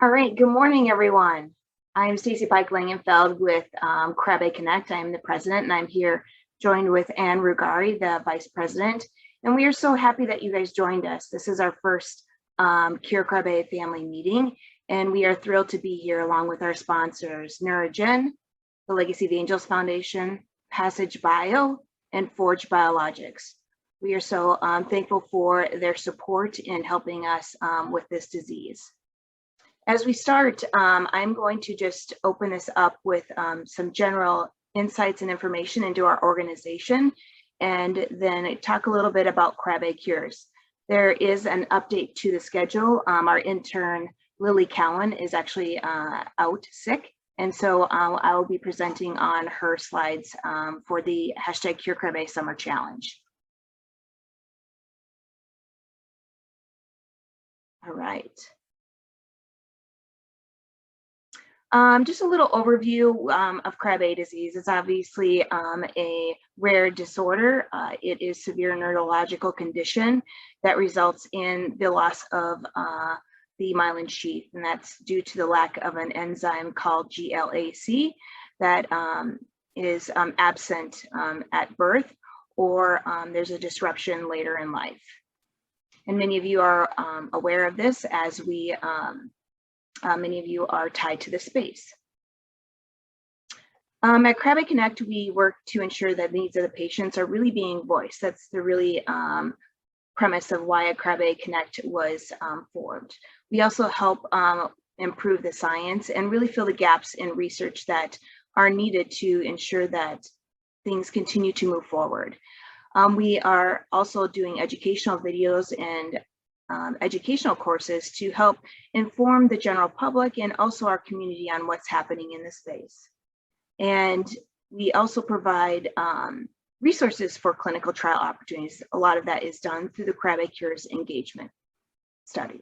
All right, good morning, everyone. I'm Stacy Pike Langenfeld with Krabbe Connect. I'm the president, and I'm here joined with Ann Rugari, the vice president. And we are so happy that you guys joined us. This is our first Cure Krabbe family meeting, and we are thrilled to be here along with our sponsors, Neurogen, the Legacy of Angels Foundation, Passage Bio, and Forge Biologics. We are so thankful for their support in helping us with this disease. As we start, I'm going to just open this up with some general insights and information into our organization, and then talk a little bit about Krabbe Cures. There is an update to the schedule. Our intern, Lily Cowan, is actually out sick, and so I will be presenting on her slides for the hashtag Cure Krabbe Summer Challenge. All right. Just a little overview of Krabbe disease. It's obviously a rare disorder. It is a severe neurological condition that results in the loss of the myelin sheath, and that's due to the lack of an enzyme called GLAC that is absent at birth, or there's a disruption later in life. And many of you are aware of this, as we many of you are tied to the space. At Krabbe Connect, we work to ensure that the needs of the patients are really being voiced. That's the really premise of why a Krabbe Connect was formed. We also help improve the science and really fill the gaps in research that are needed to ensure that things continue to move forward. We are also doing educational videos and educational courses to help inform the general public and also our community on what's happening in the space. And we also provide resources for clinical trial opportunities. A lot of that is done through the Krabbe Cures engagement study.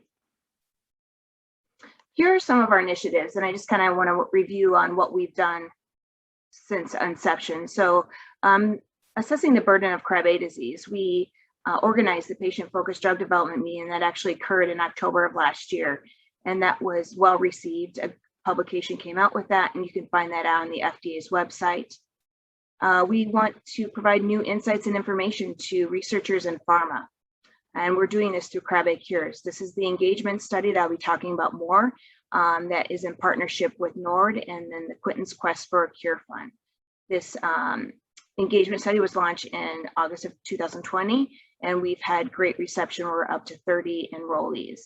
Here are some of our initiatives, and I just kind of want to review on what we've done since inception. So assessing the burden of Krabbe disease, we organized the patient-focused drug development meeting that actually occurred in October of last year, and that was well received. A publication came out with that, and you can find that out on the FDA's website. We want to provide new insights and information to researchers and pharma, and we're doing this through Krabbe Cures. This is the engagement study that I'll be talking about more, that is in partnership with NORD and then the Quentin's Quest for a Cure Fund. This engagement study was launched in August of 2020, and we've had great reception. We're up to 30 enrollees.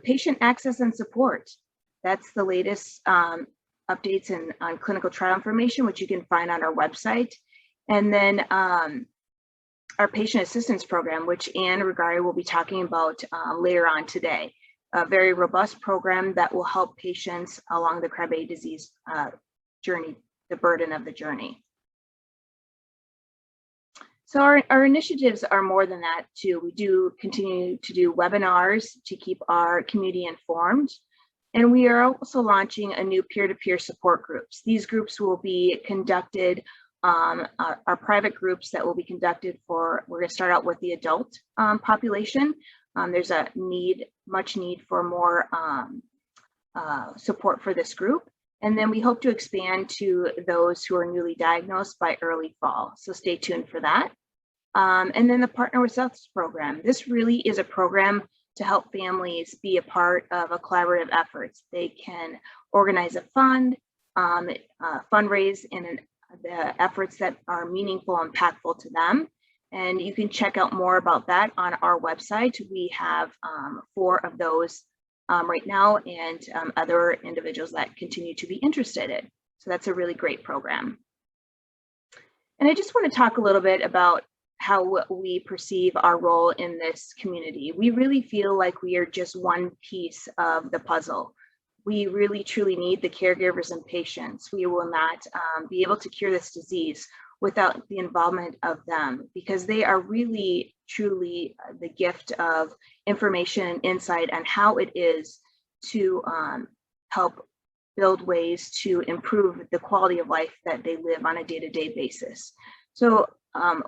Patient access and support. That's the latest updates on clinical trial information, which you can find on our website. And then our patient assistance program, which Ann Rugari will be talking about later on today. A very robust program that will help patients along the Krabbe disease journey, the burden of the journey. So our initiatives are more than that too. We do continue to do webinars to keep our community informed. And we are also launching a new peer-to-peer support groups. These groups will be conducted, our private groups that will be conducted for, we're gonna start out with the adult population. There's a much need for more support for this group. And then we hope to expand to those who are newly diagnosed by early fall. So stay tuned for that. And then the Partner with Us program. This really is a program to help families be a part of a collaborative effort. They can organize a fund, fundraise in the efforts that are meaningful and impactful to them. And you can check out more about that on our website. We have 4 of those right now, and other individuals that continue to be interested in. So that's a really great program. And I just want to talk a little bit about how we perceive our role in this community. We really feel like we are just one piece of the puzzle. We really truly need the caregivers and patients. We will not be able to cure this disease without the involvement of them, because they are really truly the gift of information and insight on how it is to help build ways to improve the quality of life that they live on a day-to-day basis. So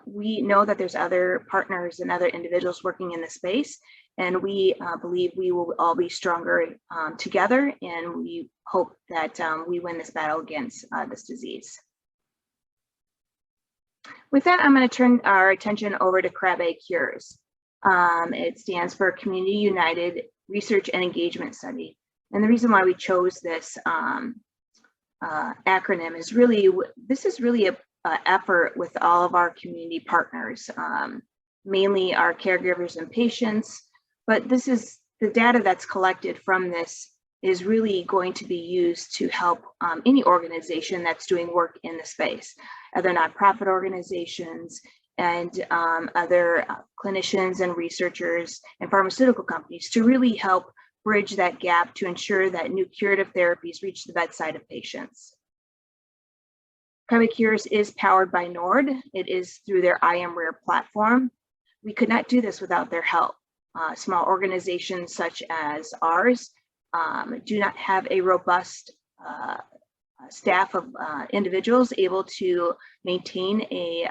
we know that there's other partners and other individuals working in the space, And we believe we will all be stronger together, and we hope that we win this battle against this disease. With that, I'm going to turn our attention over to Krabbe Cures. It stands for Community United Research and Engagement Study. And the reason why we chose this acronym is really, this is really an effort with all of our community partners, mainly our caregivers and patients. But this is the data that's collected from this is really going to be used to help any organization that's doing work in the space, other nonprofit organizations and other clinicians and researchers and pharmaceutical companies to really help bridge that gap to ensure that new curative therapies reach the bedside of patients. Krabbe Cures is powered by NORD. It is through their I Am Rare platform. We could not do this without their help. Small organizations such as ours do not have a robust staff of individuals able to maintain a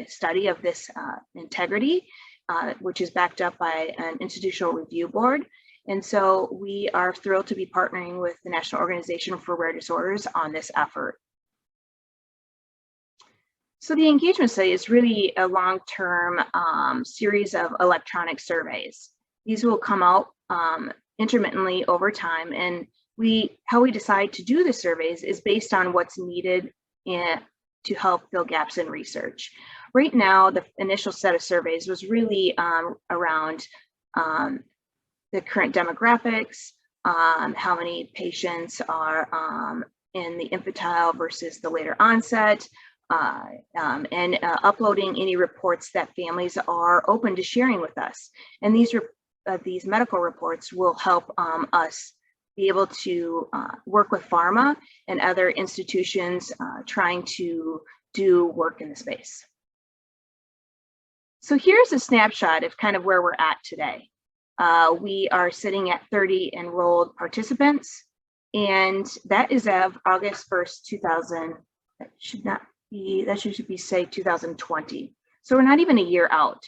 study of this integrity, which is backed up by an institutional review board. And so we are thrilled to be partnering with the National Organization for Rare Disorders on this effort. So the engagement study is really a long-term series of electronic surveys. These will come out intermittently over time, and how we decide to do the surveys is based on what's needed to help fill gaps in research. Right now, the initial set of surveys was really around the current demographics, how many patients are in the infantile versus the later onset, and uploading any reports that families are open to sharing with us. And these medical reports will help us be able to work with pharma and other institutions trying to do work in the space. So here's a snapshot of kind of where we're at today. We are sitting at 30 enrolled participants, and that is of August 1st, 2000. That should be say 2020. So we're not even a year out,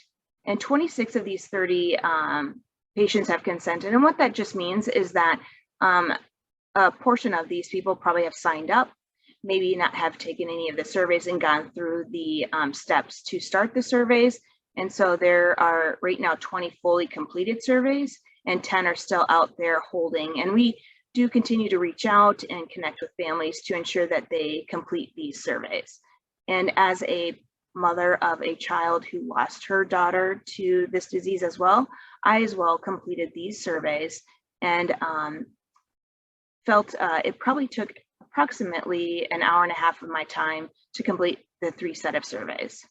and 26 of these 30 patients have consented. And what that just means is that a portion of these people probably have signed up, maybe not have taken any of the surveys and gone through the steps to start the surveys. And so there are right now 20 fully completed surveys, and 10 are still out there holding. And we do continue to reach out and connect with families to ensure that they complete these surveys. And as a mother of a child who lost her daughter to this disease as well, I as well completed these surveys, and felt it probably took approximately an hour and a half of my time to complete the 3 set of surveys.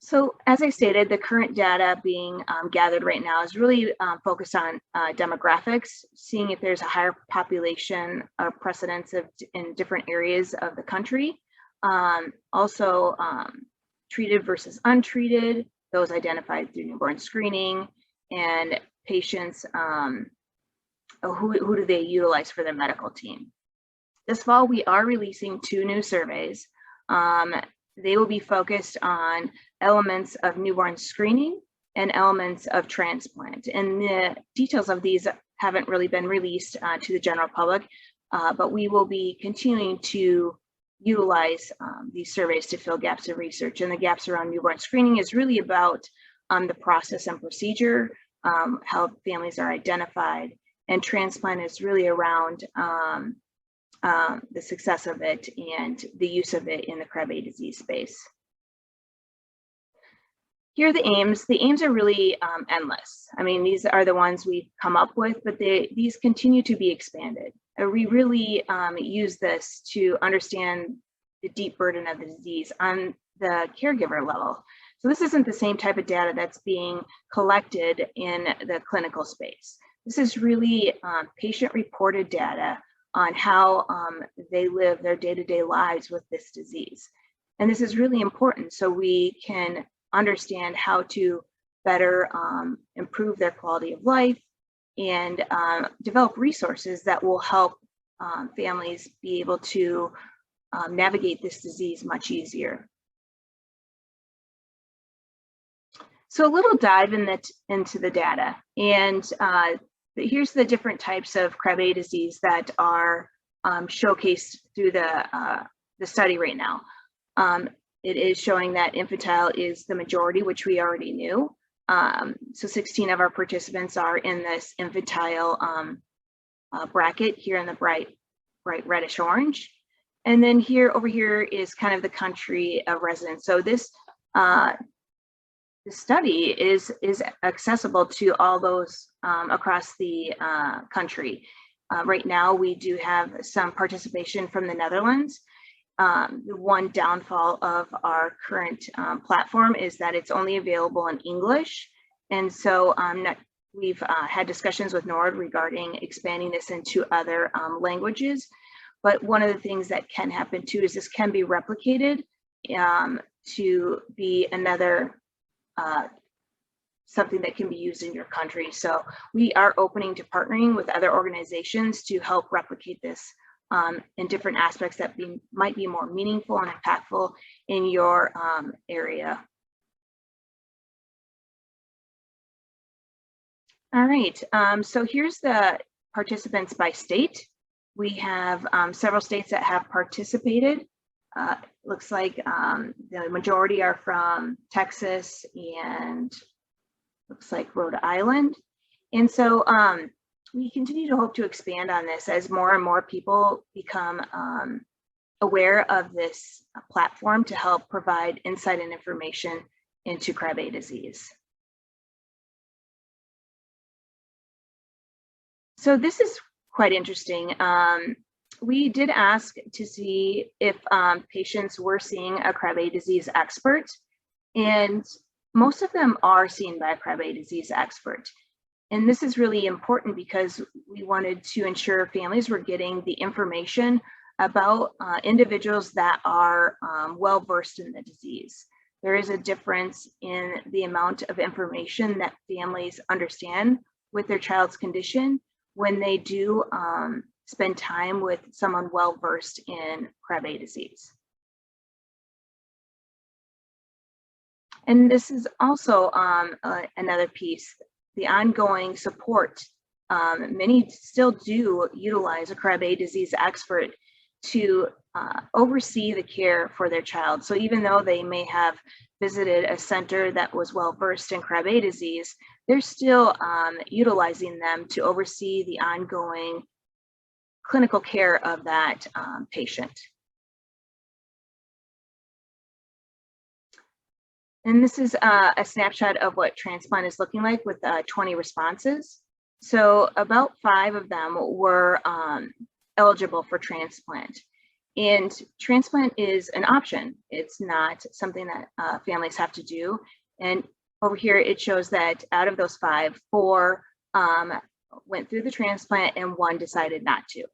So as I stated, the current data being gathered right now is really focused on demographics, seeing if there's a higher population of precedence in different areas of the country. Also treated versus untreated, those identified through newborn screening, and patients, who do they utilize for their medical team. This fall, we are releasing 2 new surveys. They will be focused on elements of newborn screening and elements of transplant. And the details of these haven't really been released to the general public, but we will be continuing to utilize these surveys to fill gaps in research. And the gaps around newborn screening is really about the process and procedure, how families are identified, and transplant is really around the success of it and the use of it in the Krabbe disease space. Here are the aims. The aims are really endless. I mean, these are the ones we've come up with, but these continue to be expanded. We really use this to understand the deep burden of the disease on the caregiver level. So this isn't the same type of data that's being collected in the clinical space. This is really patient-reported data on how they live their day-to-day lives with this disease. And this is really important so we can understand how to better improve their quality of life and develop resources that will help families be able to navigate this disease much easier. So a little dive into the data, and here's the different types of Krabbe disease that are showcased through the study right now. It is showing that infantile is the majority, which we already knew. So 16 of our participants are in this infantile bracket here in the bright reddish orange. And then over here is kind of the country of residence. So this the study is accessible to all those across the country. Right now, we do have some participation from the Netherlands. The one downfall of our current platform is that it's only available in English. And so we've had discussions with NORD regarding expanding this into other languages. But one of the things that can happen too is this can be replicated to be another something that can be used in your country. So we are opening to partnering with other organizations to help replicate this in different aspects that might be more meaningful and impactful in your area. All right, so here's the participants by state. We have several states that have participated. Looks like the majority are from Texas and looks like Rhode Island. And so we continue to hope to expand on this as more and more people become aware of this platform to help provide insight and information into Krabbe disease. So this is quite interesting. We did ask to see if patients were seeing a Krabbe disease expert, and most of them are seen by a Krabbe disease expert. And this is really important because we wanted to ensure families were getting the information about individuals that are well-versed in the disease. There is a difference in the amount of information that families understand with their child's condition when they do spend time with someone well-versed in Krabbe disease. And this is also another piece, the ongoing support. Many still do utilize a Krabbe disease expert to oversee the care for their child. So even though they may have visited a center that was well-versed in Krabbe disease, they're still utilizing them to oversee the ongoing clinical care of that patient. And this is a snapshot of what transplant is looking like with 20 responses. So about 5 of them were eligible for transplant. And transplant is an option. It's not something that families have to do. And over here, it shows that out of those 5, 4 went through the transplant and 1 decided not to.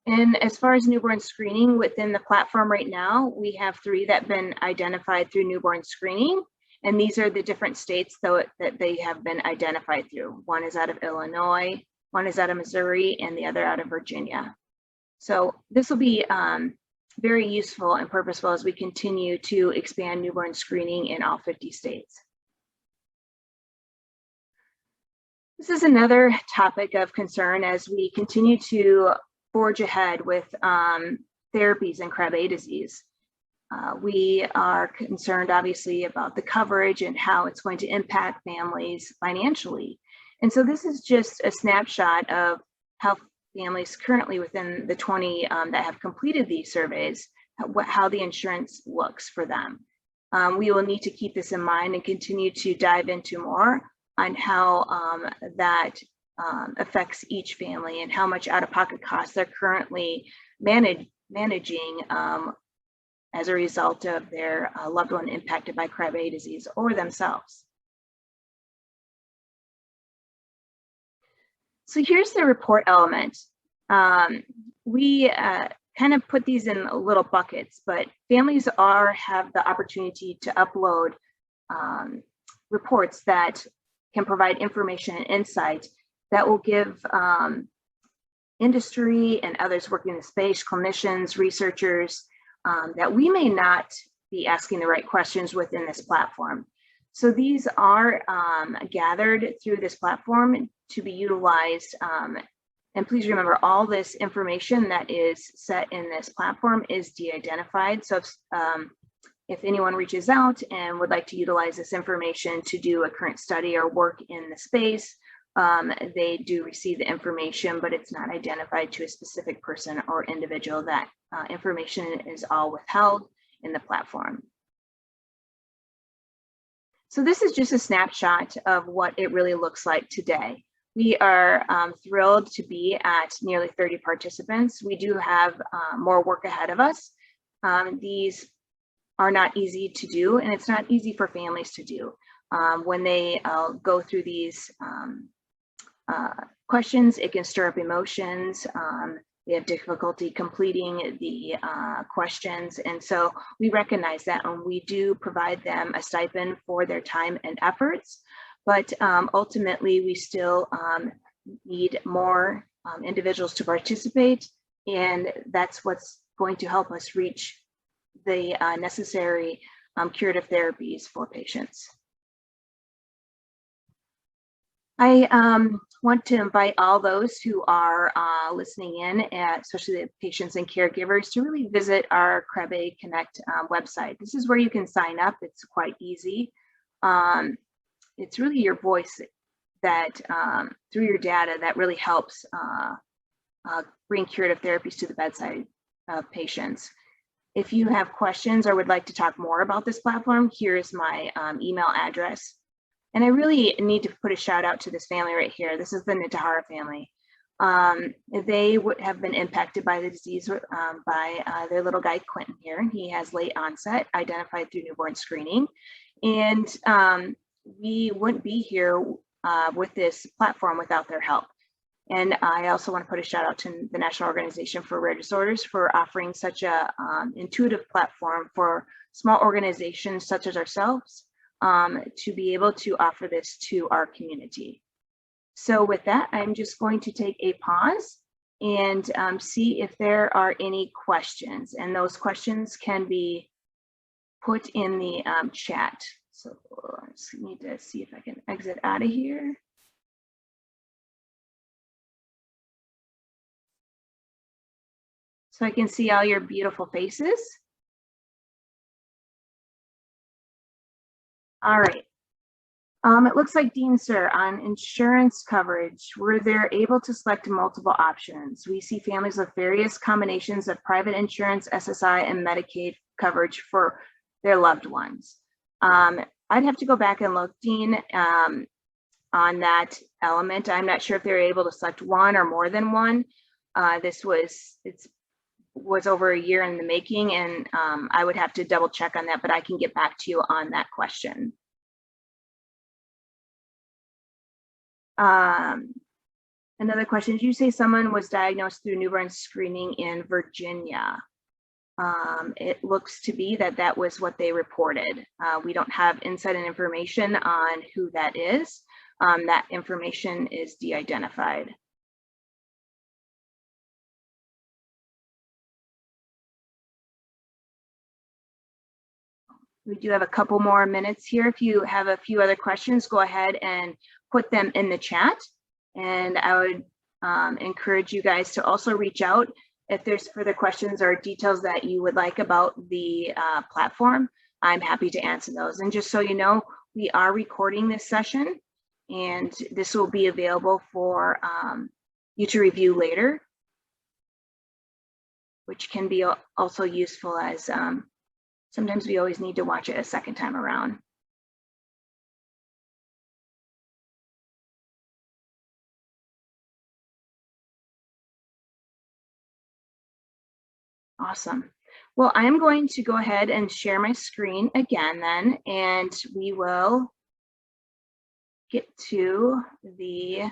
And as far as newborn screening within the platform right now, we have 3 that have been identified through newborn screening. And these are the different states that they have been identified through. 1 is out of Illinois, 1 is out of Missouri, and the other out of Virginia. So this will be very useful and purposeful as we continue to expand newborn screening in all 50 states. This is another topic of concern as we continue to forge ahead with therapies in Krabbe disease. We are concerned, obviously, about the coverage and how it's going to impact families financially. And so this is just a snapshot of how families currently within the 20 that have completed these surveys, how the insurance looks for them. We will need to keep this in mind and continue to dive into more on how that affects each family and how much out-of-pocket costs they're currently managing as a result of their loved one impacted by Krabbe disease or themselves. So here's the report element. We kind of put these in little buckets, but families have the opportunity to upload reports that can provide information and insight that will give industry and others working in the space, clinicians, researchers, that we may not be asking the right questions within this platform. So these are gathered through this platform to be utilized. And please remember, all this information that is set in this platform is de-identified. So if anyone reaches out and would like to utilize this information to do a current study or work in the space, they do receive the information, but it's not identified to a specific person or individual. That information is all withheld in the platform. So this is just a snapshot of what it really looks like today. We are thrilled to be at nearly 30 participants. We do have more work ahead of us. These are not easy to do, and it's not easy for families to do. When they go through these questions, it can stir up emotions. They have difficulty completing the questions. And so we recognize that, and we do provide them a stipend for their time and efforts. But ultimately, we still need more individuals to participate. And that's what's going to help us reach the necessary curative therapies for patients. I want to invite all those who are listening in, especially the patients and caregivers, to really visit our Krabbe Connect website. This is where you can sign up. It's quite easy. It's really your voice that, through your data, that really helps bring curative therapies to the bedside of patients. If you have questions or would like to talk more about this platform, here's my email address. And I really need to put a shout out to this family right here. This is the Nitahara family. They would have been impacted by the disease by their little guy, Quentin here. He has late onset, identified through newborn screening. And we wouldn't be here with this platform without their help. And I also want to put a shout out to the National Organization for Rare Disorders for offering such a intuitive platform for small organizations such as ourselves to be able to offer this to our community. So with that, I'm just going to take a pause and see if there are any questions, and those questions can be put in the chat. So I just need to see if I can exit out of here. So I can see all your beautiful faces. All right. It looks like, Dean, sir, on insurance coverage, were they able to select multiple options? We see families with various combinations of private insurance, SSI, and Medicaid coverage for their loved ones. I'd have to go back and look, Dean, on that element. I'm not sure if they were able to select one or more than one. This was over a year in the making, and I would have to double check on that, but I can get back to you on that question. Another question, did you say someone was diagnosed through newborn screening in Virginia? It looks to be that was what they reported. We don't have insight and information on who that is. That information is de-identified. We do have a couple more minutes here. If you have a few other questions, go ahead and put them in the chat. And I would encourage you guys to also reach out if there's further questions or details that you would like about the platform. I'm happy to answer those. And just so you know, we are recording this session, and this will be available for you to review later, which can be also useful as sometimes we always need to watch it a second time around. Awesome. Well, I'm going to go ahead and share my screen again then, and we will get to the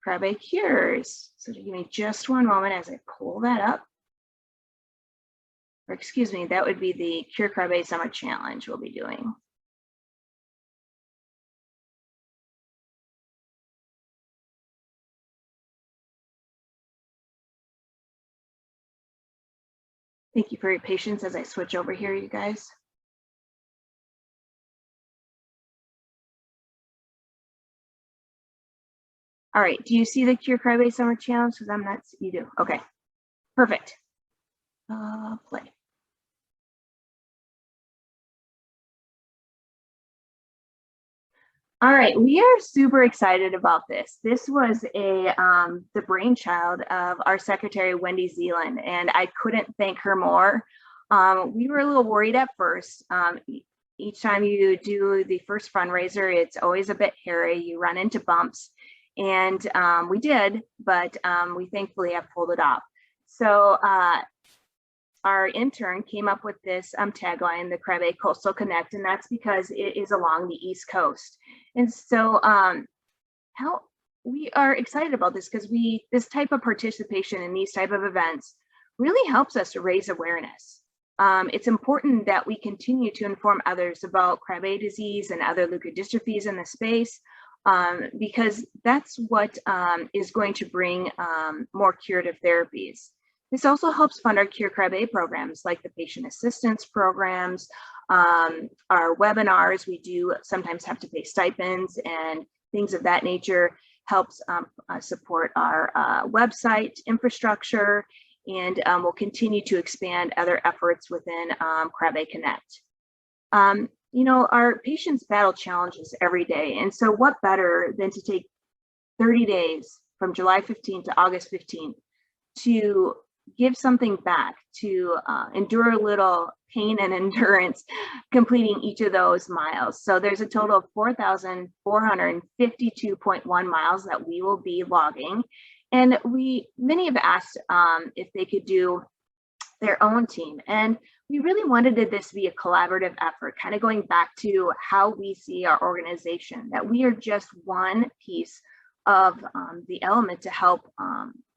Krabbe Cures. So give me just one moment as I pull that up. Or excuse me, that would be the Cure Krabbe Summer Challenge we'll be doing. Thank you for your patience as I switch over here, you guys. All right, do you see the Cure Krabbe Summer Challenge? Because I'm not, you do, okay, perfect. Play. All right, we are super excited about this. This was the brainchild of our secretary, Wendy Zealand, and I couldn't thank her more. We were a little worried at first. Each time you do the first fundraiser, it's always a bit hairy. You run into bumps, and we did, but we thankfully have pulled it off. So our intern came up with this tagline, the Krabbe Coastal Connect, and that's because it is along the East Coast. And so how we are excited about this because this type of participation in these type of events really helps us to raise awareness. It's important that we continue to inform others about Krabbe disease and other leukodystrophies in the space because that's what is going to bring more curative therapies. This also helps fund our Cure Krabbe programs like the patient assistance programs, our webinars. We do sometimes have to pay stipends and things of that nature, helps support our website infrastructure, and we'll continue to expand other efforts within Krabbe Connect. You know, our patients battle challenges every day, and so what better than to take 30 days from July 15th to August 15th to give something back, to endure a little pain and endurance completing each of those miles. So there's a total of 4,452.1 miles that we will be logging. And many have asked if they could do their own team. And we really wanted this to be a collaborative effort, kind of going back to how we see our organization, that we are just one piece of the element to help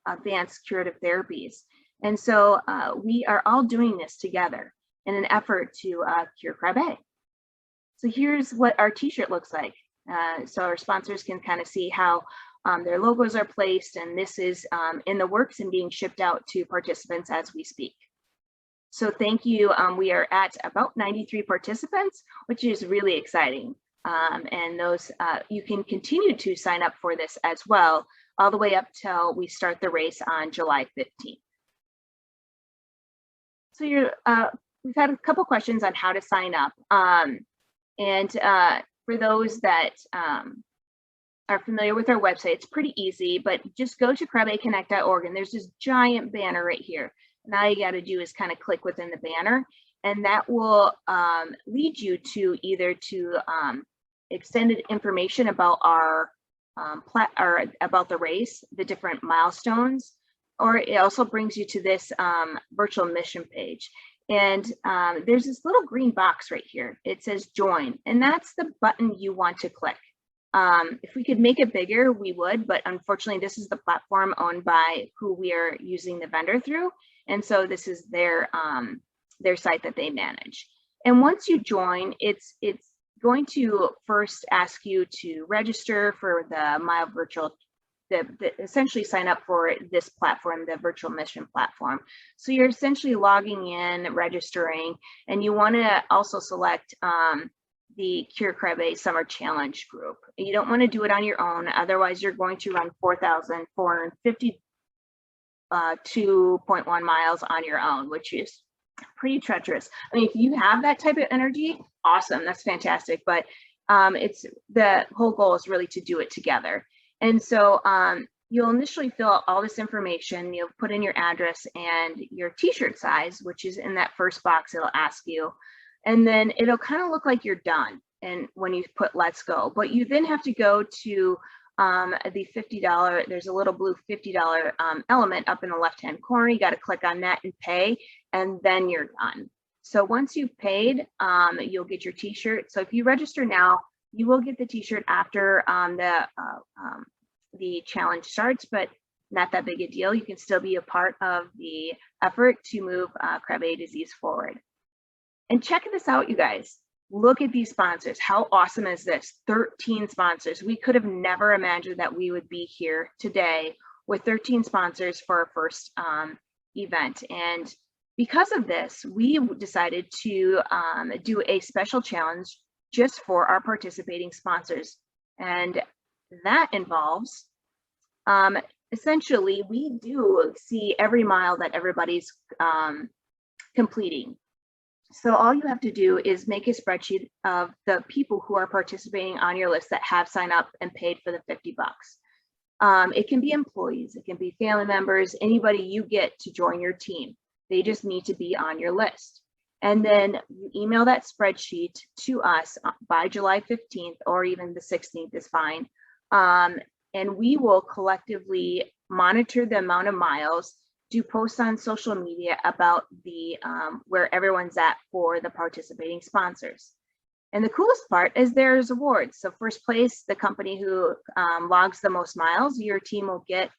advance curative therapies. And so we are all doing this together in an effort to cure Krabbe. So here's what our t-shirt looks like. So our sponsors can kind of see how their logos are placed, and this is in the works and being shipped out to participants as we speak. So thank you. We are at about 93 participants, which is really exciting. And those you can continue to sign up for this as well, all the way up till we start the race on July 15th. So we've had a couple questions on how to sign up. For those that are familiar with our website, it's pretty easy, but just go to KrabbeConnect.org and there's this giant banner right here. And all you got to do is kind of click within the banner, and that will lead you to either to extended information about our about the race, the different milestones, or it also brings you to this virtual mission page. And there's this little green box right here. It says join, and that's the button you want to click. If we could make it bigger, we would, but unfortunately, this is the platform owned by who we are using the vendor through. And so this is their site that they manage. And once you join, it's going to first ask you to register for the Mile Virtual, essentially sign up for this platform, the virtual mission platform. So you're essentially logging in, registering, and you want to also select the Cure Krabbe Summer Challenge group. You don't want to do it on your own, otherwise you're going to run 4,452.1 miles on your own, which is pretty treacherous. I mean, if you have that type of energy, awesome, that's fantastic. But it's the whole goal is really to do it together. And so you'll initially fill out all this information. You'll put in your address and your t-shirt size, which is in that first box it'll ask you. And then it'll kind of look like you're done. And when you put let's go, but you then have to go to the $50, there's a little blue $50 element up in the left-hand corner. You got to click on that and pay, and then you're done. So once you've paid, you'll get your t-shirt. So if you register now, you will get the t-shirt after the challenge starts, but not that big a deal. You can still be a part of the effort to move Krabbe disease forward. And check this out, you guys. Look at these sponsors. How awesome is this? 13 sponsors. We could have never imagined that we would be here today with 13 sponsors for our first event. And Because of this, we decided to do a special challenge just for our participating sponsors. And that involves, essentially, we do see every mile that everybody's completing. So all you have to do is make a spreadsheet of the people who are participating on your list that have signed up and paid for the 50 bucks. It can be employees, it can be family members, anybody you get to join your team. They just need to be on your list. And then you email that spreadsheet to us by July 15th, or even the 16th is fine. And we will collectively monitor the amount of miles, do posts on social media about the where everyone's at for the participating sponsors. And the coolest part is there's awards. So first place, the company who logs the most miles, your team will get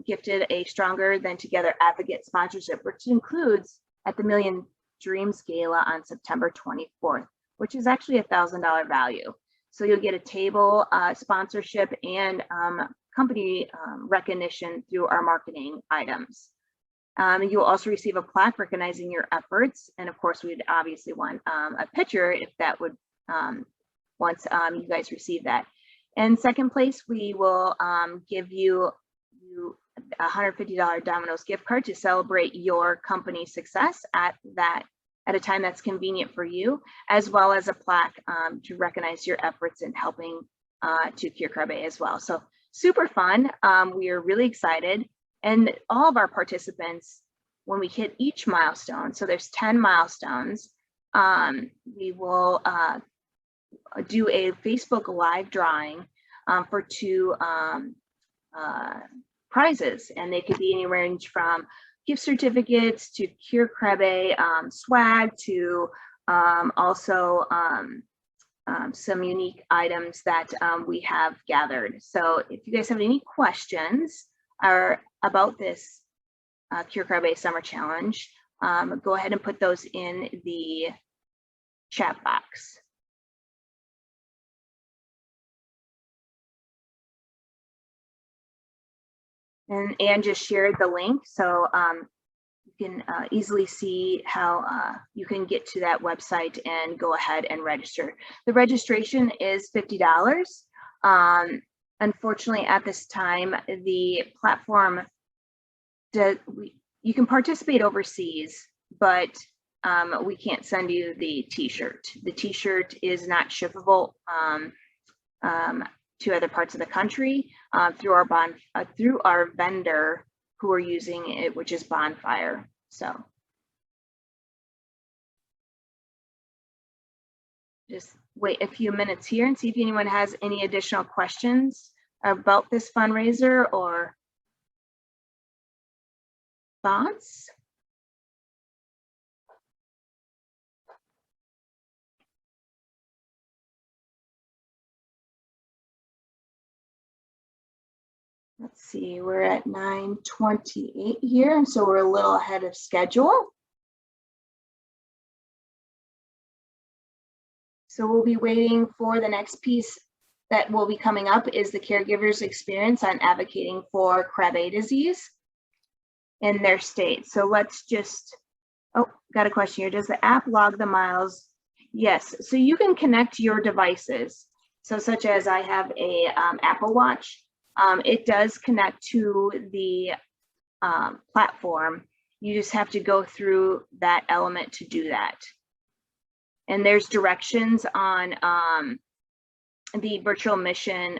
gifted a Stronger Than Together Advocate sponsorship, which includes at the Million Dreams Gala on September 24th, which is actually $1,000 value. So you'll get a table, sponsorship, and company recognition through our marketing items. You'll also receive a plaque recognizing your efforts. And of course, we'd obviously want a picture if that would, once you guys receive that. And second place, we will give you a $150 Domino's gift card to celebrate your company success at a time that's convenient for you, as well as a plaque to recognize your efforts in helping to cure Krabbe as well. So super fun. We are really excited. And all of our participants, when we hit each milestone, so there's 10 milestones, we will do a Facebook Live drawing for 2 prizes. And they could be anywhere range from gift certificates to Cure Krabbe swag to also some unique items that we have gathered. So if you guys have any questions about this Cure Krabbe Summer Challenge, go ahead and put those in the chat box. And Anne just shared the link, so you can easily see how you can get to that website and go ahead and register. The registration is $50. Unfortunately, at this time, the platform, you can participate overseas, but we can't send you the t-shirt. The t-shirt is not shippable to other parts of the country through our vendor who are using it, which is Bonfire. So just wait a few minutes here and see if anyone has any additional questions about this fundraiser or thoughts. Let's see, we're at 9:28 here, so we're a little ahead of schedule. So we'll be waiting for the next piece that will be coming up is the caregiver's experience on advocating for Krabbe disease in their state. So let's just, oh, got a question here. Does the app log the miles? Yes, so you can connect your devices. So such as I have a Apple Watch. It does connect to the platform. You just have to go through that element to do that. And there's directions on the virtual mission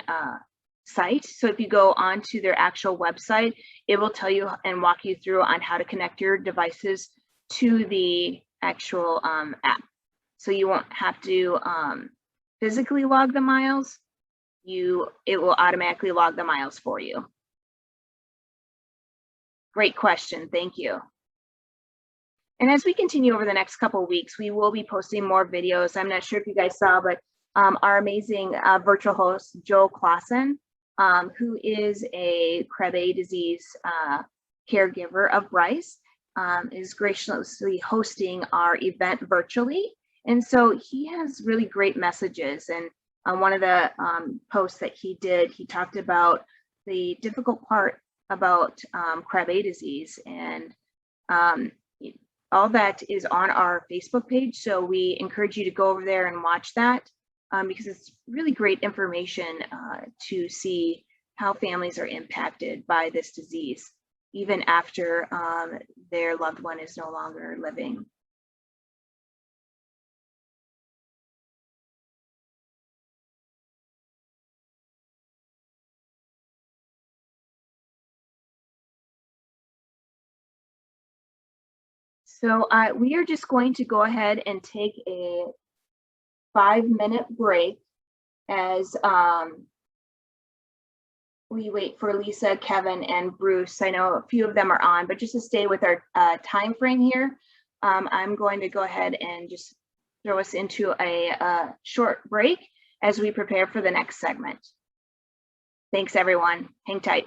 site. So if you go onto their actual website, it will tell you and walk you through on how to connect your devices to the actual app. So you won't have to physically log the miles. It will automatically log the miles for you. Great question, thank you. And as we continue over the next couple of weeks, we will be posting more videos. I'm not sure if you guys saw, but our amazing virtual host, Joel Clausen, who is a Krabbe disease caregiver of Bryce, is graciously hosting our event virtually. And so he has really great messages. And on one of the posts that he did, he talked about the difficult part about Krabbe disease and All that is on our Facebook page, so we encourage you to go over there and watch that because it's really great information to see how families are impacted by this disease, even after their loved one is no longer living. So we are just going to go ahead and take a 5-minute break as we wait for Lisa, Kevin, and Bruce. I know a few of them are on, but just to stay with our time frame here, I'm going to go ahead and just throw us into a short break as we prepare for the next segment. Thanks, everyone. Hang tight.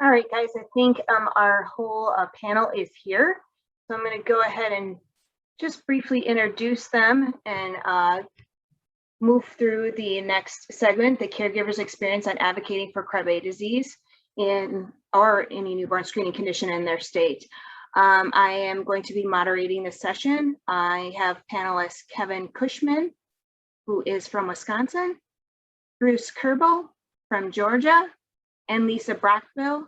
All right, guys, I think our whole panel is here. So I'm going to go ahead and just briefly introduce them and move through the next segment, the caregiver's experience on advocating for Krabbe disease or any newborn screening condition in their state. I am going to be moderating this session. I have panelists Kevin Cushman, who is from Wisconsin, Bruce Krabbe from Georgia, and Lisa Brockville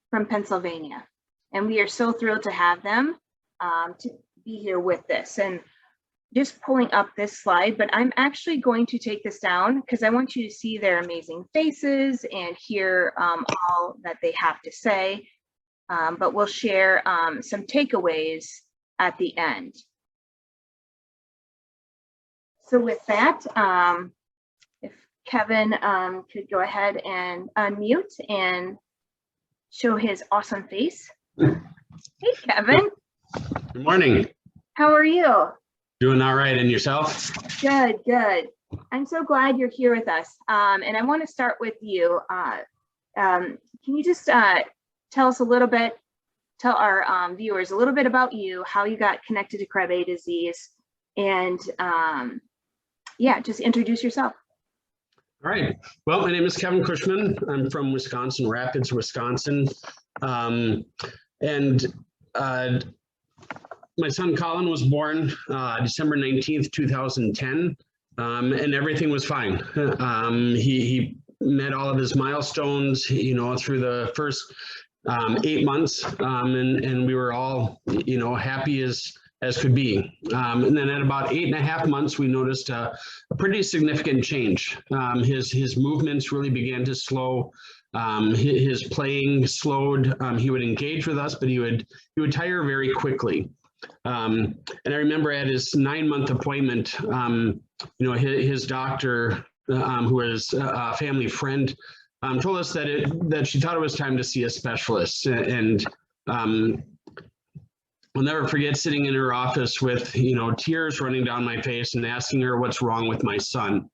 from Pennsylvania. And we are so thrilled to have them to be here with this. And just pulling up this slide, but I'm actually going to take this down because I want you to see their amazing faces and hear all that they have to say. But we'll share some takeaways at the end. So with that, if Kevin could go ahead and unmute and show his awesome face. Hey, Kevin. Good morning. How are you? Doing all right, and yourself? Good, good. I'm so glad you're here with us. And I want to start with you. Can you just tell us a little bit, tell our viewers a little bit about you, how you got connected to Krabbe disease, and yeah, just introduce yourself. All right. Well, my name is Kevin Cushman. I'm from Wisconsin, Rapids, Wisconsin. My son Colin was born December 19th, 2010, and everything was fine. He met all of his milestones, you know, through the first 8 months, and we were all, you know, happy as could be. And then at about 8.5 months, we noticed a pretty significant change. His movements really began to slow. His playing slowed. He would engage with us, but he would tire very quickly. And I remember at his 9-month appointment, you know, his doctor, who was a family friend, told us that she thought it was time to see a specialist. And I'll never forget sitting in her office with, you know, tears running down my face and asking her what's wrong with my son.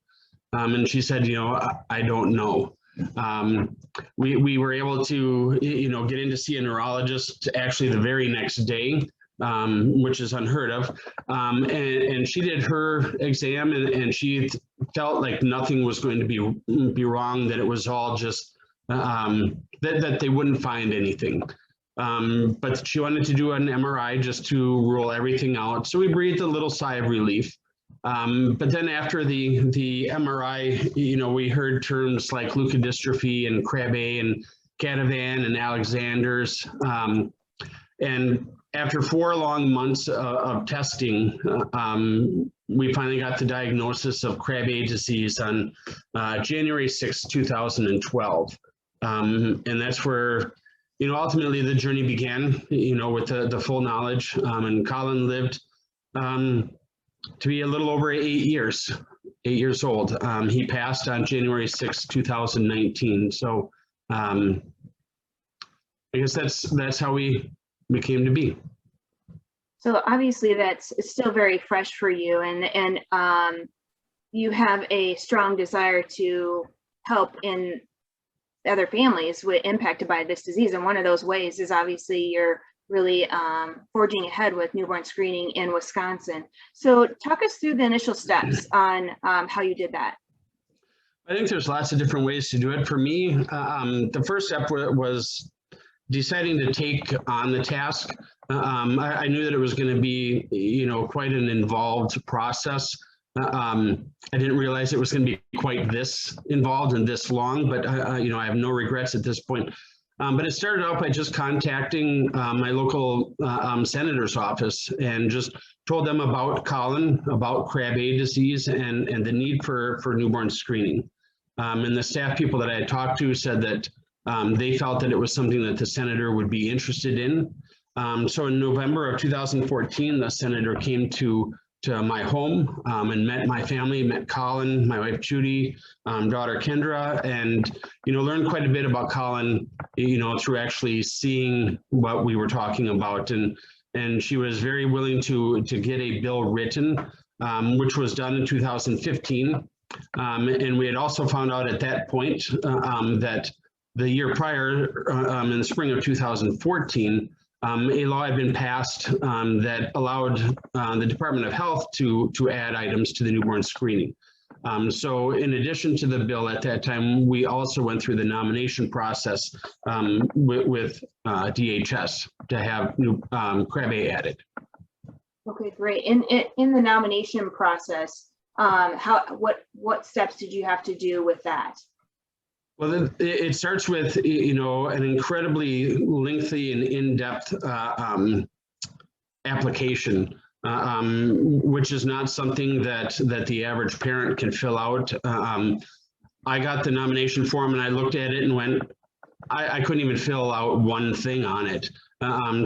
And she said, you know, I don't know. We were able to, you know, get in to see a neurologist actually the very next day, which is unheard of. And she did her exam and she felt like nothing was going to be wrong, that it was all just, that they wouldn't find anything. But she wanted to do an MRI just to rule everything out. So we breathed a little sigh of relief. But then after the MRI, you know, we heard terms like leukodystrophy and Krabbe and Catavan and Alexander's. And after 4 long months of testing, we finally got the diagnosis of Krabbe disease on January 6, 2012. And that's where, you know, ultimately the journey began, you know, with the full knowledge. And Colin lived to be a little over 8 years old. He passed on January 6, 2019. So I guess that's how we came to be. So obviously that's still very fresh for you, and you have a strong desire to help in other families impacted by this disease. And one of those ways is obviously you're really forging ahead with newborn screening in Wisconsin. So talk us through the initial steps on how you did that. I think there's lots of different ways to do it. For me, the first step was deciding to take on the task. I knew that it was going to be, you know, quite an involved process. I didn't realize it was going to be quite this involved and this long, but you know, I have no regrets at this point. But it started out by just contacting my local senator's office and just told them about Colin, about Krabbe disease, and the need for newborn screening. And the staff people that I had talked to said that they felt that it was something that the senator would be interested in. So in November of 2014, the senator came to my home and met my family, met Colin, my wife Judy, daughter Kendra, and, you know, learned quite a bit about Colin, you know, through actually seeing what we were talking about. And she was very willing to get a bill written, which was done in 2015. And we had also found out at that point that the year prior, in the spring of 2014, a law had been passed that allowed the Department of Health to add items to the newborn screening. So in addition to the bill at that time, we also went through the nomination process with DHS to have new Krabbe added. Okay, great. In the nomination process, what steps did you have to do with that? Well, it starts with, an incredibly lengthy and in-depth application, which is not something that the average parent can fill out. I got the nomination form and I looked at it and went, I couldn't even fill out one thing on it.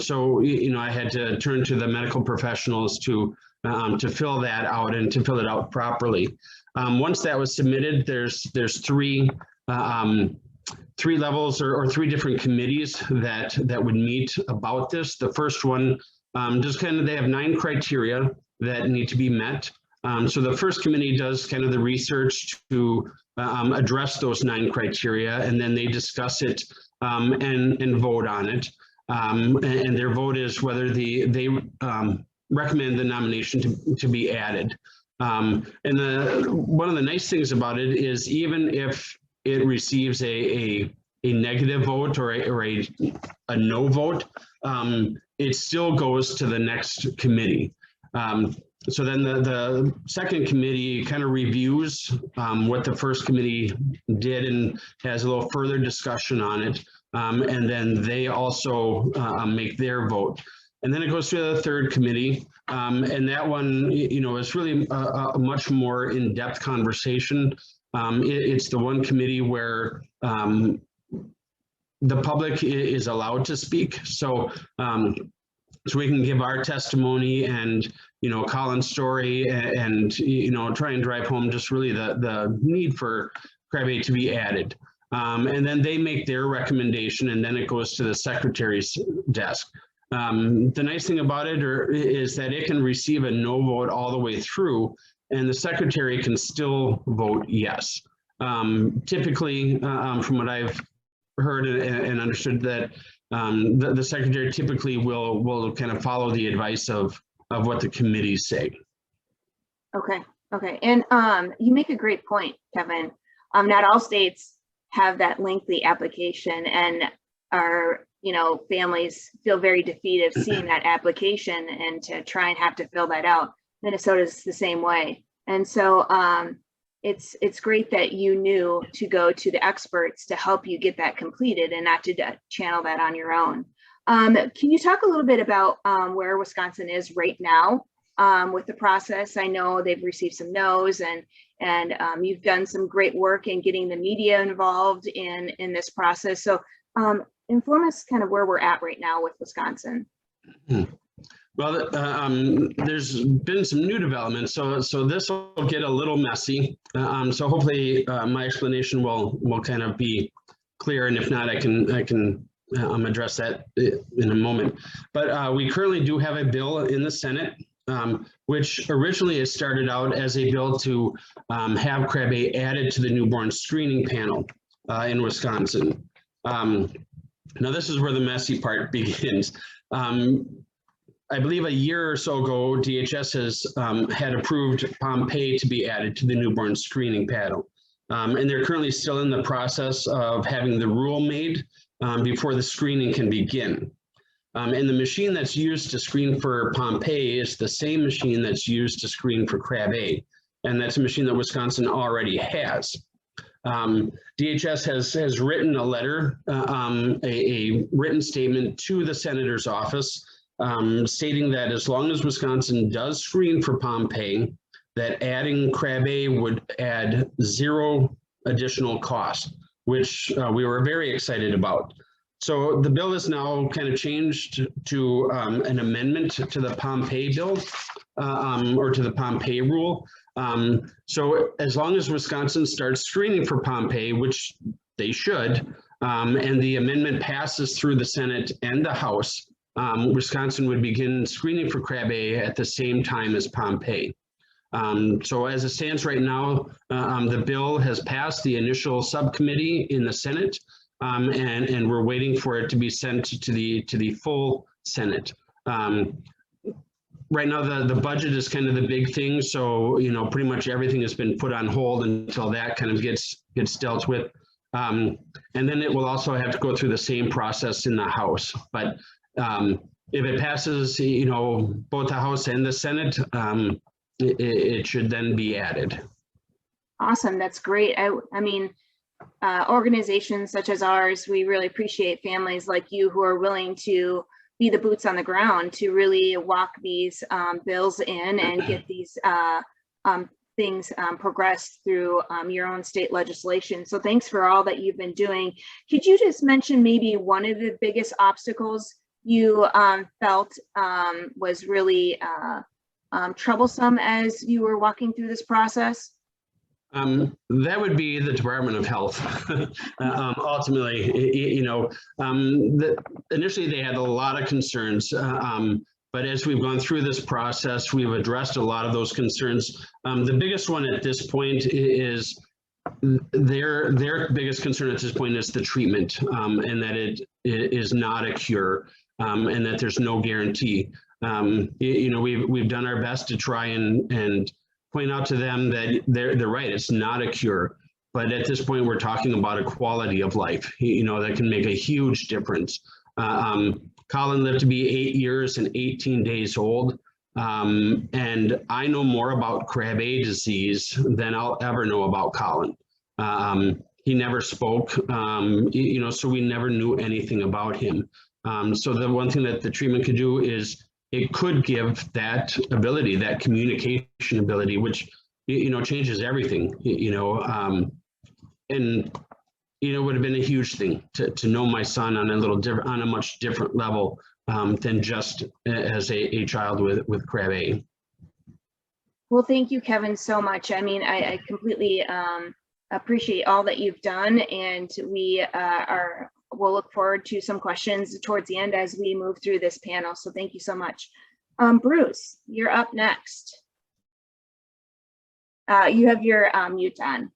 So, I had to turn to the medical professionals to fill that out and to fill it out properly. Once that was submitted, there's three levels or three different committees that would meet about this. The first one, they have 9 criteria that need to be met. So the first committee does kind of the research to address those 9 criteria, and then they discuss it and vote on it. And their vote is whether they recommend the nomination to be added. And one of the nice things about it is even if it receives a negative vote or a no vote, it still goes to the next committee. So then the second committee kind of reviews what the first committee did and has a little further discussion on it. And then they also make their vote. And then it goes to the third committee. And that one, is really a much more in-depth conversation. It's the one committee where the public is allowed to speak. So we can give our testimony and, Colin's story and try and drive home just really the need for Krabbe to be added. And then they make their recommendation and then it goes to the secretary's desk. The nice thing about it is that it can receive a no vote all the way through and the secretary can still vote yes. Typically, from what I've heard and understood, that the secretary typically will kind of follow the advice of what the committees say. Okay. And you make a great point, Kevin. Not all states have that lengthy application, and our families feel very defeated seeing that application and to try and have to fill that out. Minnesota's the same way. And so it's great that you knew to go to the experts to help you get that completed and not to channel that on your own. Can you talk a little bit about where Wisconsin is right now with the process? I know they've received some no's and you've done some great work in getting the media involved in this process. So inform us kind of where we're at right now with Wisconsin. Well, there's been some new developments, so this will get a little messy. So hopefully my explanation will kind of be clear, and if not, I can address that in a moment. But we currently do have a bill in the Senate, which originally has started out as a bill to have Krabbe added to the newborn screening panel in Wisconsin. Now this is where the messy part begins. I believe a year or so ago, DHS has had approved Pompeii to be added to the newborn screening panel. And they're currently still in the process of having the rule made before the screening can begin. And the machine that's used to screen for Pompeii is the same machine that's used to screen for Krabbe. And that's a machine that Wisconsin already has. DHS has written a letter, a written statement to the senator's office stating that as long as Wisconsin does screen for Pompeii, that adding Krabbe would add 0 additional cost, which we were very excited about. So the bill is now kind of changed to an amendment to the Pompeii bill or to the Pompeii rule. So as long as Wisconsin starts screening for Pompeii, which they should, and the amendment passes through the Senate and the House, Wisconsin would begin screening for Krabbe at the same time as Pompeii. So as it stands right now, the bill has passed the initial subcommittee in the Senate. and we're waiting for it to be sent to the full Senate. Right now, the budget is kind of the big thing, so pretty much everything has been put on hold until that kind of gets dealt with. And then it will also have to go through the same process in the House. But if it passes, both the House and the Senate, it should then be added. Awesome, that's great. I mean, organizations such as ours, we really appreciate families like you who are willing to be the boots on the ground to really walk these bills in and get these things progressed through your own state legislation. So thanks for all that you've been doing. Could you just mention maybe one of the biggest obstacles you felt was really troublesome as you were walking through this process? That would be the Department of Health. Ultimately, initially they had a lot of concerns, but as we've gone through this process, we've addressed a lot of those concerns. The biggest one at this point is their biggest concern at this point is the treatment, and that it is not a cure, and that there's no guarantee. We've done our best to try and point out to them that they're right, it's not a cure, but at this point we're talking about a quality of life, that can make a huge difference. Colin lived to be 8 years and 18 days old, and I know more about Krabbe disease than I'll ever know about Colin. He never spoke, so we never knew anything about him. So the one thing that the treatment could do is it could give that ability, that communication ability, which, changes everything, and, would have been a huge thing to know my son on a much different level than just as a child with Krabbe. Well, thank you, Kevin, so much. I mean, I completely appreciate all that you've done, and we'll look forward to some questions towards the end as we move through this panel. So thank you so much. Bruce, you're up next. You have your mute on.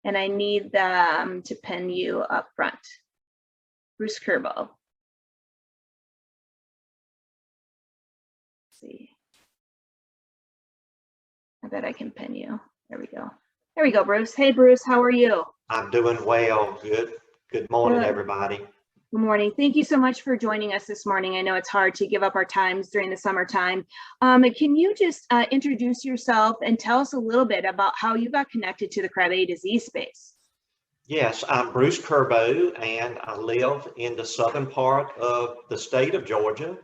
And I need to pin you up front. Bruce Krabbe. Let's see. I bet I can pin you. There we go. There we go, Bruce. Hey, Bruce, how are you? I'm doing well. Good morning, everybody. Good morning. Thank you so much for joining us this morning. I know it's hard to give up our times during the summertime. Can you just introduce yourself and tell us a little bit about how you got connected to the Krabbe disease space? Yes, I'm Bruce Krabbe, and I live in the southern part of the state of Georgia.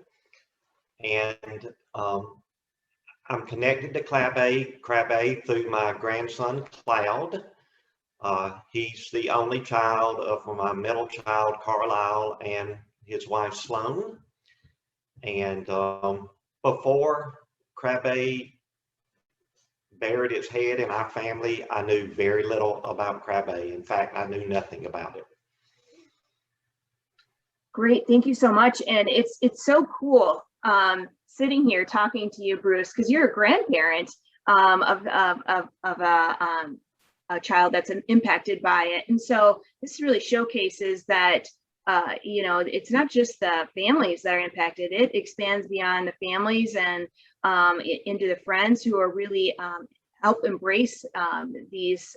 And I'm connected to Krabbe through my grandson, Cloud. He's the only child of my middle child, Carlisle, and his wife, Sloan. And before Krabbe buried its head in our family, I knew very little about Krabbe. In fact, I knew nothing about it. Great, thank you so much. And it's so cool sitting here talking to you, Bruce, because you're a grandparent of a child that's impacted by it. And so this really showcases that, it's not just the families that are impacted, it expands beyond the families and into the friends who are really help embrace these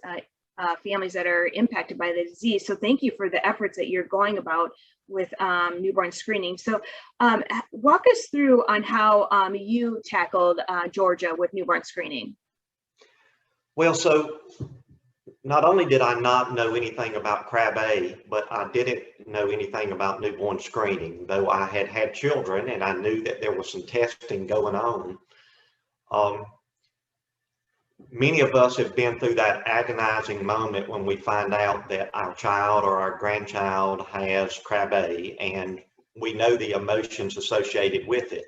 families that are impacted by the disease. So thank you for the efforts that you're going about with newborn screening. So walk us through on how you tackled Georgia with newborn screening. Well, so not only did I not know anything about Krabbe, but I didn't know anything about newborn screening, though I had had children and I knew that there was some testing going on. Many of us have been through that agonizing moment when we find out that our child or our grandchild has Krabbe, and we know the emotions associated with it.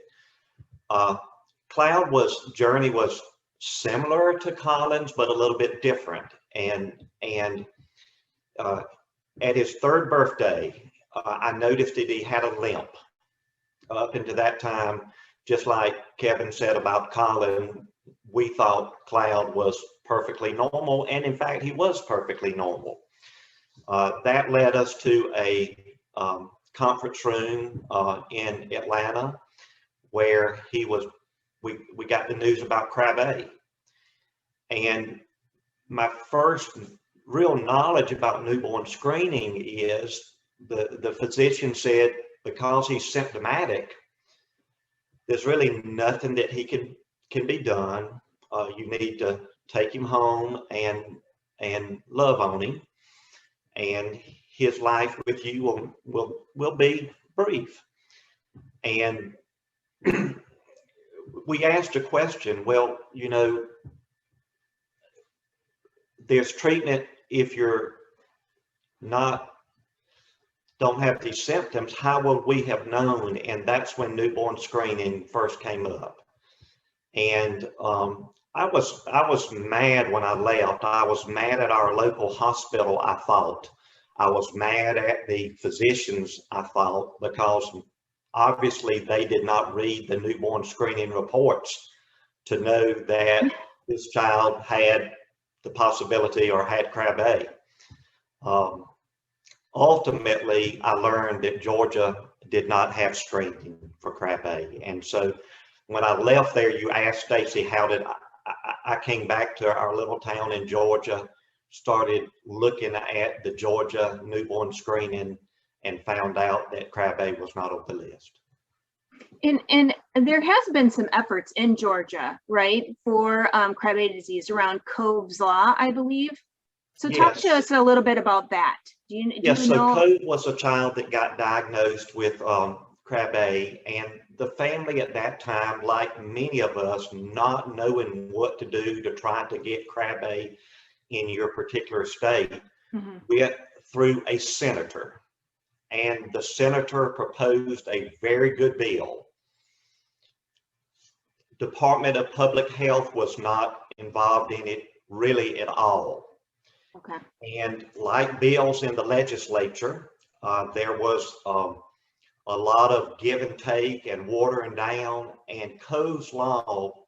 Cloud's journey was similar to Colin's, but a little bit different. And at his third birthday, I noticed that he had a limp. Up until that time, just like Kevin said about Colin, we thought Cloud was perfectly normal, and in fact, he was perfectly normal. That led us to a conference room in Atlanta where we got the news about Krabbe. And my first real knowledge about newborn screening is the physician said, because he's symptomatic, there's really nothing that he can be done. You need to take him home and love on him, and his life with you will be brief. And we asked a question, well, you know, there's treatment if you're don't have these symptoms. How will we have known? And that's when newborn screening first came up. And I was mad when I left. I was mad at our local hospital, I thought. I was mad at the physicians, I thought, because obviously they did not read the newborn screening reports to know that this child had the possibility or had Krabbe. Ultimately, I learned that Georgia did not have screening for Krabbe. And so when I left there, you asked Stacy, how did I came back to our little town in Georgia, started looking at the Georgia newborn screening and found out that Krabbe was not on the list. And there has been some efforts in Georgia, right, for Krabbe disease around Cove's Law, I believe. So talk to us a little bit about that. Do you know? Cove was a child that got diagnosed with Krabbe, and the family at that time, like many of us, not knowing what to do to try to get Krabbe in your particular state, went through a senator, and the senator proposed a very good bill. Department of Public Health was not involved in it really at all. Okay. And like bills in the legislature, there was a lot of give and take and watering down, and Cove's Law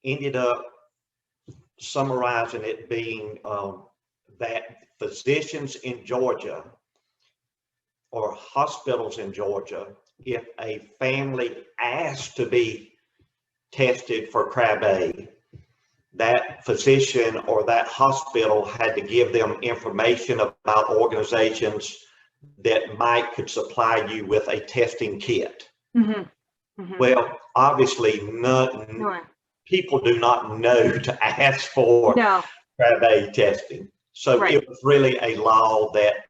ended up summarizing it being that physicians in Georgia or hospitals in Georgia, if a family asked to be tested for Krabbe, that physician or that hospital had to give them information about organizations that could supply you with a testing kit. Well, obviously, people do not know to ask for Krabbe testing. So it was really a law that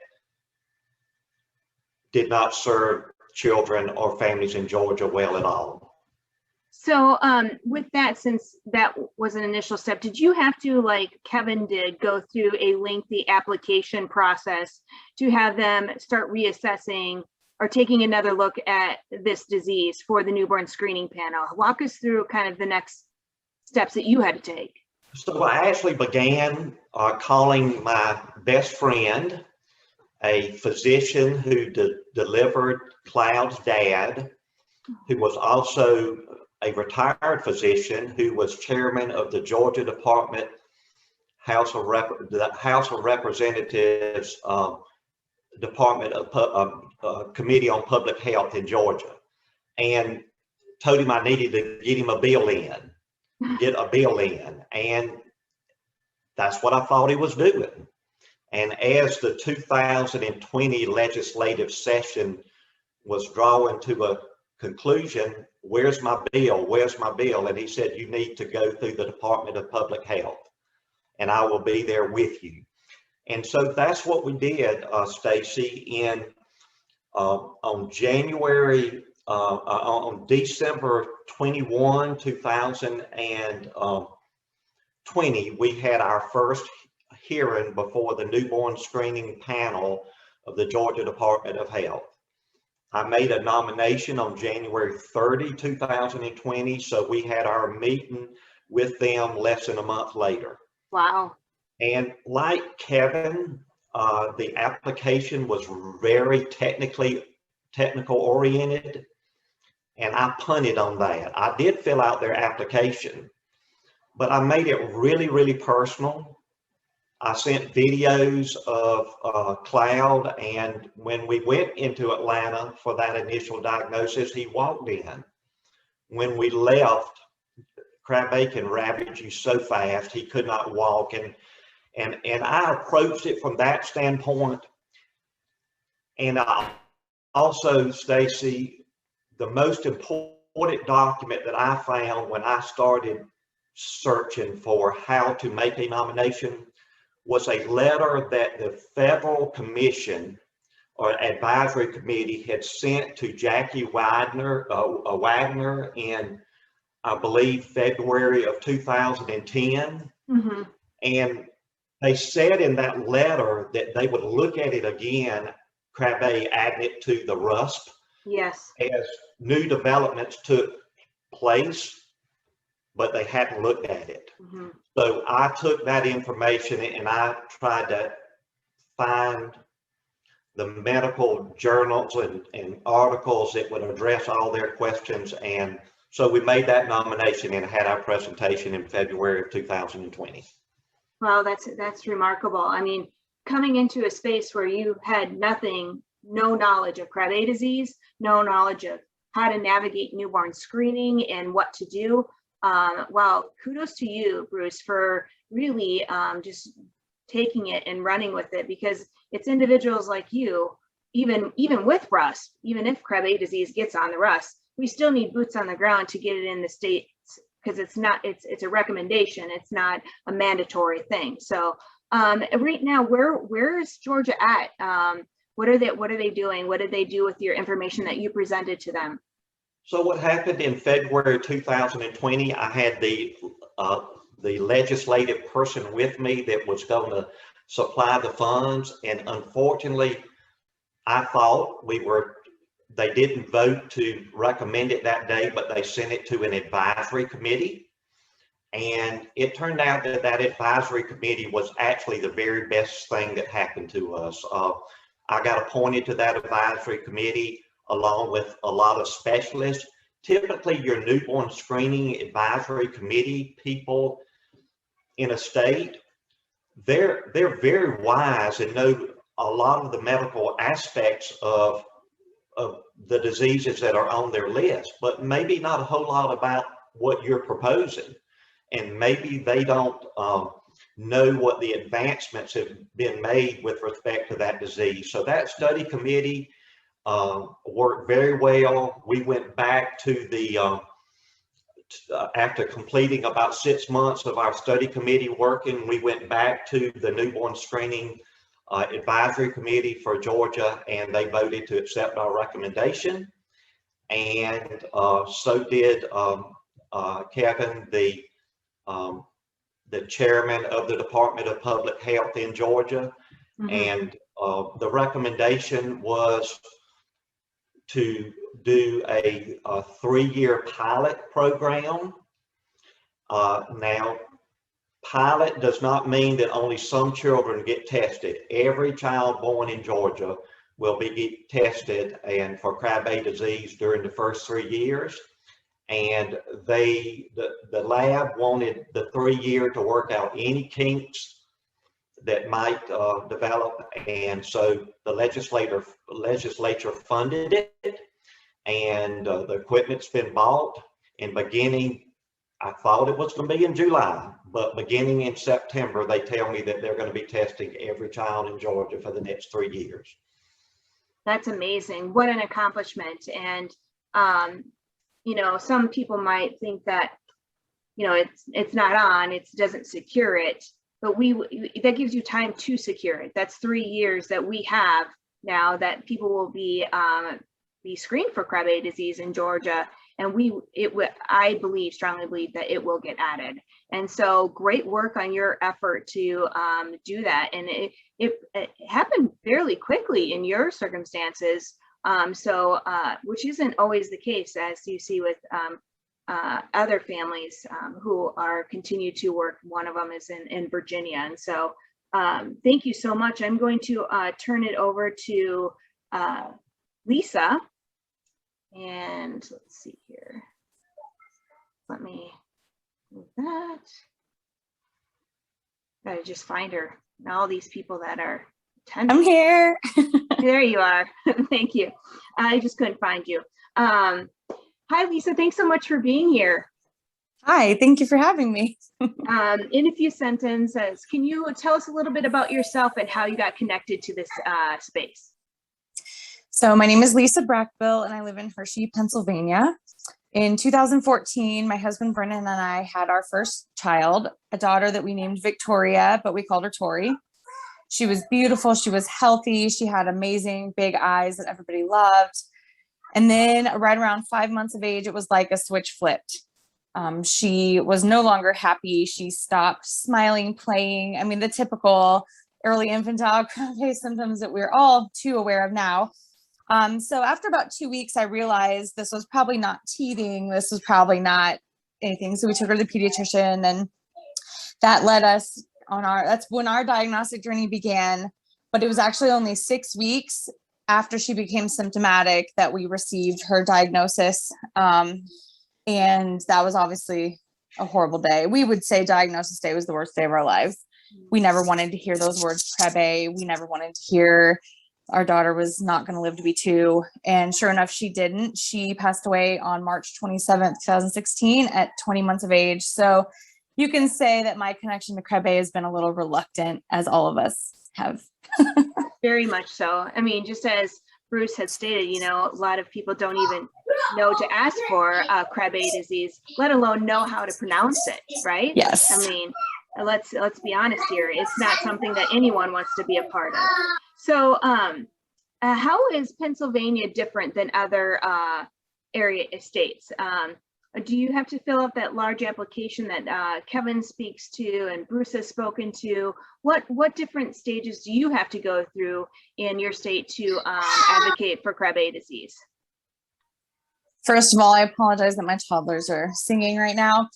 did not serve children or families in Georgia well at all. So with that, since that was an initial step, did you have to, like Kevin did, go through a lengthy application process to have them start reassessing or taking another look at this disease for the newborn screening panel? Walk us through kind of the next steps that you had to take. So I actually began calling my best friend, a physician who delivered Cloud's dad, who was also a retired physician who was chairman of the Georgia Department House of Representatives Department of Committee on Public Health in Georgia, and told him I needed to get a bill in, and that's what I thought he was doing. And as the 2020 legislative session was drawing to a conclusion, where's my bill? Where's my bill? And he said, you need to go through the Department of Public Health, and I will be there with you. And so that's what we did, Stacy, on December 21, 2020, we had our first hearing before the newborn screening panel of the Georgia Department of Health. I made a nomination on January 30, 2020, so we had our meeting with them less than a month later. Wow. And like Kevin, the application was very technical oriented, and I punted on that. I did fill out their application, but I made it really, really personal. I sent videos of Cloud, and when we went into Atlanta for that initial diagnosis, he walked in. When we left, Krabbe can ravage you so fast, he could not walk. And I approached it from that standpoint. And I also, Stacy, the most important document that I found when I started searching for how to make a nomination was a letter that the Federal Commission or Advisory Committee had sent to Jackie Wagner in, I believe, February of 2010. Mm-hmm. And they said in that letter that they would look at it again, Krabbe adding it to the RUSP. Yes. As new developments took place, but they hadn't looked at it. Mm-hmm. So I took that information and I tried to find the medical journals and articles that would address all their questions. And so we made that nomination and had our presentation in February of 2020. Well, that's remarkable. I mean, coming into a space where you had no knowledge of Krabbe disease, no knowledge of how to navigate newborn screening and what to do. Well, kudos to you, Bruce, for really just taking it and running with it, because it's individuals like you, even with RUSP, even if Krabbe disease gets on the RUSP, we still need boots on the ground to get it in the states, because it's a recommendation, it's not a mandatory thing. So right now, where is Georgia at? What are they doing? What did they do with your information that you presented to them? So what happened in February 2020, I had the legislative person with me that was going to supply the funds. And unfortunately, I thought they didn't vote to recommend it that day, but they sent it to an advisory committee. And it turned out that that advisory committee was actually the very best thing that happened to us. I got appointed to that advisory committee along with a lot of specialists. Typically, your newborn screening advisory committee people in a state, they're very wise and know a lot of the medical aspects of the diseases that are on their list, but maybe not a whole lot about what you're proposing. And maybe they don't know what the advancements have been made with respect to that disease. So that study committee worked very well. We went back to the, after completing about 6 months of our study committee working, we went back to the newborn screening advisory committee for Georgia, and they voted to accept our recommendation. And so did Kevin, the chairman of the Department of Public Health in Georgia. Mm-hmm. And the recommendation was to do a 3-year pilot program. Now, pilot does not mean that only some children get tested. Every child born in Georgia will be tested and for Krabbe disease during the first 3 years. And the lab wanted the 3-year to work out any kinks that might develop, and so the legislature funded it, and the equipment's been bought. And beginning, I thought it was going to be in July, but beginning in September, they tell me that they're going to be testing every child in Georgia for the next 3 years. That's amazing. What an accomplishment. And you know, some people might think that, you know, it's not on, it doesn't secure it, but that gives you time to secure it. That's 3 years that we have now that people will be screened for Krabbe disease in Georgia, and I strongly believe that it will get added. And so great work on your effort to do that. And it happened fairly quickly in your circumstances. Which isn't always the case, as you see with other families who continue to work. One of them is in Virginia. And so thank you so much. I'm going to turn it over to Lisa. And let's see here. Let me move that. Gotta just find her. and all these people that are attending. I'm here. There you are. Thank you. I just couldn't find you. Hi, Lisa. Thanks so much for being here. Hi, thank you for having me. In a few sentences, can you tell us a little bit about yourself and how you got connected to this space? So my name is Lisa Brackbill, and I live in Hershey, Pennsylvania. In 2014, my husband Brennan and I had our first child, a daughter that we named Victoria, but we called her Tori. She was beautiful. She was healthy. She had amazing big eyes that everybody loved. And then right around 5 months of age, it was like a switch flipped. She was no longer happy. She stopped smiling, playing. I mean, the typical early infantile Krabbe symptoms that we're all too aware of now. So after about 2 weeks, I realized this was probably not teething. This was probably not anything. So we took her to the pediatrician, and that led us on that's when our diagnostic journey began. But it was actually only 6 weeks after she became symptomatic that we received her diagnosis. And that was obviously a horrible day. We would say diagnosis day was the worst day of our lives. We never wanted to hear those words, Krabbe. We never wanted to hear our daughter was not going to live to be 2. And sure enough, she didn't. She passed away on March 27th, 2016 at 20 months of age. So you can say that my connection to Krabbe has been a little reluctant, as all of us have. Very much so. I mean, just as Bruce had stated, you know, a lot of people don't even know to ask for Krabbe disease, let alone know how to pronounce it, right? Yes. I mean, let's be honest here. It's not something that anyone wants to be a part of. So how is Pennsylvania different than other area states? Do you have to fill out that large application that Kevin speaks to and Bruce has spoken to? What different stages do you have to go through in your state to advocate for Krabbe disease? First of all, I apologize that my toddlers are singing right now.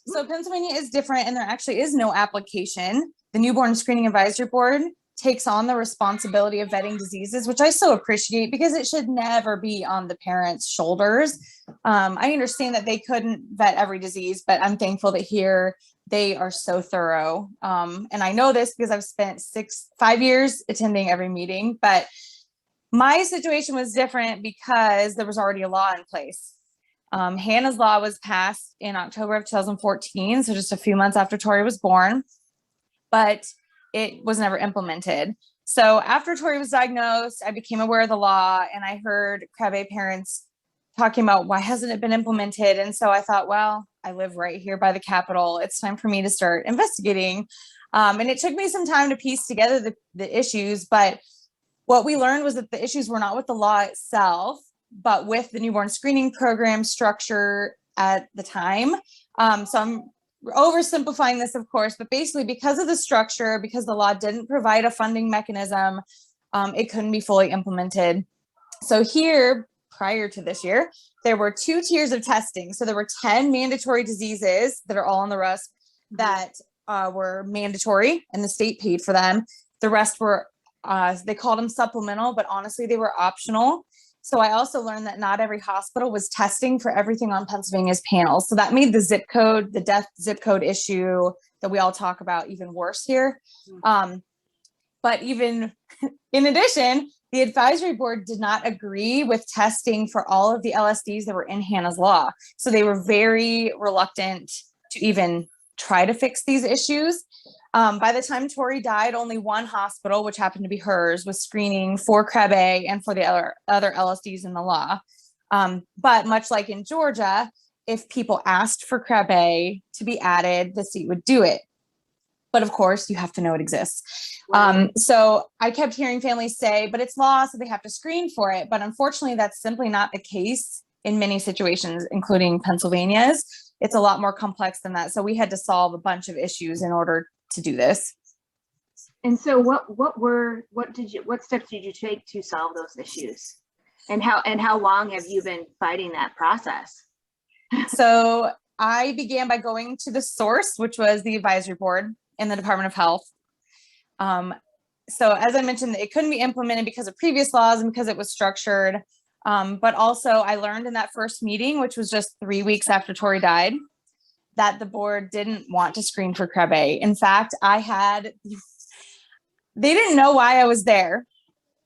So Pennsylvania is different, and there actually is no application. The Newborn Screening Advisory Board takes on the responsibility of vetting diseases, which I so appreciate, because it should never be on the parents' shoulders. I understand that they couldn't vet every disease, but I'm thankful that here they are so thorough. And I know this because I've spent 5 years attending every meeting, but my situation was different because there was already a law in place. Hannah's Law was passed in October of 2014, so just a few months after Tori was born, but it was never implemented. So after Tori was diagnosed, I became aware of the law, and I heard Krabbe parents talking about, why hasn't it been implemented? And so I thought, well, I live right here by the Capitol. It's time for me to start investigating. And it took me some time to piece together the issues, but what we learned was that the issues were not with the law itself, but with the newborn screening program structure at the time. So I'm oversimplifying this, of course, but basically because of the structure, because the law didn't provide a funding mechanism, it couldn't be fully implemented. So here, prior to this year, there were 2 tiers of testing. So there were 10 mandatory diseases that are all on the RUSP that were mandatory, and the state paid for them. The rest were, they called them supplemental, but honestly, they were optional. So I also learned that not every hospital was testing for everything on Pennsylvania's panel. So that made the zip code, the death zip code issue that we all talk about, even worse here. But even in addition, the advisory board did not agree with testing for all of the LSDs that were in Hannah's Law. So they were very reluctant to even try to fix these issues. By the time Tori died, only one hospital, which happened to be hers, was screening for Krabbe and for the other LSDs in the law. But much like in Georgia, if people asked for Krabbe to be added, the state would do it. But of course, you have to know it exists. So I kept hearing families say, but it's law, so they have to screen for it. But unfortunately, that's simply not the case in many situations, including Pennsylvania's. It's a lot more complex than that. So we had to solve a bunch of issues in order to do this. And so what steps did you take to solve those issues? And how long have you been fighting that process? So I began by going to the source, which was the advisory board in the Department of Health. So as I mentioned, it couldn't be implemented because of previous laws and because it was structured. But also I learned in that first meeting, which was just 3 weeks after Tori died, that the board didn't want to screen for Krabbe. In fact, I had the they didn't know why I was there.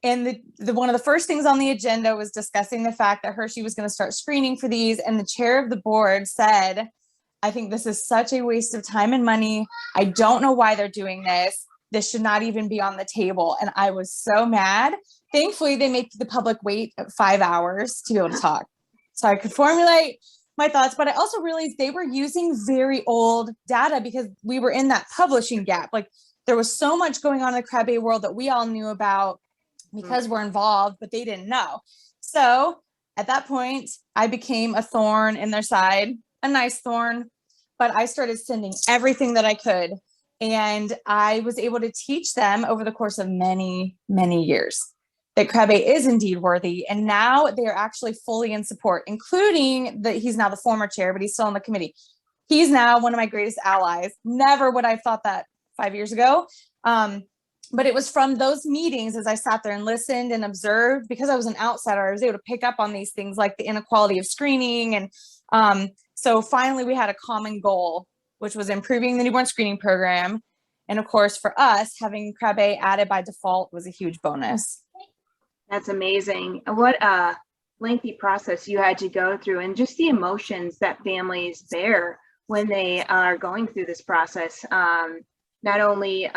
And the one of the first things on the agenda was discussing the fact that Hershey was going to start screening for these. And the chair of the board said, I think this is such a waste of time and money. I don't know why they're doing this. This should not even be on the table. And I was so mad. Thankfully, they made the public wait 5 hours to be able to talk, so I could formulate my thoughts. But I also realized they were using very old data because we were in that publishing gap. Like, there was so much going on in the Krabbe world that we all knew about because we're involved, but they didn't know. So at that point, I became a thorn in their side, a nice thorn, but I started sending everything that I could. And I was able to teach them over the course of many, many years that Krabbe is indeed worthy. And now they're actually fully in support, including that he's now the former chair, but he's still on the committee. He's now one of my greatest allies. Never would I have thought that 5 years ago. But it was from those meetings, as I sat there and listened and observed, because I was an outsider, I was able to pick up on these things like the inequality of screening. And so finally we had a common goal, which was improving the newborn screening program. And of course, for us, having Krabbe added by default was a huge bonus. That's amazing. What a lengthy process you had to go through, and just the emotions that families bear when they are going through this process. Not only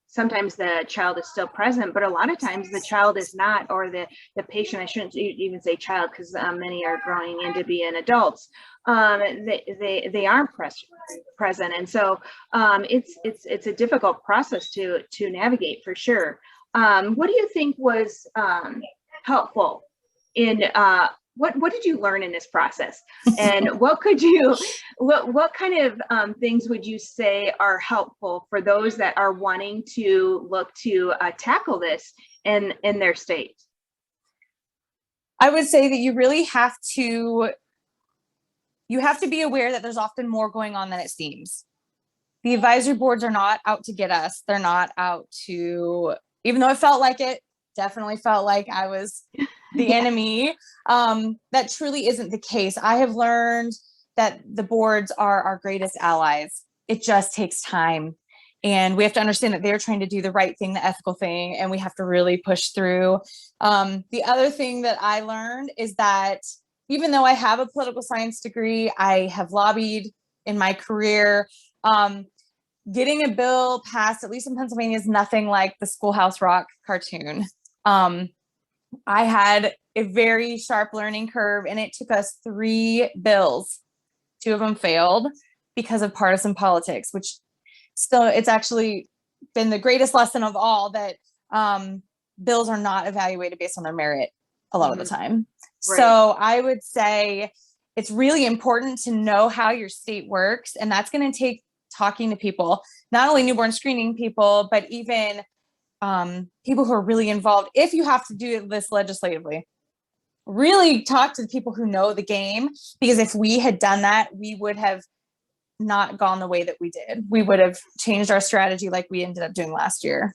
sometimes the child is still present, but a lot of times the child is not, or the patient, I shouldn't even say child, because many are growing into being adults. They aren't present. And so it's a difficult process to navigate, for sure. What do you think was helpful in what did you learn in this process, and what kind of things would you say are helpful for those that are wanting to look to tackle this in their state? I would say that you really have to be aware that there's often more going on than it seems. The advisory boards are not out to get us. They're not out to, even though it felt like it, definitely felt like I was the enemy. That truly isn't the case. I have learned that the boards are our greatest allies. It just takes time. And we have to understand that they're trying to do the right thing, the ethical thing, and we have to really push through. The other thing that I learned is that even though I have a political science degree, I have lobbied in my career. Getting a bill passed, at least in Pennsylvania, is nothing like the Schoolhouse Rock cartoon. I had a very sharp learning curve, and it took us 3 bills. 2 of them failed because of partisan politics, which still, it's actually been the greatest lesson of all, that bills are not evaluated based on their merit a lot of the time. Right. So I would say it's really important to know how your state works, and that's going to take talking to people, not only newborn screening people, but even people who are really involved. If you have to do this legislatively, really talk to the people who know the game, because if we had done that, we would have not gone the way that we did. We would have changed our strategy like we ended up doing last year.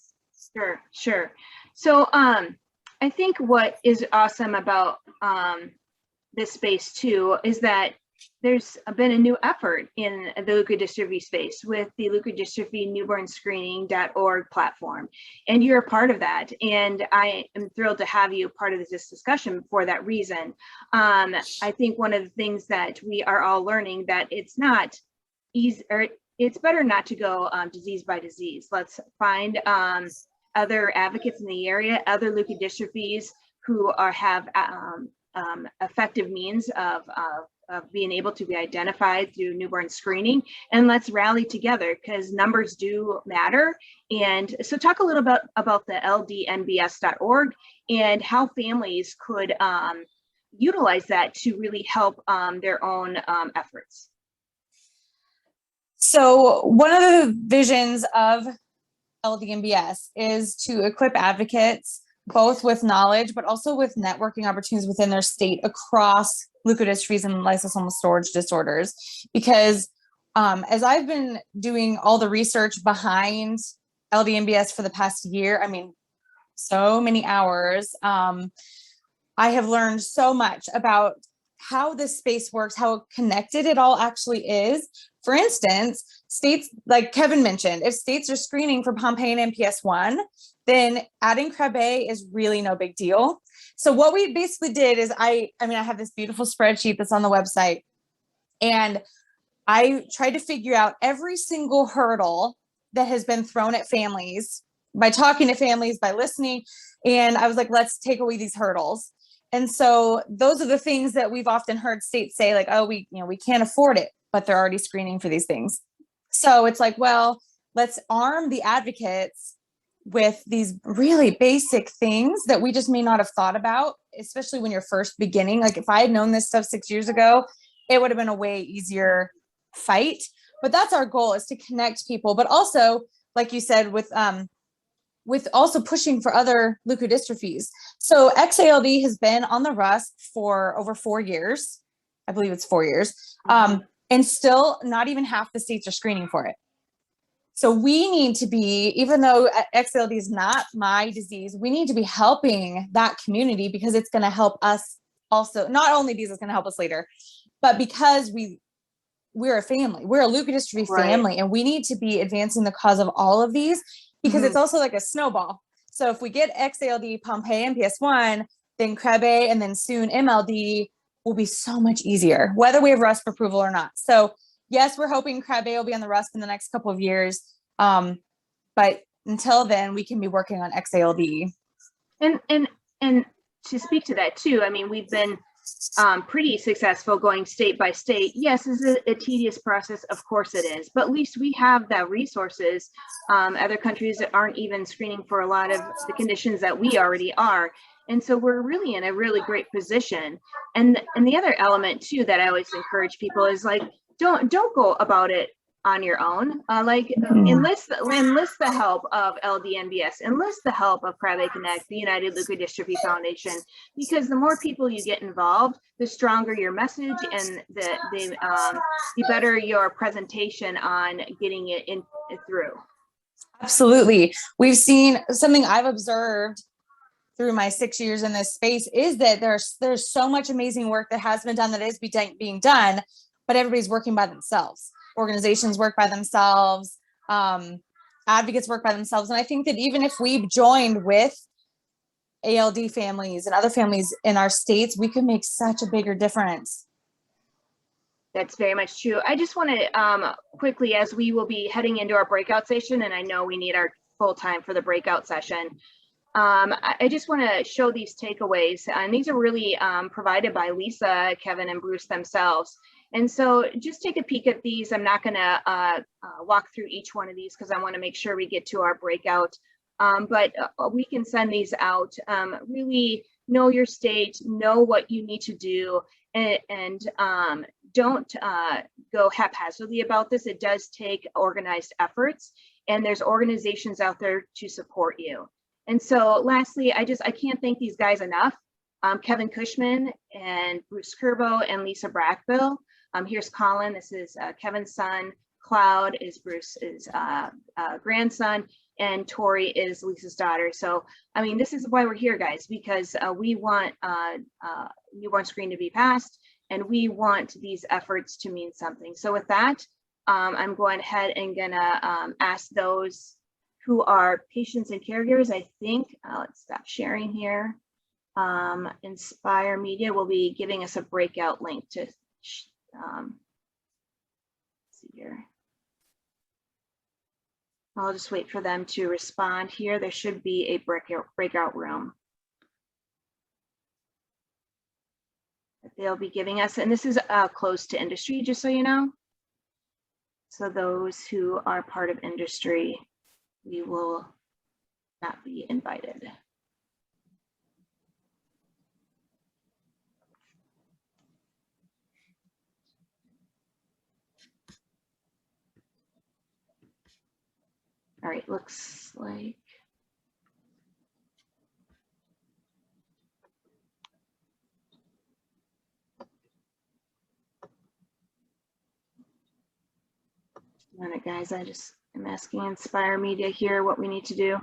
Sure. So I think what is awesome about this space too is that there's been a new effort in the leukodystrophy space with the leukodystrophy newbornscreening.org platform, and you're a part of that. And I am thrilled to have you part of this discussion for that reason. I think one of the things that we are all learning, that it's not easy, or it's better not to go disease by disease. Let's find other advocates in the area, other leukodystrophies who have effective means of being able to be identified through newborn screening, and let's rally together, because numbers do matter. And so talk a little bit about the ldnbs.org and how families could utilize that to really help their own efforts. So one of the visions of LDNBS is to equip advocates both with knowledge, but also with networking opportunities within their state across leukodystrophies and lysosomal storage disorders. Because as I've been doing all the research behind LDNBS for the past year, I mean, so many hours, I have learned so much about how this space works, how connected it all actually is. For instance, states like Kevin mentioned, if states are screening for Pompe and MPS 1, then adding Krabbe is really no big deal. So what we basically did is I have this beautiful spreadsheet that's on the website, and I tried to figure out every single hurdle that has been thrown at families by talking to families, by listening. And I was like, let's take away these hurdles. And so those are the things that we've often heard states say, like, oh, we can't afford it, but they're already screening for these things. So it's like, well, let's arm the advocates with these really basic things that we just may not have thought about, especially when you're first beginning. Like if I had known this stuff 6 years ago, it would have been a way easier fight. But that's our goal, is to connect people, but also, like you said, with also pushing for other leukodystrophies. So XALD has been on the RUSP for over 4 years. I believe it's 4 years. And still not even half the states are screening for it. So we need to be, even though XALD is not my disease, we need to be helping that community, because it's going to help us also, not only because it's going to help us later, but because we're a family, we're a leukodystrophy family, and we need to be advancing the cause of all of these, because it's also like a snowball. So if we get XALD, Pompe, MPS 1, then Krabbe, and then soon MLD will be so much easier, whether we have RUSP approval or not. So yes, we're hoping Krabbe will be on the RUSP in the next couple of years. But until then, we can be working on XALD. And to speak to that too, I mean, we've been pretty successful going state by state. Yes, it's a tedious process, of course it is, but at least we have that resources. Other countries that aren't even screening for a lot of the conditions that we already are. And so we're really in a really great position. And the other element too that I always encourage people is like, don't go about it on your own. Enlist the help of LDNBS, enlist the help of Krabbe Connect, the United Leukodystrophy Foundation, because the more people you get involved, the stronger your message and the better your presentation on getting it through. Absolutely. We've seen something I've observed through my 6 years in this space is that there's so much amazing work that has been done, that is being done, but everybody's working by themselves. Organizations work by themselves, advocates work by themselves. And I think that even if we joined with ALD families and other families in our states, we could make such a bigger difference. That's very much true. I just want to quickly, as we will be heading into our breakout session, and I know we need our full time for the breakout session, I just want to show these takeaways, and these are really provided by Lisa, Kevin, and Bruce themselves. And so just take a peek at these. I'm not going to walk through each one of these because I want to make sure we get to our breakout, but we can send these out. Really know your state, know what you need to do, and don't go haphazardly about this. It does take organized efforts, and there's organizations out there to support you. And so lastly, I can't thank these guys enough. Kevin Cushman and Bruce Curbo and Lisa Brackville. Here's Colin. This is Kevin's son. Cloud is Bruce's grandson, and Tori is Lisa's daughter. So, I mean, this is why we're here, guys, because we want newborn screen to be passed, and we want these efforts to mean something. So with that, I'm going ahead and gonna ask those who are patients and caregivers, I think, let's stop sharing here. Inspire Media will be giving us a breakout link to, let's see here. I'll just wait for them to respond here. There should be a breakout room that they'll be giving us. And this is closed to industry, just so you know. So those who are part of industry, we will not be invited. All right, looks like. A minute, guys, I just am asking Inspire Media here what we need to do.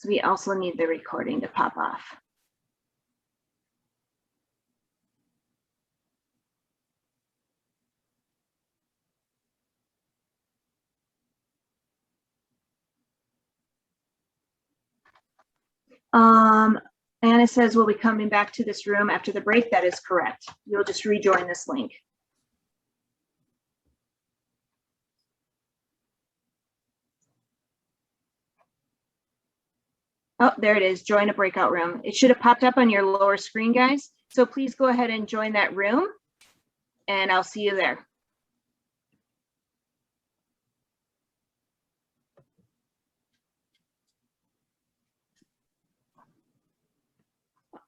So we also need the recording to pop off. Anna says we'll be coming back to this room after the break. That is correct. You'll just rejoin this link. Oh, there it is. Join a breakout room. It should have popped up on your lower screen, guys. So please go ahead and join that room, and I'll see you there.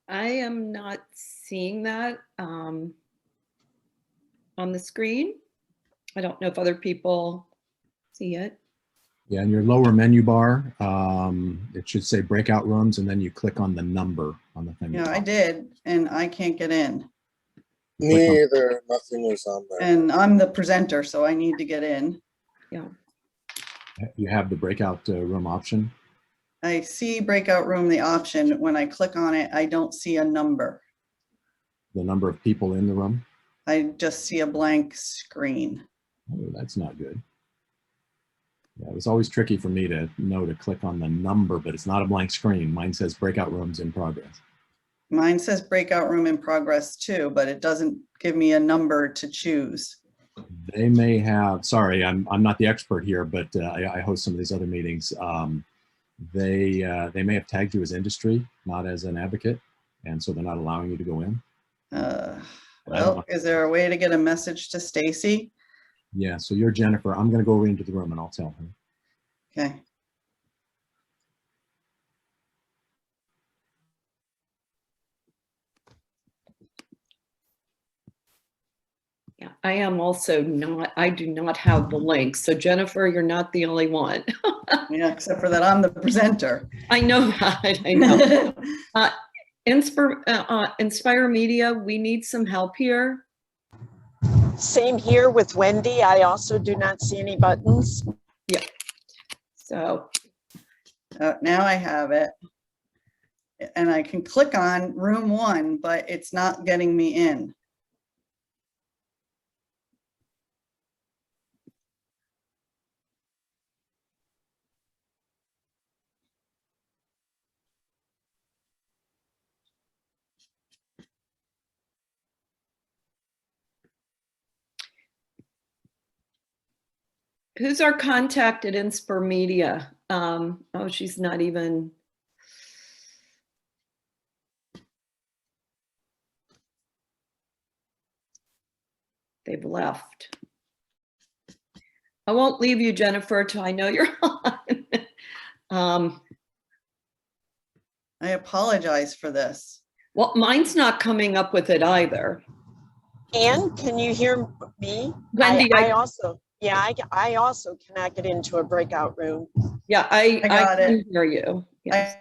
I am not seeing that on the screen. I don't know if other people see it. Yeah, in your lower menu bar, it should say breakout rooms, and then you click on the number on the thing. Yeah, I did, and I can't get in. Me either. Nothing is on there. And I'm the presenter, so I need to get in. Yeah. You have the breakout room option. I see breakout room, the option. When I click on it, I don't see a number. The number of people in the room. I just see a blank screen. Oh, that's not good. Yeah, it was always tricky for me to know to click on the number, but it's not a blank screen. Mine says breakout rooms in progress. Mine says breakout room in progress too, but it doesn't give me a number to choose. They may have, sorry, I'm not the expert here, but I host some of these other meetings. They may have tagged you as industry, not as an advocate, and so they're not allowing you to go in. Well, is there a way to get a message to Stacy? Yeah, so you're Jennifer. I'm going to go over into the room and I'll tell her. Okay. Yeah, I am also not, I do not have the link. So Jennifer, you're not the only one. Yeah, except for that I'm the presenter. I know that, I know. Inspire Media, we need some help here. Same here with Wendy. I also do not see any buttons. Yeah. So Now I have it. And I can click on room 1, but it's not getting me in. who's our contact at Inspire Media? Oh, she's not even. They've left. I won't leave you, Jennifer, till I know you're on. I apologize for this. Well, mine's not coming up with it either. Anne, can you hear me? Wendy, I also cannot get into a breakout room. Yeah, I got can it. hear you. Yes.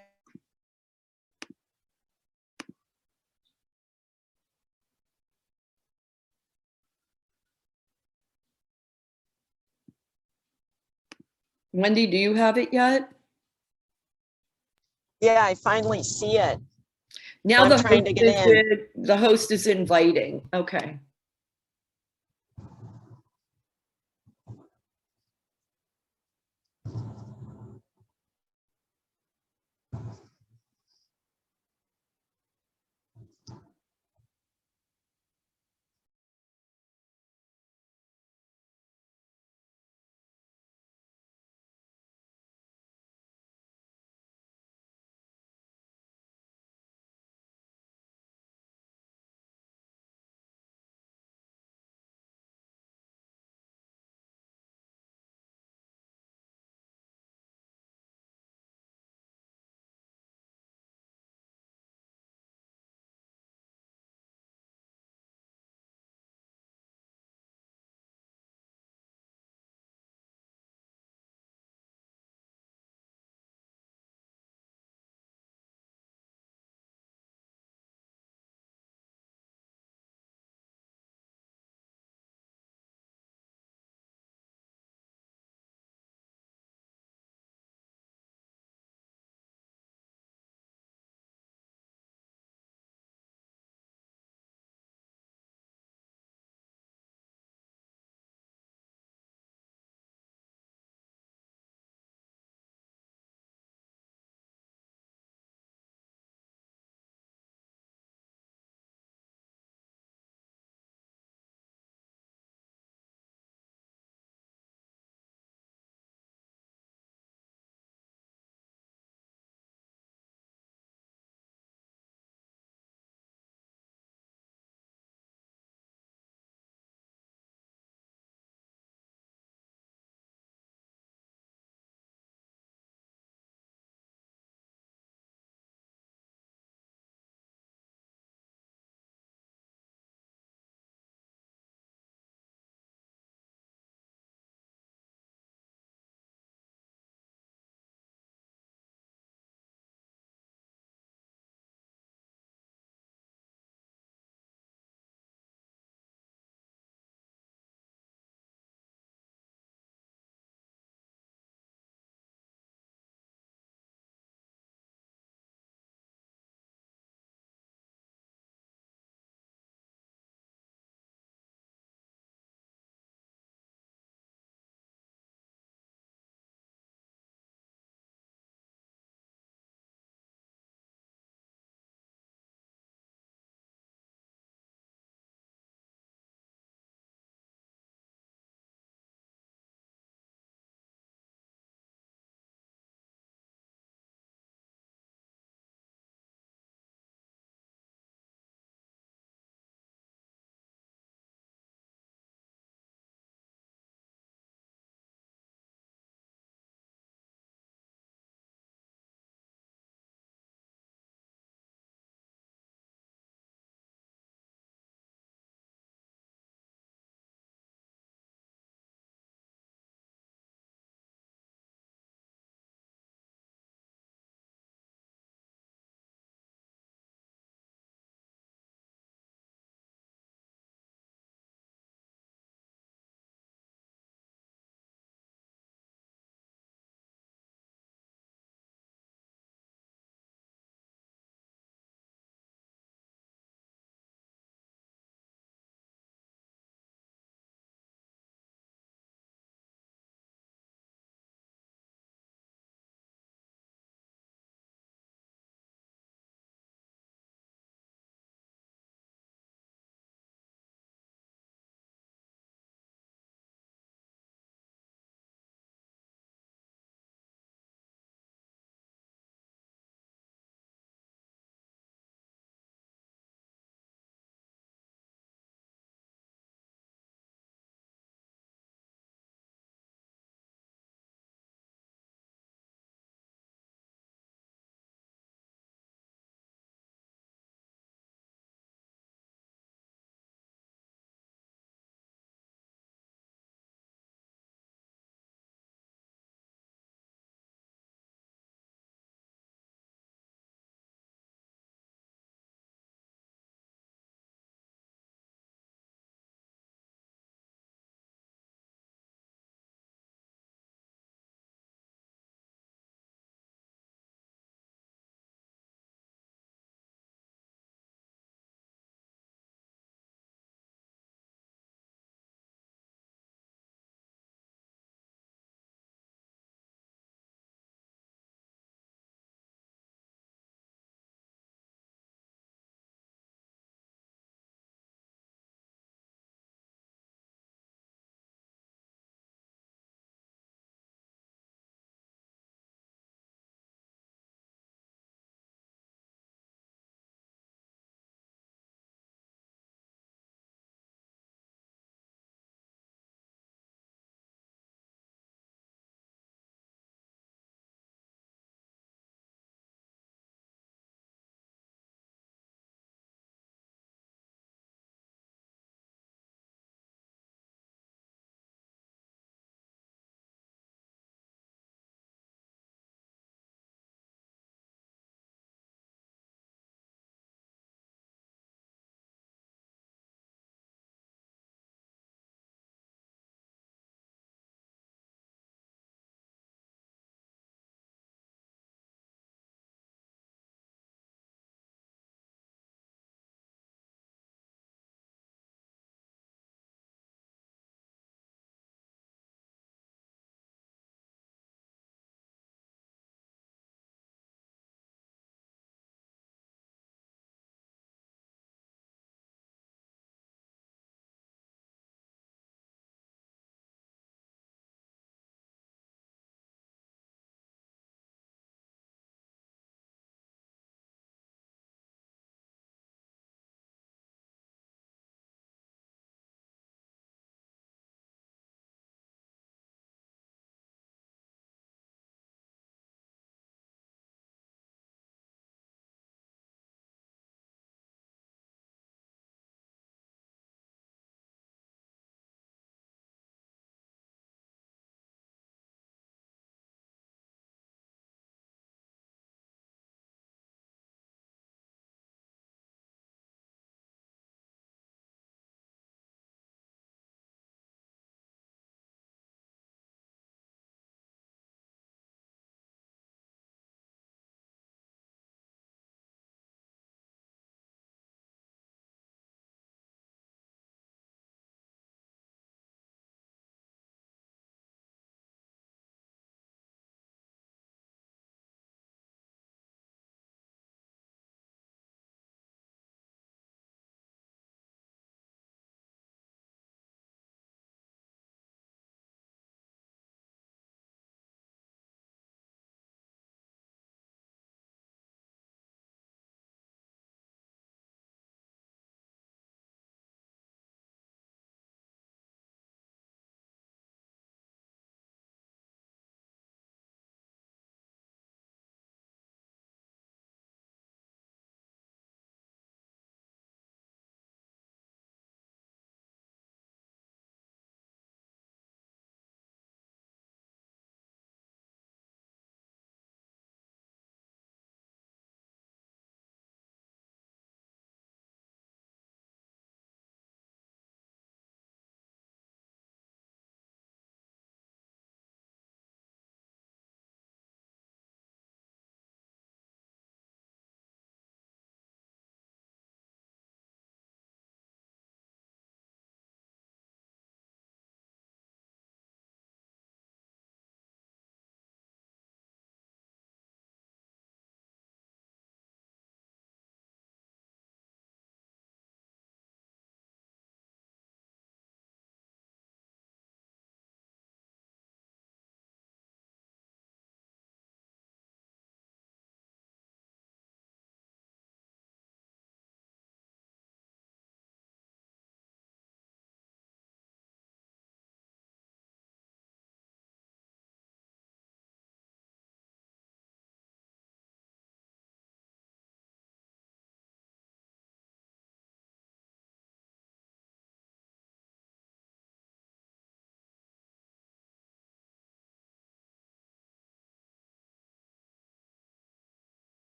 Wendy, do you have it yet? Yeah, I finally see it. Now I'm trying to get in. The host is inviting. Okay.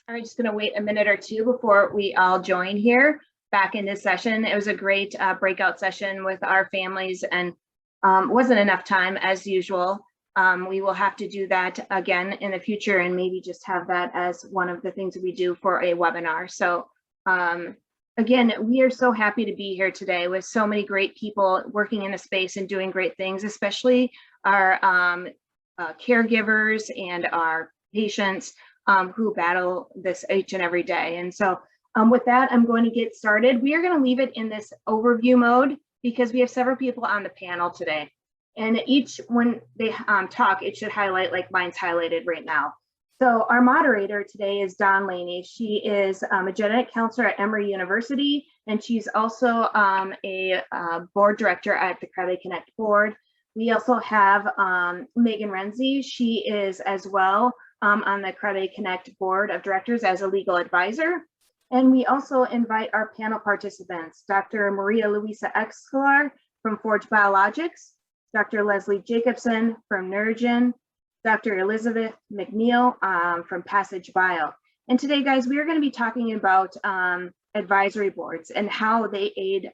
I'm just going to wait a minute or two before we all join here back in this session. It was a great breakout session with our families, and wasn't enough time as usual. We will have to do that again in the future, and maybe just have that as one of the things we do for a webinar. So again, we are so happy to be here today with so many great people working in the space and doing great things, especially our caregivers and our patients who battle this each and every day. And so with that, I'm going to get started. We are going to leave it in this overview mode because we have several people on the panel today. And each, when they talk, it should highlight like mine's highlighted right now. So our moderator today is Dawn Laney. She is a genetic counselor at Emory University, and she's also a board director at the Krabbe Connect board. We also have Megan Renzi. She is as well on the Krabbe Connect board of directors as a legal advisor. And we also invite our panel participants, Dr. Maria Luisa Escolar from Forge Biologics, Dr. Leslie Jacobson from Neurogen, Dr. Elizabeth McNeil from Passage Bio. And today, guys, we are going to be talking about advisory boards and how they aid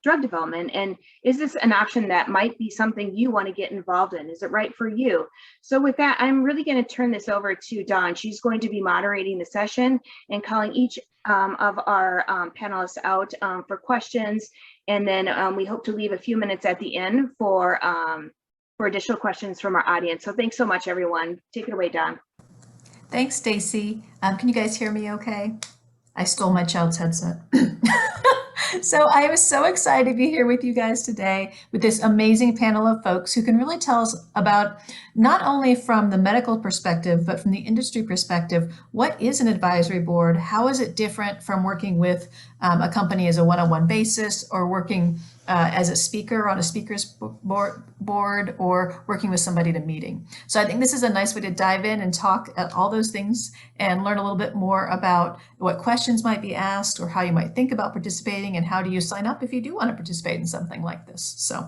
drug development. And is this an option that might be something you want to get involved in? Is it right for you? So with that, I'm really going to turn this over to Dawn. She's going to be moderating the session and calling each of our panelists out for questions. And then we hope to leave a few minutes at the end for additional questions from our audience. So thanks so much, everyone. Take it away, Dawn. Thanks, Stacy. Can you guys hear me okay? I stole my child's headset. So I was so excited to be here with you guys today with this amazing panel of folks who can really tell us about, not only from the medical perspective, but from the industry perspective, what is an advisory board? How is it different from working with a company as a one-on-one basis, or working as a speaker on a speaker's board, or working with somebody at a meeting? So I think this is a nice way to dive in and talk at all those things and learn a little bit more about what questions might be asked, or how you might think about participating, and how do you sign up if you do want to participate in something like this. So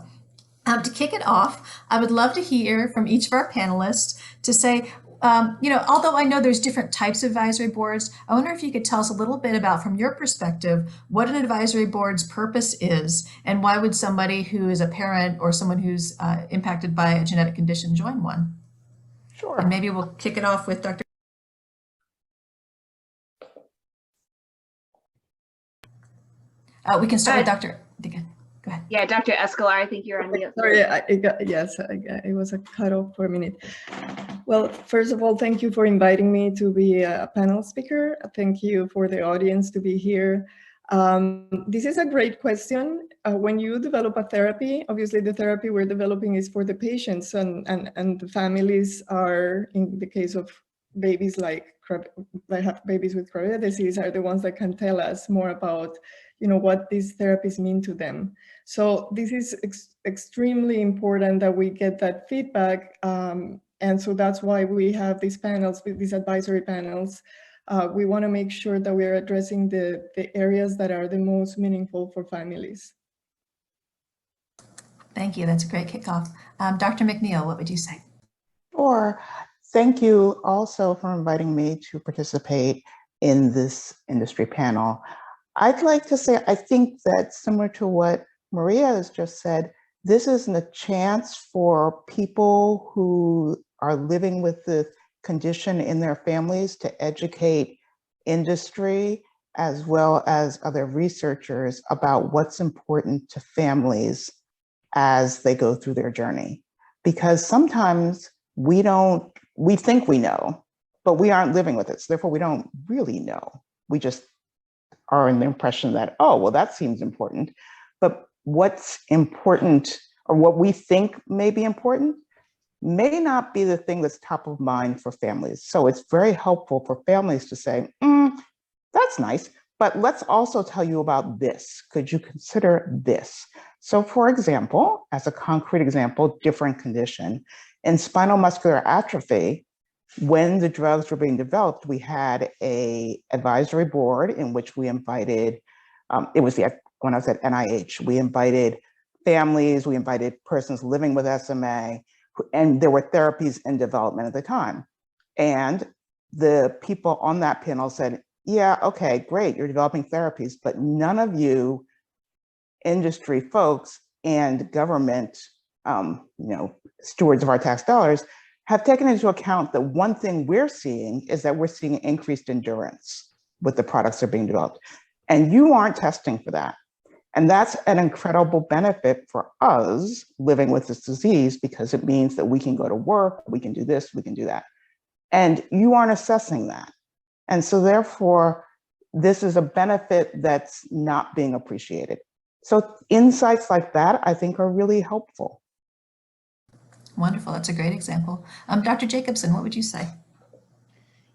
to kick it off, I would love to hear from each of our panelists to say, although I know there's different types of advisory boards, I wonder if you could tell us a little bit about, from your perspective, what an advisory board's purpose is, and why would somebody who is a parent or someone who's impacted by a genetic condition join one? Sure. And maybe we'll kick it off with Dr. We can start with Dr. Digan. Go ahead. Yeah, Dr. Escolar, I think you're on mute. Sorry, it was a cut off for a minute. Well, first of all, thank you for inviting me to be a panel speaker. Thank you for the audience to be here. This is a great question. When you develop a therapy, obviously the therapy we're developing is for the patients, and the families are, in the case of babies that have babies with Krabbe disease, are the ones that can tell us more about what these therapies mean to them. So this is extremely important that we get that feedback. And so that's why we have these panels, these advisory panels. We want to make sure that we are addressing the areas that are the most meaningful for families. Thank you. That's a great kickoff. Dr. McNeil, what would you say? Sure. Thank you also for inviting me to participate in this industry panel. I'd like to say, I think that, similar to what Maria has just said, this is a chance for people who are living with the condition in their families to educate industry as well as other researchers about what's important to families as they go through their journey. Because sometimes we think we know, but we aren't living with it. So therefore we don't really know. We just are in the impression that, oh, well, that seems important. But what's important, or what we think may be important, may not be the thing that's top of mind for families. So it's very helpful for families to say, that's nice, but let's also tell you about this. Could you consider this? So for example, as a concrete example, different condition, in spinal muscular atrophy, when the drugs were being developed, we had an advisory board in which we invited, when I was at NIH, we invited families, we invited persons living with SMA, and there were therapies in development at the time. And the people on that panel said, yeah, okay, great, you're developing therapies, but none of you industry folks and government, stewards of our tax dollars have taken into account that one thing we're seeing is that we're seeing increased endurance with the products that are being developed. And you aren't testing for that. And that's an incredible benefit for us living with this disease, because it means that we can go to work, we can do this, we can do that. And you aren't assessing that. And so therefore, this is a benefit that's not being appreciated. So insights like that, I think, are really helpful. Wonderful. That's a great example. Dr. Jacobson, what would you say?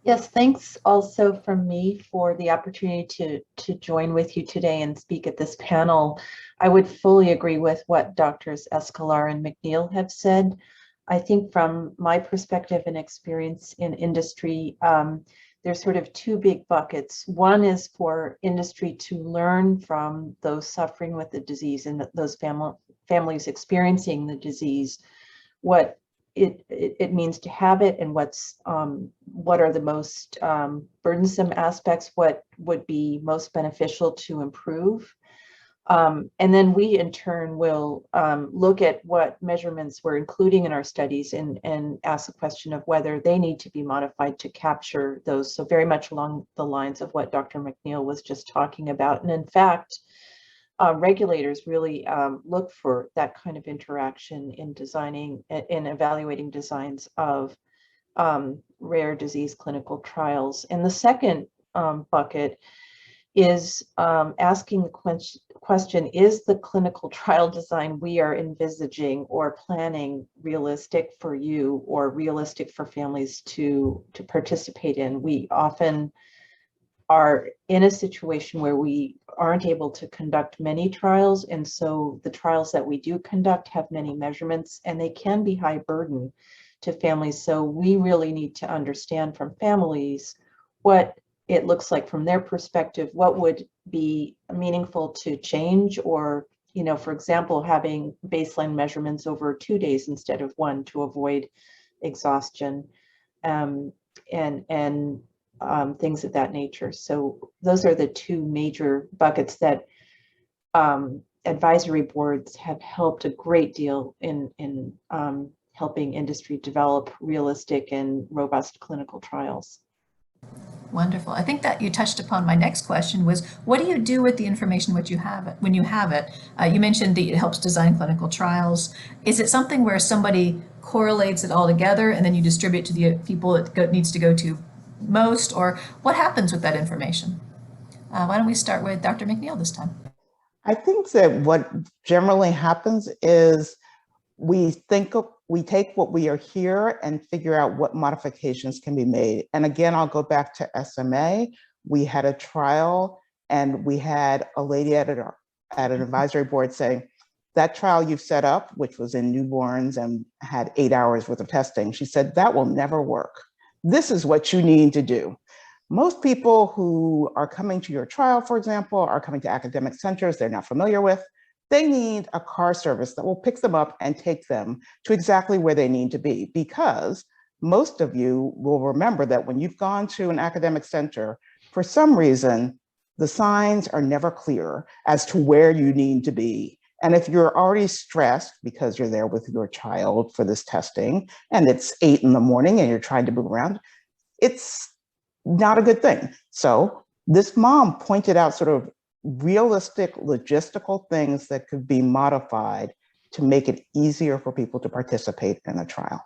Yes, thanks also from me for the opportunity to join with you today and speak at this panel. I would fully agree with what Drs. Escolar and McNeil have said. I think from my perspective and experience in industry, there's sort of two big buckets. One is for industry to learn from those suffering with the disease and those families experiencing the disease, what it means to have it, and what are the most burdensome aspects, what would be most beneficial to improve. And then we in turn will look at what measurements we're including in our studies and ask the question of whether they need to be modified to capture those. So very much along the lines of what Dr. McNeil was just talking about. And in fact, regulators really look for that kind of interaction in designing and evaluating designs of rare disease clinical trials. And the second bucket is asking the question, is the clinical trial design we are envisaging or planning realistic for you or realistic for families to participate in? We often are in a situation where we aren't able to conduct many trials, and so the trials that we do conduct have many measurements, and they can be high burden to families. So we really need to understand from families what it looks like from their perspective, what would be meaningful to change, or, for example, having baseline measurements over 2 days instead of 1 to avoid exhaustion, and things of that nature. So those are the two major buckets that advisory boards have helped a great deal in helping industry develop realistic and robust clinical trials. Wonderful. I think that you touched upon my next question was, what do you do with the information when you have it? You mentioned that it helps design clinical trials. Is it something where somebody correlates it all together and then you distribute to the people it needs to go to most, or what happens with that information? Why don't we start with Dr. McNeil this time? I think that what generally happens is we take what we are here and figure out what modifications can be made. And again, I'll go back to SMA. We had a trial and we had a lady at an advisory board saying, that trial you've set up, which was in newborns and had 8 hours worth of testing, she said, that will never work. This is what you need to do. Most people who are coming to your trial, for example, are coming to academic centers they're not familiar with. They need a car service that will pick them up and take them to exactly where they need to be, because most of you will remember that when you've gone to an academic center, for some reason, the signs are never clear as to where you need to be. And if you're already stressed because you're there with your child for this testing and it's 8 in the morning and you're trying to move around, it's not a good thing. So this mom pointed out sort of realistic logistical things that could be modified to make it easier for people to participate in a trial.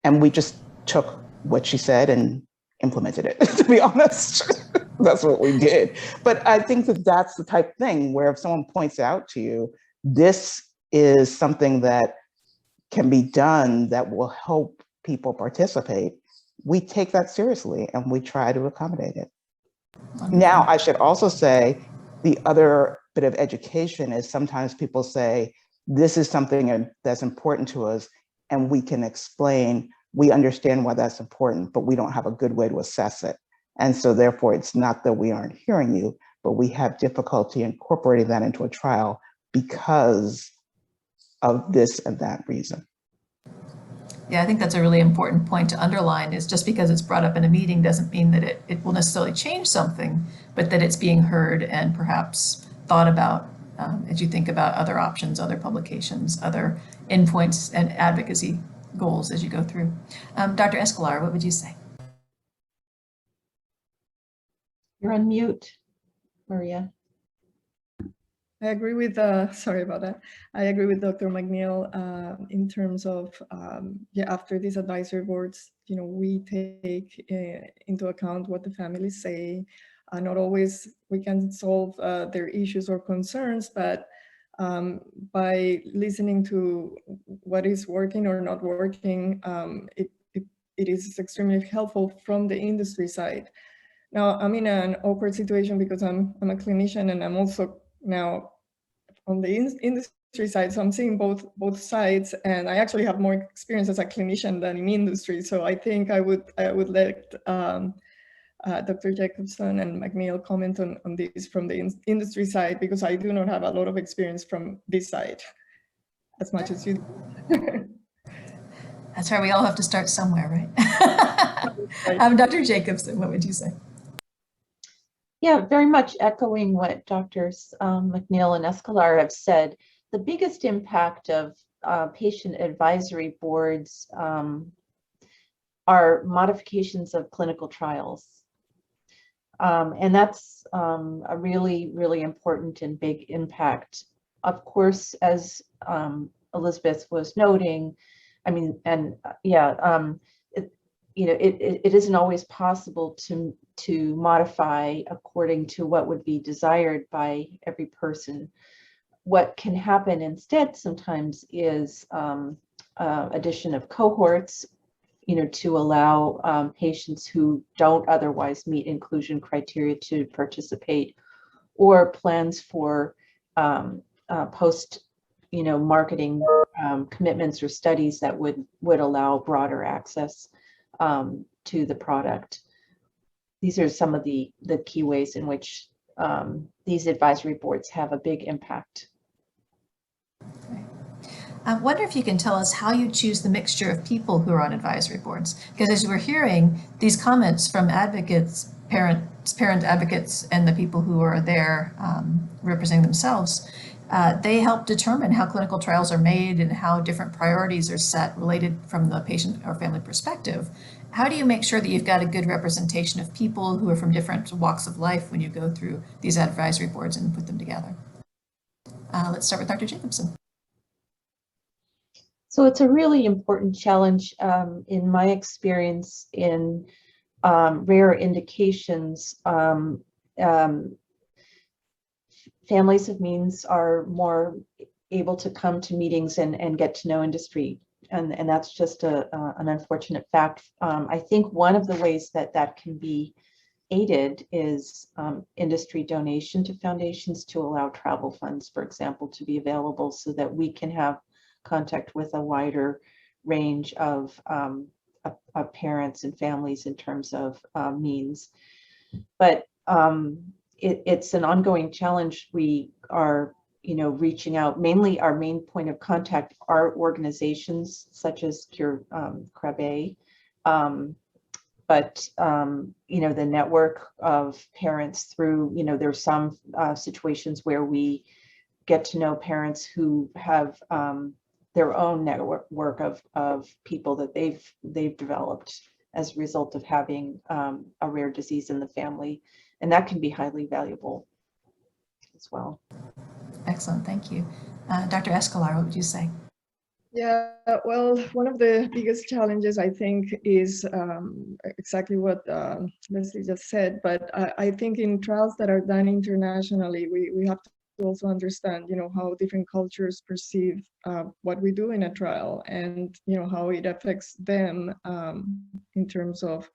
And we just took what she said and implemented it, to be honest. That's what we did. But I think that that's the type of thing where if someone points out to you, this is something that can be done that will help people participate, we take that seriously and we try to accommodate it. Now, I should also say the other bit of education is sometimes people say, this is something that's important to us, and we can explain, we understand why that's important, but we don't have a good way to assess it. And so therefore, it's not that we aren't hearing you, but we have difficulty incorporating that into a trial because of this and that reason. Yeah, I think that's a really important point to underline, is just because it's brought up in a meeting doesn't mean that it will necessarily change something, but that it's being heard and perhaps thought about as you think about other options, other publications, other endpoints and advocacy goals as you go through. Dr. Escolar, what would you say? You're on mute, Maria. I agree with, sorry about that. I agree with Dr. McNeil in terms of, yeah, after these advisory boards, you know, we take into account what the families say. Not always we can solve their issues or concerns, but by listening to what is working or not working, it is extremely helpful from the industry side. Now, I'm in an awkward situation because I'm a clinician and I'm also now on the industry side, so I'm seeing both sides, and I actually have more experience as a clinician than in industry. So I think I would let Dr. Jacobson and McNeil comment on this from the industry side, because I do not have a lot of experience from this side as much as you do. That's right, we all have to start somewhere, right? Dr. Jacobson, what would you say? Yeah, very much echoing what Drs. McNeil and Escolar have said. The biggest impact of patient advisory boards are modifications of clinical trials. And that's a really, really important and big impact. Of course, as Elizabeth was noting, I mean, and yeah, it isn't always possible to modify according to what would be desired by every person. What can happen instead sometimes is addition of cohorts, to allow patients who don't otherwise meet inclusion criteria to participate, or plans for post, marketing commitments or studies that would allow broader access to the product. These are some of the key ways in which these advisory boards have a big impact. I wonder if you can tell us how you choose the mixture of people who are on advisory boards, because as we're hearing these comments from advocates, parent advocates, and the people who are there representing themselves, they help determine how clinical trials are made and how different priorities are set related from the patient or family perspective. How do you make sure that you've got a good representation of people who are from different walks of life when you go through these advisory boards and put them together? Let's start with Dr. Jacobson. So it's a really important challenge in my experience in rare indications. Families of means are more able to come to meetings and get to know industry. And that's just an unfortunate fact. I think one of the ways that can be aided is industry donation to foundations to allow travel funds, for example, to be available so that we can have contact with a wider range of parents and families in terms of means. But it's an ongoing challenge. We are, reaching out. Mainly our main point of contact are organizations such as Krabbe, but the network of parents through, there's some situations where we get to know parents who have their own network of people that they've developed as a result of having a rare disease in the family, and that can be highly valuable as well. Excellent, thank you. Dr. Escolar, what would you say? Yeah, well, one of the biggest challenges, I think, is exactly what Leslie just said. But I think in trials that are done internationally, we have to also understand, how different cultures perceive what we do in a trial, and how it affects them in terms of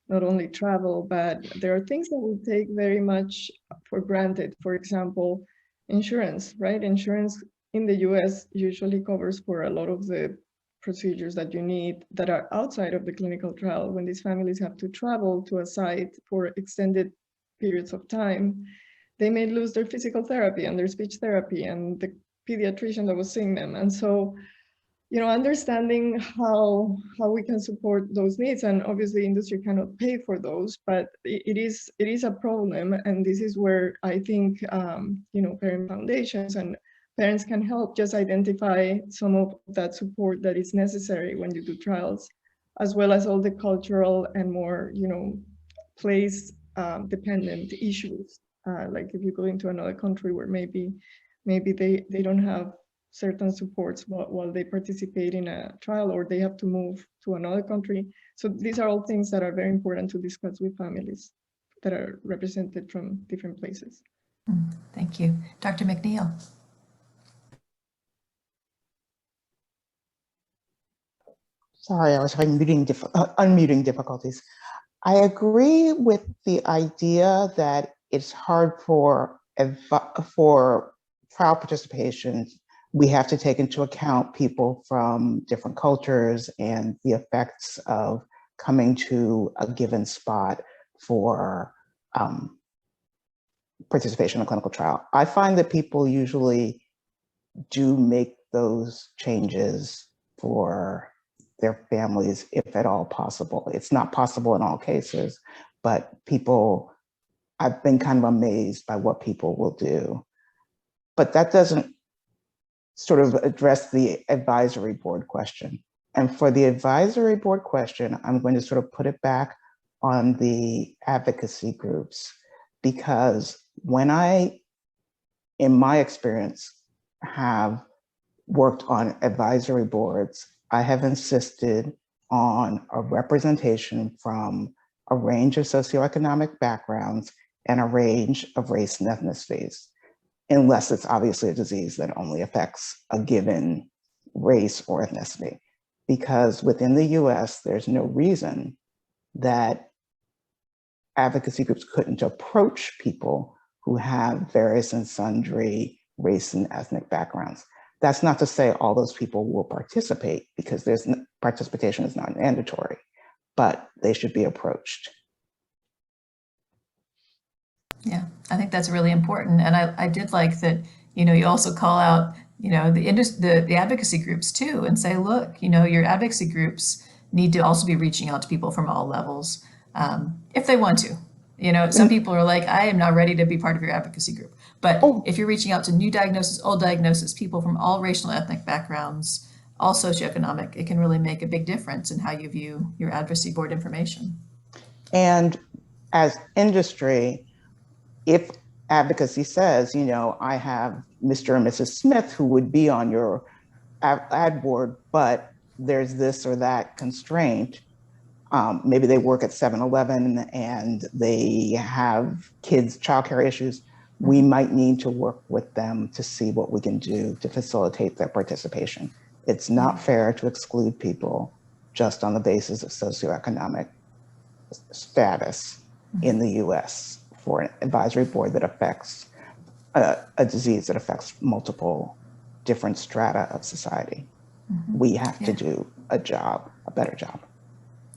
not only travel, but there are things that we take very much for granted. For example, insurance, right? Insurance in the US usually covers for a lot of the procedures that you need that are outside of the clinical trial. When these families have to travel to a site for extended periods of time, they may lose their physical therapy and their speech therapy and the pediatrician that was seeing them. And so understanding how we can support those needs, and obviously industry cannot pay for those, but it is a problem, and this is where I think parent foundations and parents can help just identify some of that support that is necessary when you do trials, as well as all the cultural and more place dependent issues, like if you go into another country where maybe they don't have certain supports while they participate in a trial, or they have to move to another country. So these are all things that are very important to discuss with families that are represented from different places. Thank you. Dr. McNeil. Sorry, I was having unmuting difficulties. I agree with the idea that it's hard for trial participation. We have to take into account people from different cultures and the effects of coming to a given spot for participation in a clinical trial. I find that people usually do make those changes for their families, if at all possible. It's not possible in all cases, but I've been kind of amazed by what people will do. But that doesn't sort of address the advisory board question. And for the advisory board question, I'm going to sort of put it back on the advocacy groups, because when in my experience, have worked on advisory boards, I have insisted on a representation from a range of socioeconomic backgrounds and a range of race and ethnicities, unless it's obviously a disease that only affects a given race or ethnicity. Because within the US, there's no reason that advocacy groups couldn't approach people who have various and sundry race and ethnic backgrounds. That's not to say all those people will participate, because participation is not mandatory, but they should be approached. Yeah, I think that's really important. And I did like that, you also call out, the advocacy groups too, and say, look, your advocacy groups need to also be reaching out to people from all levels, if they want to. Some people are like, I am not ready to be part of your advocacy group. But if you're reaching out to new diagnosis, old diagnosis, people from all racial and ethnic backgrounds, all socioeconomic, it can really make a big difference in how you view your advocacy board information. And as industry, if advocacy says, I have Mr. and Mrs. Smith who would be on your ad board, but there's this or that constraint. Maybe they work at 7-Eleven and they have kids' childcare issues. We might need to work with them to see what we can do to facilitate their participation. It's not fair to exclude people just on the basis of socioeconomic status in the US for an advisory board that affects a disease that affects multiple different strata of society. We have to do a better job.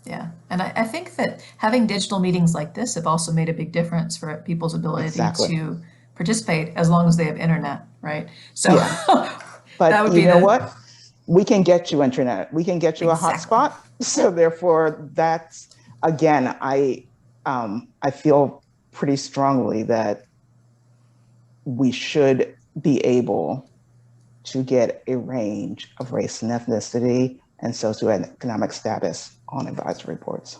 Yeah, and I think that having digital meetings like this have also made a big difference for people's ability to participate, as long as they have internet, right? So, but that would you know what? We can get you internet. We can get you a hotspot. So therefore, that's, again, I feel pretty strongly that we should be able to get a range of race and ethnicity and socioeconomic status on advisory boards.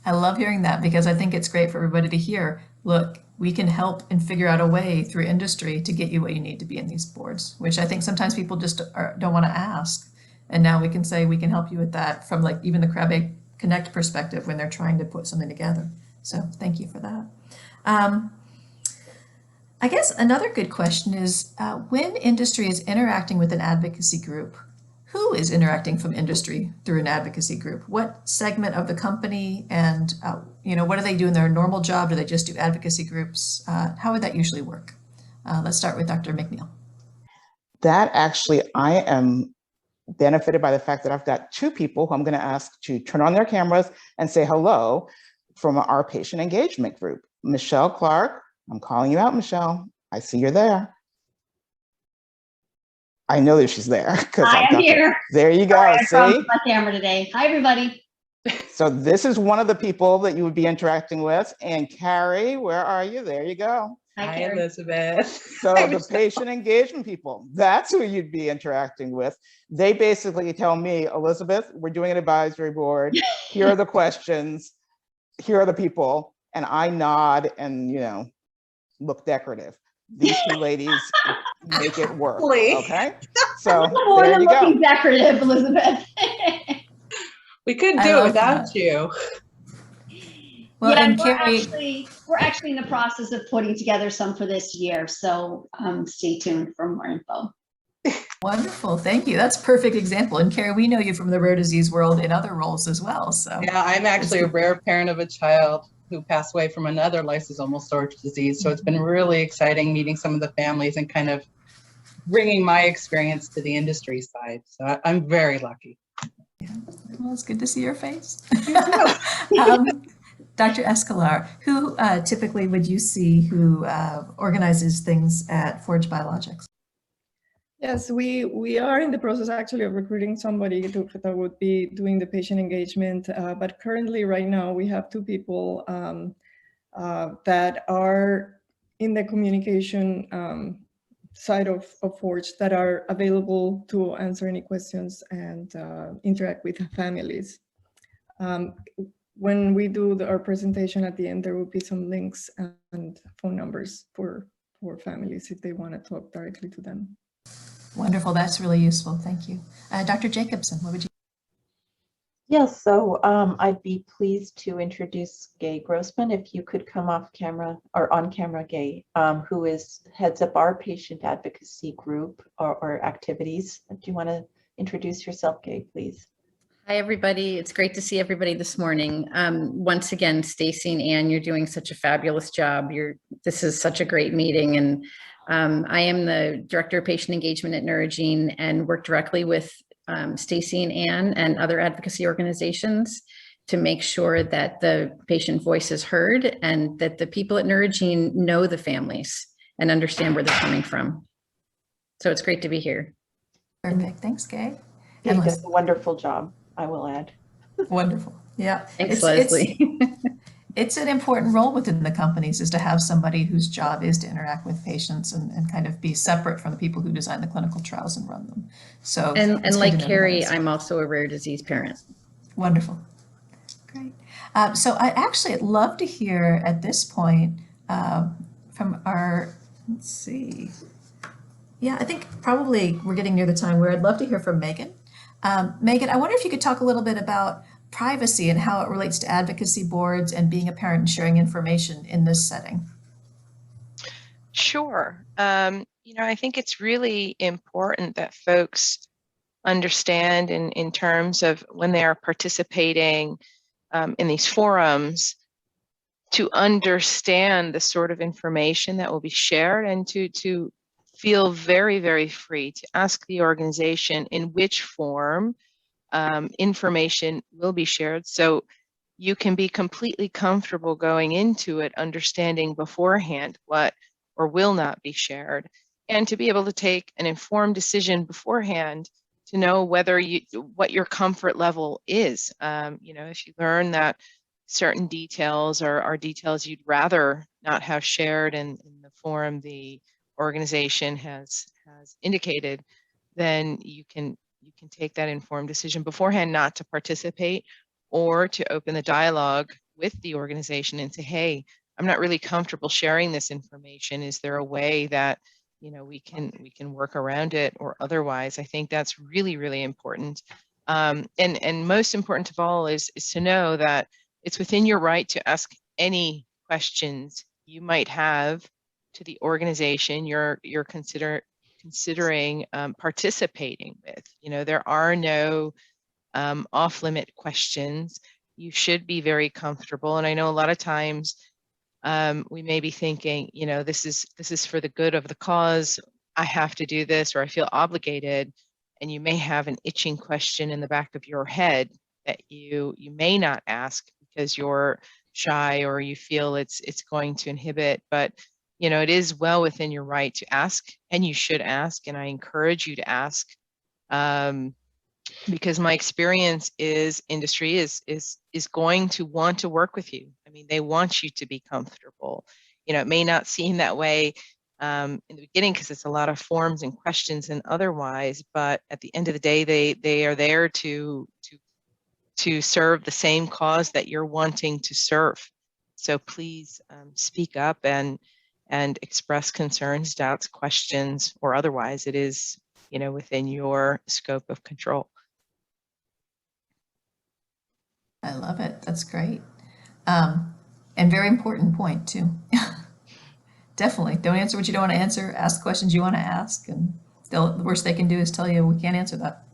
I love hearing that, because I think it's great for everybody to hear, look, we can help and figure out a way through industry to get you what you need to be in these boards, which I think sometimes people just don't want to ask. And now we can say we can help you with that from like even the Krabbe Connect perspective when they're trying to put something together. So thank you for that. I guess another good question is when industry is interacting with an advocacy group, who is interacting from industry through an advocacy group? What segment of the company, and what do they do in their normal job? Do they just do advocacy groups? How would that usually work? Let's start with Dr. McNeil. That actually, I am benefited by the fact that I've got two people who I'm going to ask to turn on their cameras and say hello from our patient engagement group. Michelle Clark, I'm calling you out, Michelle. I see you're there. I know that she's there because I am here. There you go. Sorry, I promised See? my camera today. Hi, everybody. So this is one of the people that you would be interacting with. And Carrie, where are you? There you go. Hi, Carrie. Elizabeth. So the patient engagement people, that's who you'd be interacting with. They basically tell me, Elizabeth, we're doing an advisory board. Here are the questions. Here are the people. And I nod and, you know, look decorative. These two ladies make it work. Okay. So there you go. Decorative, Elizabeth. We couldn't do it without you. Well, yeah, and we're actually in the process of putting together some for this year. So stay tuned for more info. Wonderful, thank you. That's a perfect example. And Carrie, we know you from the rare disease world in other roles as well. So yeah, I'm actually a rare parent of a child who passed away from another lysosomal storage disease. So it's been really exciting meeting some of the families and kind of bringing my experience to the industry side. So I'm very lucky. Yeah. Well, it's good to see your face. Dr. Escolar, who typically would you see who organizes things at Forge Biologics? Yes, we are in the process actually of recruiting somebody that would be doing the patient engagement. But currently right now we have two people that are in the communication side of Forge that are available to answer any questions and interact with families. When we do our presentation at the end, there will be some links and phone numbers for families if they want to talk directly to them. Wonderful, that's really useful, thank you. Dr. Jacobson, what would you? Yes, so I'd be pleased to introduce Gay Grossman, if you could come off camera or on camera, Gay, who heads up our patient advocacy group or activities. Do you want to introduce yourself, Gay, please? Hi, everybody. It's great to see everybody this morning. Once again, Stacy and Ann, you're doing such a fabulous job. This is such a great meeting. And I am the Director of Patient Engagement at Neurogene and work directly with Stacy and Ann and other advocacy organizations to make sure that the patient voice is heard and that the people at Neurogene know the families and understand where they're coming from. So it's great to be here. Perfect. Thanks, Gay. Gay does a wonderful job, I will add. Wonderful. Yeah. Thanks, Leslie. It's an important role within the companies is to have somebody whose job is to interact with patients and kind of be separate from the people who design the clinical trials and run them. So and like Carrie, I'm also a rare disease parent. Wonderful. Great. So I'd love to hear at this point from our, let's see. Yeah, I think probably we're getting near the time where I'd love to hear from Megan. Megan, I wonder if you could talk a little bit about privacy and how it relates to advocacy boards and being a parent and sharing information in this setting. Sure. I think it's really important that folks understand in terms of when they are participating in these forums to understand the sort of information that will be shared and to feel very, very free to ask the organization in which form information will be shared, so you can be completely comfortable going into it, understanding beforehand what or will not be shared, and to be able to take an informed decision beforehand to know whether what your comfort level is. If you learn that certain details are details you'd rather not have shared in the forum the organization has indicated, then you can take that informed decision beforehand not to participate, or to open the dialogue with the organization and say, hey, I'm not really comfortable sharing this information. Is there a way that we can work around it or otherwise? I think that's really, really important. And most important of all is to know that it's within your right to ask any questions you might have to the organization you're considering participating with. There are no off-limit questions. You should be very comfortable. And I know a lot of times we may be thinking, this is for the good of the cause. I have to do this, or I feel obligated. And you may have an itching question in the back of your head that you may not ask because you're shy or you feel it's going to inhibit. But you know, it is well within your right to ask, and you should ask, and I encourage you to ask, because my experience is industry is going to want to work with you. I mean, they want you to be comfortable. You know, it may not seem that way in the beginning because it's a lot of forms and questions and otherwise, but at the end of the day, they are there to serve the same cause that you're wanting to serve. So please speak up and express concerns, doubts, questions, or otherwise. It is, you know, within your scope of control. I love it. That's great. And very important point too. Definitely. Don't answer what you don't want to answer. Ask questions you want to ask. And the worst they can do is tell you, we can't answer that.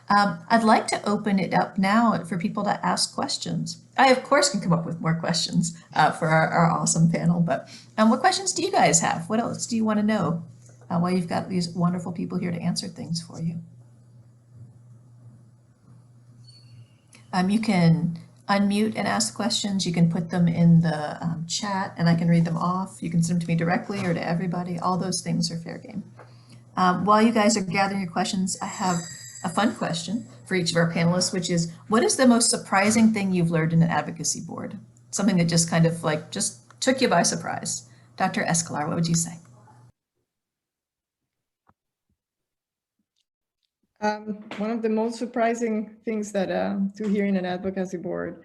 I'd like to open it up now for people to ask questions. I, of course, can come up with more questions for our awesome panel, but what questions do you guys have? What else do you want to know while you've got these wonderful people here to answer things for you? You can unmute and ask questions. You can put them in the chat and I can read them off. You can send them to me directly or to everybody. All those things are fair game. While you guys are gathering your questions, I have a fun question for each of our panelists, which is, what is the most surprising thing you've learned in an advocacy board? Something that just kind of like just took you by surprise. Dr. Escolar, what would you say? One of the most surprising things that to hear in an advocacy board,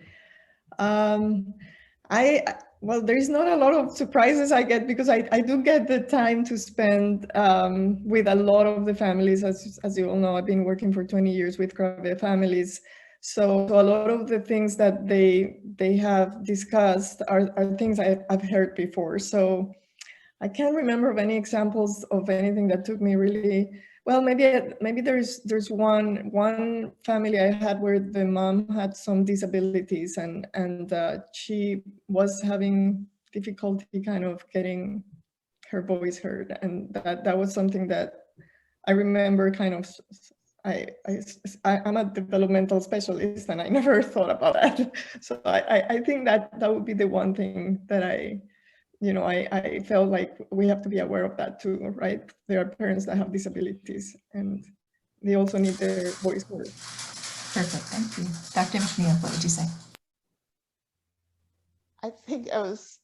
well, there's not a lot of surprises I get because I do get the time to spend with a lot of the families. As you all know, I've been working for 20 years with Krabbe families. So a lot of the things that they have discussed are things I've heard before. So I can't remember of any examples of anything that took me really. Well, maybe there's one family I had where the mom had some disabilities and she was having difficulty kind of getting her voice heard, and that was something that I remember kind of. I'm a developmental specialist and I never thought about that. So I think that would be the one thing that I felt like we have to be aware of that too, right? There are parents that have disabilities and they also need their voice heard. Perfect, thank you. Dr. McNeil, what would you say? I think I was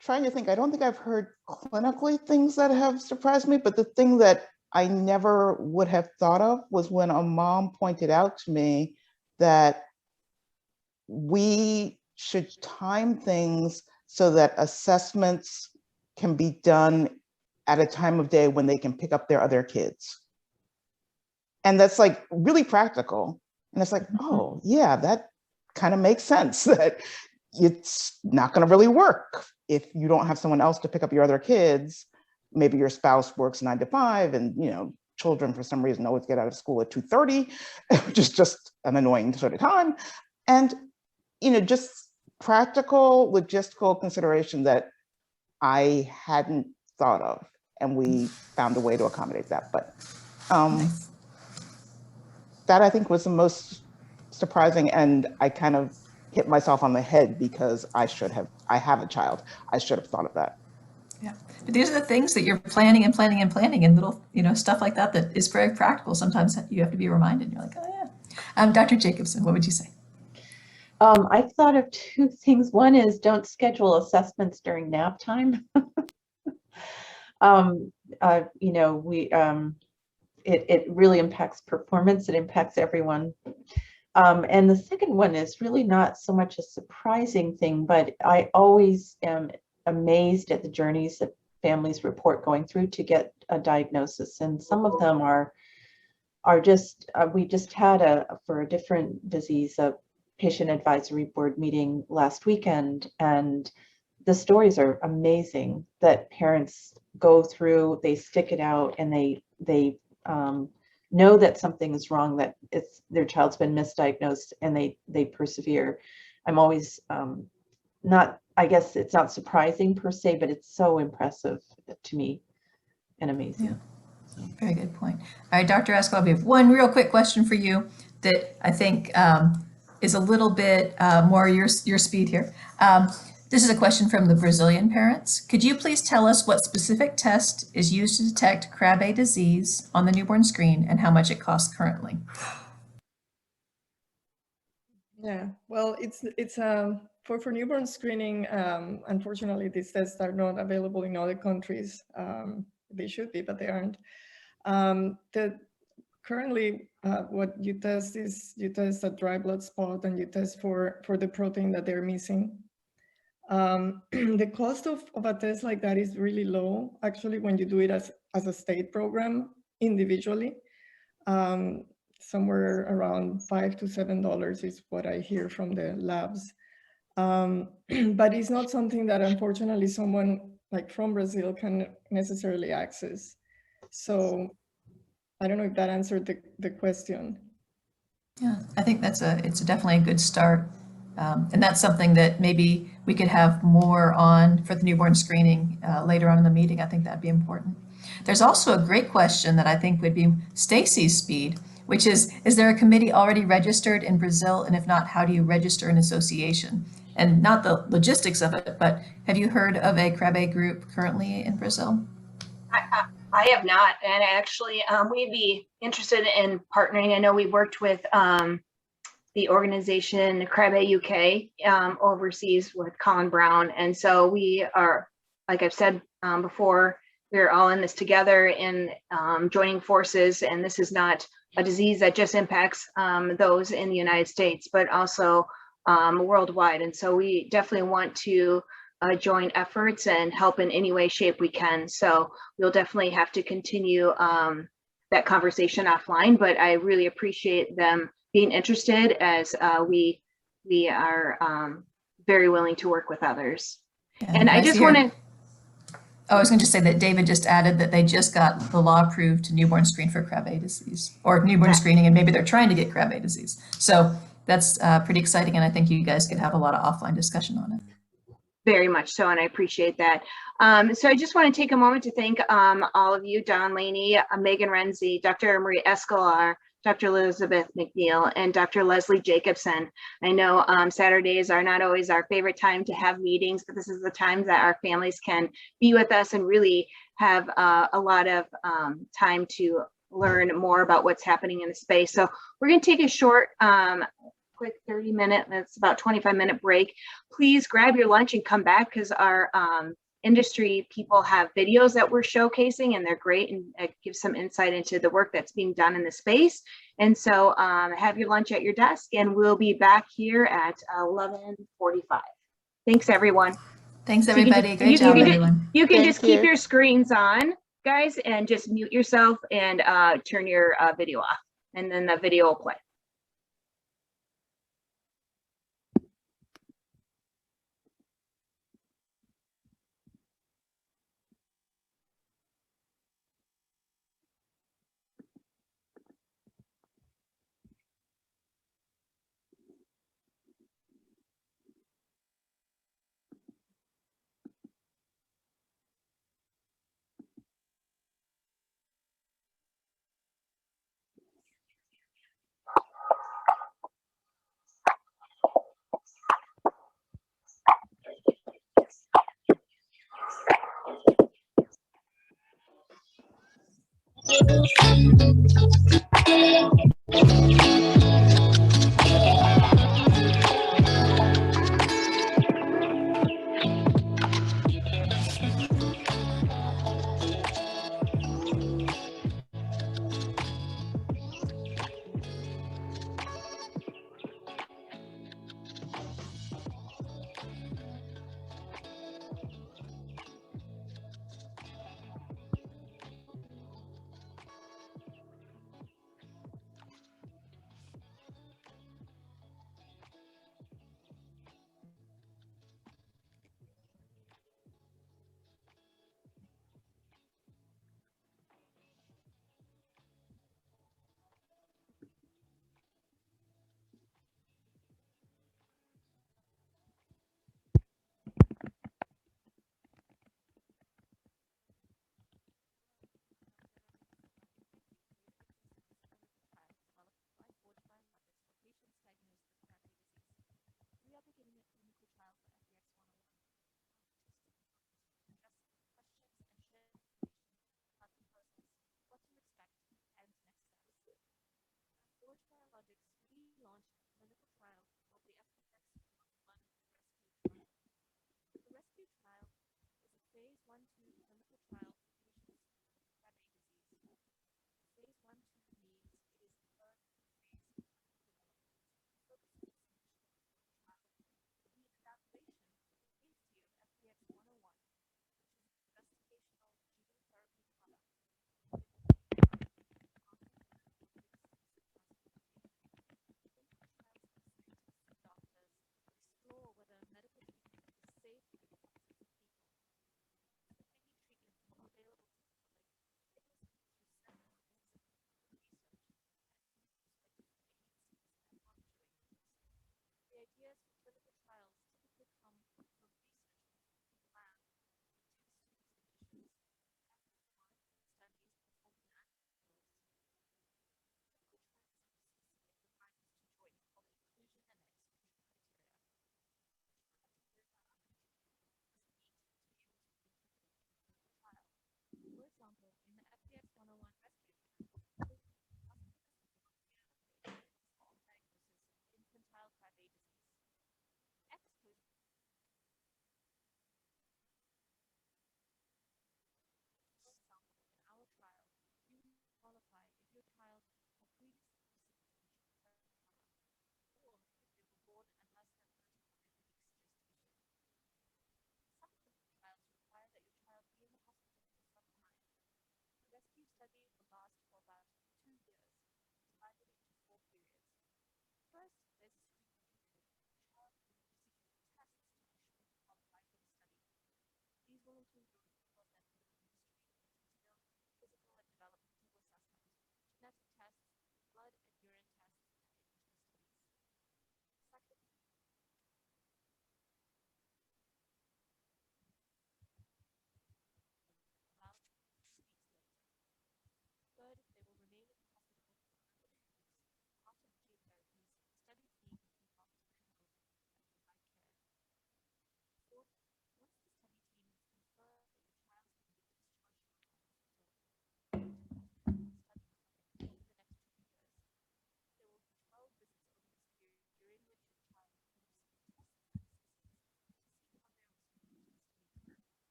trying to think, I don't think I've heard clinically things that have surprised me, but the thing that I never would have thought of was when a mom pointed out to me that we should time things so that assessments can be done at a time of day when they can pick up their other kids. And that's like really practical. And it's like, oh yeah, that kind of makes sense that it's not gonna really work if you don't have someone else to pick up your other kids. Maybe your spouse works 9 to 5 and children for some reason always get out of school at 2:30, which is just an annoying sort of time. And just practical logistical consideration that I hadn't thought of, and we found a way to accommodate that. But Nice. That I think was the most surprising, and I kind of hit myself on the head because I have a child. I should have thought of that. Yeah, but these are the things that you're planning and planning and planning, and little, stuff like that is very practical. Sometimes you have to be reminded. You're like, oh yeah. Dr. Jacobson, what would you say? I thought of two things. One is don't schedule assessments during nap time. It really impacts performance. It impacts everyone. And the second one is really not so much a surprising thing, but I always am amazed at the journeys that families report going through to get a diagnosis. And some of them are just, we just had for a different disease, a patient advisory board meeting last weekend, and the stories are amazing that parents go through, they stick it out, and they know that something is wrong, that their child's been misdiagnosed, and they persevere. I'm always I guess it's not surprising per se, but it's so impressive to me and amazing. Yeah. Very good point. All right, Dr. Escobar, we have one real quick question for you that I think is a little bit more your speed here. This is a question from the Brazilian parents. Could you please tell us what specific test is used to detect Krabbe disease on the newborn screen and how much it costs currently? Yeah, well, it's for newborn screening. Unfortunately, these tests are not available in other countries. They should be, but they aren't. Currently, what you test is you test a dry blood spot and you test for the protein that they're missing. The cost of a test like that is really low, actually, when you do it as a state program individually. Somewhere around $5 to $7 is what I hear from the labs. But it's not something that unfortunately someone like from Brazil can necessarily access. So I don't know if that answered the question. Yeah, I think it's definitely a good start. And that's something that maybe we could have more on for the newborn screening later on in the meeting. I think that'd be important. There's also a great question that I think would be Stacy's speed, which is there a committee already registered in Brazil? And if not, how do you register an association? And not the logistics of it, but have you heard of a Krabbe group currently in Brazil? I have not, and actually we'd be interested in partnering. I know we worked with the organization Krabbe UK overseas with Colin Brown, and so we are, like I've said before, we're all in this together in joining forces, and this is not a disease that just impacts those in the United States, but also worldwide. And so we definitely want to join efforts and help in any way, shape we can. So we'll definitely have to continue that conversation offline, but I really appreciate them being interested, as we are very willing to work with others. Yeah, and I just want to I was going to say that David just added that they just got the law approved to newborn screen for Krabbe disease, or newborn screening, and maybe they're trying to get Krabbe disease. So that's pretty exciting, and I think you guys could have a lot of offline discussion on it. Very much so, and I appreciate that. So I just want to take a moment to thank all of you, Don Laney, Megan Renzi, Dr. Marie Escolar, Dr. Elizabeth McNeil, and Dr. Leslie Jacobson. I know Saturdays are not always our favorite time to have meetings, but this is the time that our families can be with us and really have a lot of time to learn more about what's happening in the space. So we're going to take a short, quick 30-minute, that's about 25-minute break. Please grab your lunch and come back, because our industry people have videos that we're showcasing, and they're great, and it gives some insight into the work that's being done in the space. And so have your lunch at your desk, and we'll be back here at 11:45. Thanks, everyone. Thanks, everybody. Great job, everyone. You can just keep your screens on, guys, and just mute yourself and turn your video off, and then the video will play.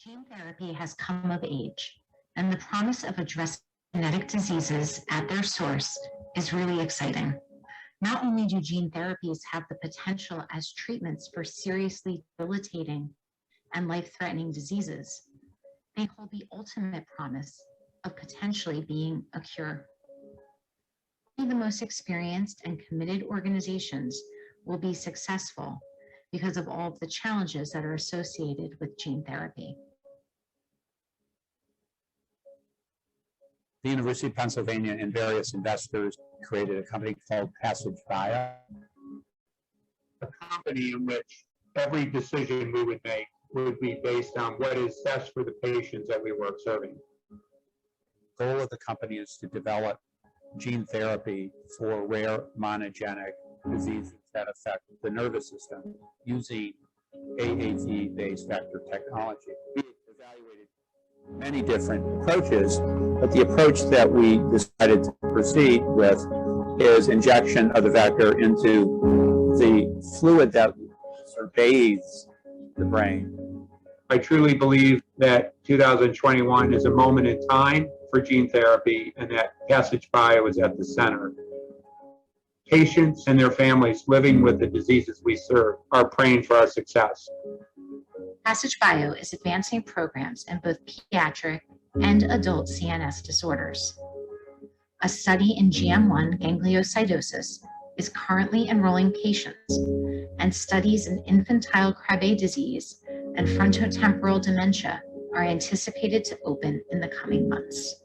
Gene therapy has come of age, and the promise of addressing genetic diseases at their source is really exciting. Not only do gene therapies have the potential as treatments for seriously debilitating and life-threatening diseases, they hold the ultimate promise of potentially being a cure. Only the most experienced and committed organizations will be successful because of all of the challenges that are associated with gene therapy. The University of Pennsylvania and various investors created a company called Passage Bio. A company in which every decision we would make would be based on what is best for the patients that we were serving. The goal of the company is to develop gene therapy for rare monogenic diseases that affect the nervous system using AAV-based vector technology. We evaluated many different approaches, but the approach that we decided to proceed with is injection of the vector into the fluid that sort of bathes the brain. I truly believe that 2021 is a moment in time for gene therapy and that Passage Bio is at the center. Patients and their families living with the diseases we serve are praying for our success. Passage Bio is advancing programs in both pediatric and adult CNS disorders. A study in GM1 gangliosidosis is currently enrolling patients, and studies in infantile Krabbe disease and frontotemporal dementia are anticipated to open in the coming months.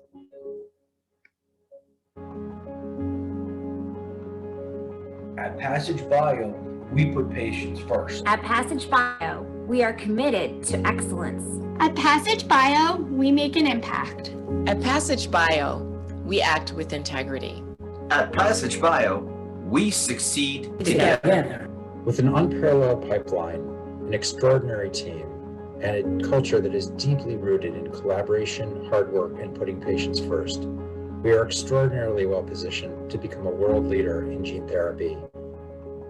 At Passage Bio, we put patients first. At Passage Bio, we are committed to excellence. At Passage Bio, we make an impact. At Passage Bio, we act with integrity. At Passage Bio, we succeed together. With an unparalleled pipeline, an extraordinary team, and a culture that is deeply rooted in collaboration, hard work, and putting patients first, we are extraordinarily well positioned to become a world leader in gene therapy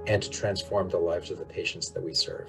and to transform the lives of the patients that we serve.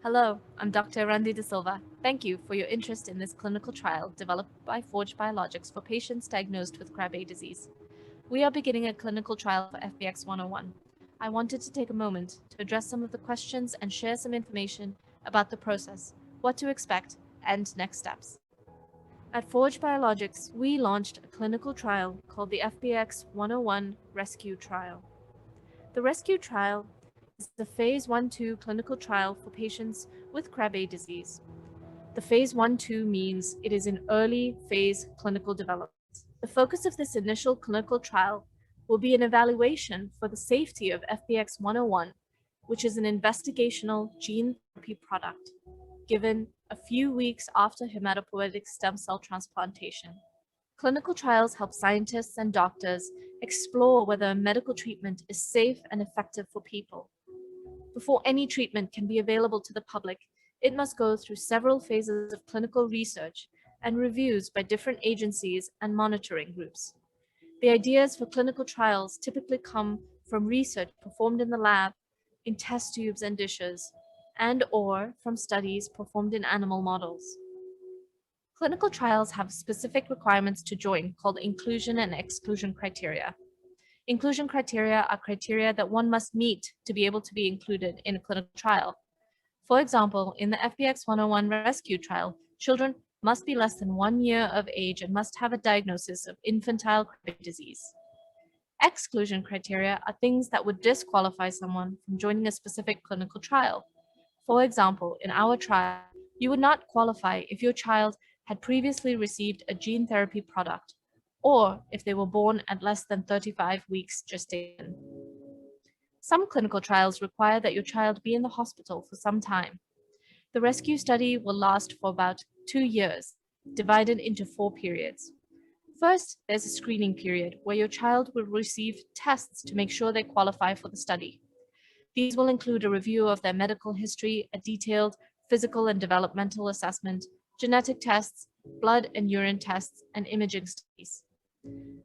Hello, I'm Dr. Randy De Silva. Thank you for your interest in this clinical trial developed by Forge Biologics for patients diagnosed with Krabbe disease. We are beginning a clinical trial for FBX 101. I wanted to take a moment to address some of the questions and share some information about the process, what to expect, and next steps. At Forge Biologics, we launched a clinical trial called the FBX 101 Rescue Trial. The Rescue Trial is the phase 1-2 clinical trial for patients with Krabbe disease. The phase 1-2 means it is in early phase clinical development. The focus of this initial clinical trial will be an evaluation for the safety of FBX 101, which is an investigational gene therapy product given a few weeks after hematopoietic stem cell transplantation. Clinical trials help scientists and doctors explore whether a medical treatment is safe and effective for people. Before any treatment can be available to the public, it must go through several phases of clinical research and reviews by different agencies and monitoring groups. The ideas for clinical trials typically come from research performed in the lab, in test tubes and dishes, and/or from studies performed in animal models. Clinical trials have specific requirements to join called inclusion and exclusion criteria. Inclusion criteria are criteria that one must meet to be able to be included in a clinical trial. For example, in the FBX 101 rescue trial, children must be less than 1 year of age and must have a diagnosis of infantile Krabbe disease. Exclusion criteria are things that would disqualify someone from joining a specific clinical trial. For example, in our trial, you would not qualify if your child had previously received a gene therapy product, or if they were born at less than 35 weeks gestation. Some clinical trials require that your child be in the hospital for some time. The rescue study will last for about 2 years, divided into 4 periods. First, there's a screening period where your child will receive tests to make sure they qualify for the study. These will include a review of their medical history, a detailed physical and developmental assessment, genetic tests, blood and urine tests, and imaging studies.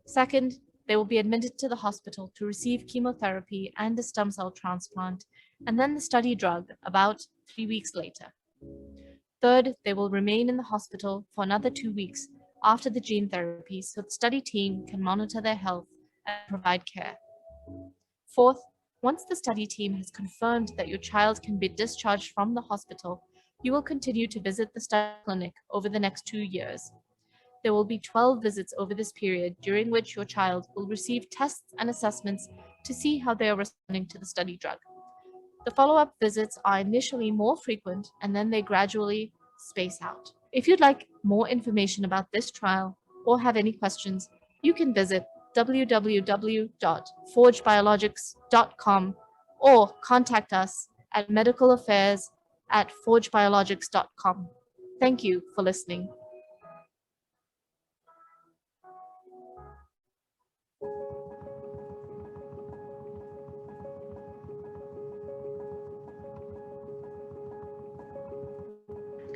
Second, they will be admitted to the hospital to receive chemotherapy and a stem cell transplant, and then the study drug about 3 weeks later. Third, they will remain in the hospital for another 2 weeks after the gene therapy so the study team can monitor their health and provide care. Fourth, once the study team has confirmed that your child can be discharged from the hospital, you will continue to visit the study clinic over the next 2 years. There will be 12 visits over this period during which your child will receive tests and assessments to see how they are responding to the study drug. The follow-up visits are initially more frequent and then they gradually space out. If you'd like more information about this trial or have any questions, you can visit www.forgebiologics.com or contact us at medicalaffairs@forgebiologics.com. Thank you for listening.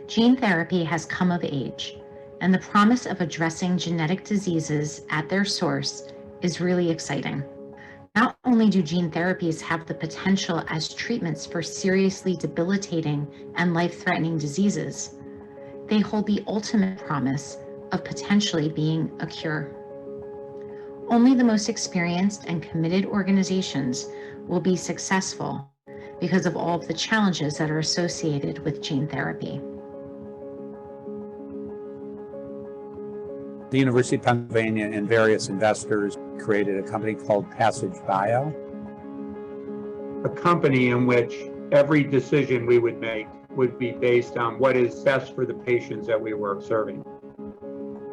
Gene therapy has come of age, and the promise of addressing genetic diseases at their source is really exciting. Not only do gene therapies have the potential as treatments for seriously debilitating and life-threatening diseases, they hold the ultimate promise of potentially being a cure. Only the most experienced and committed organizations will be successful because of all of the challenges that are associated with gene therapy. The University of Pennsylvania and various investors created a company called Passage Bio, a company in which every decision we would make would be based on what is best for the patients that we were serving.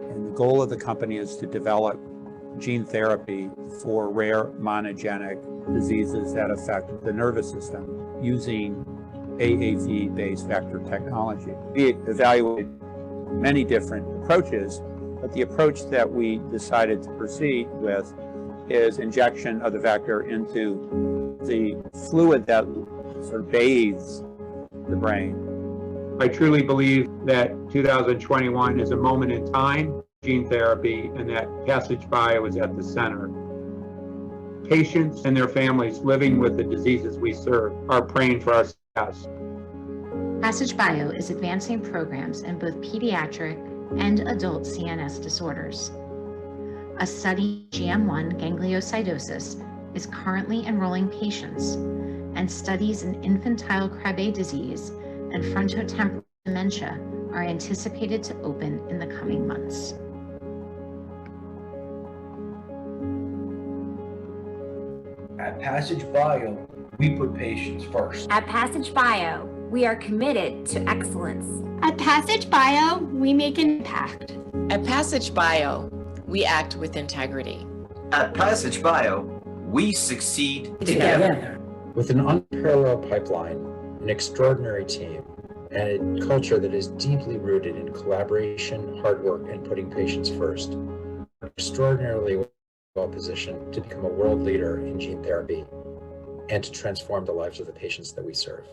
And the goal of the company is to develop gene therapy for rare monogenic diseases that affect the nervous system using AAV-based vector technology. We evaluated many different approaches, but the approach that we decided to proceed with is injection of the vector into the fluid that sort of bathes the brain. I truly believe that 2021 is a moment in time, gene therapy, and that Passage Bio is at the center. Patients and their families living with the diseases we serve are praying for our success. Passage Bio is advancing programs in both pediatric and adult CNS disorders. A study GM1 gangliosidosis is currently enrolling patients, and studies in infantile Krabbe disease and frontotemporal dementia are anticipated to open in the coming months. At Passage Bio, we put patients first. At Passage Bio, we are committed to excellence. At Passage Bio, we make an impact. At Passage Bio, we act with integrity. At Passage Bio, we succeed together. With an unparalleled pipeline, an extraordinary team, and a culture that is deeply rooted in collaboration, hard work, and putting patients first, we're extraordinarily well positioned to become a world leader in gene therapy and to transform the lives of the patients that we serve.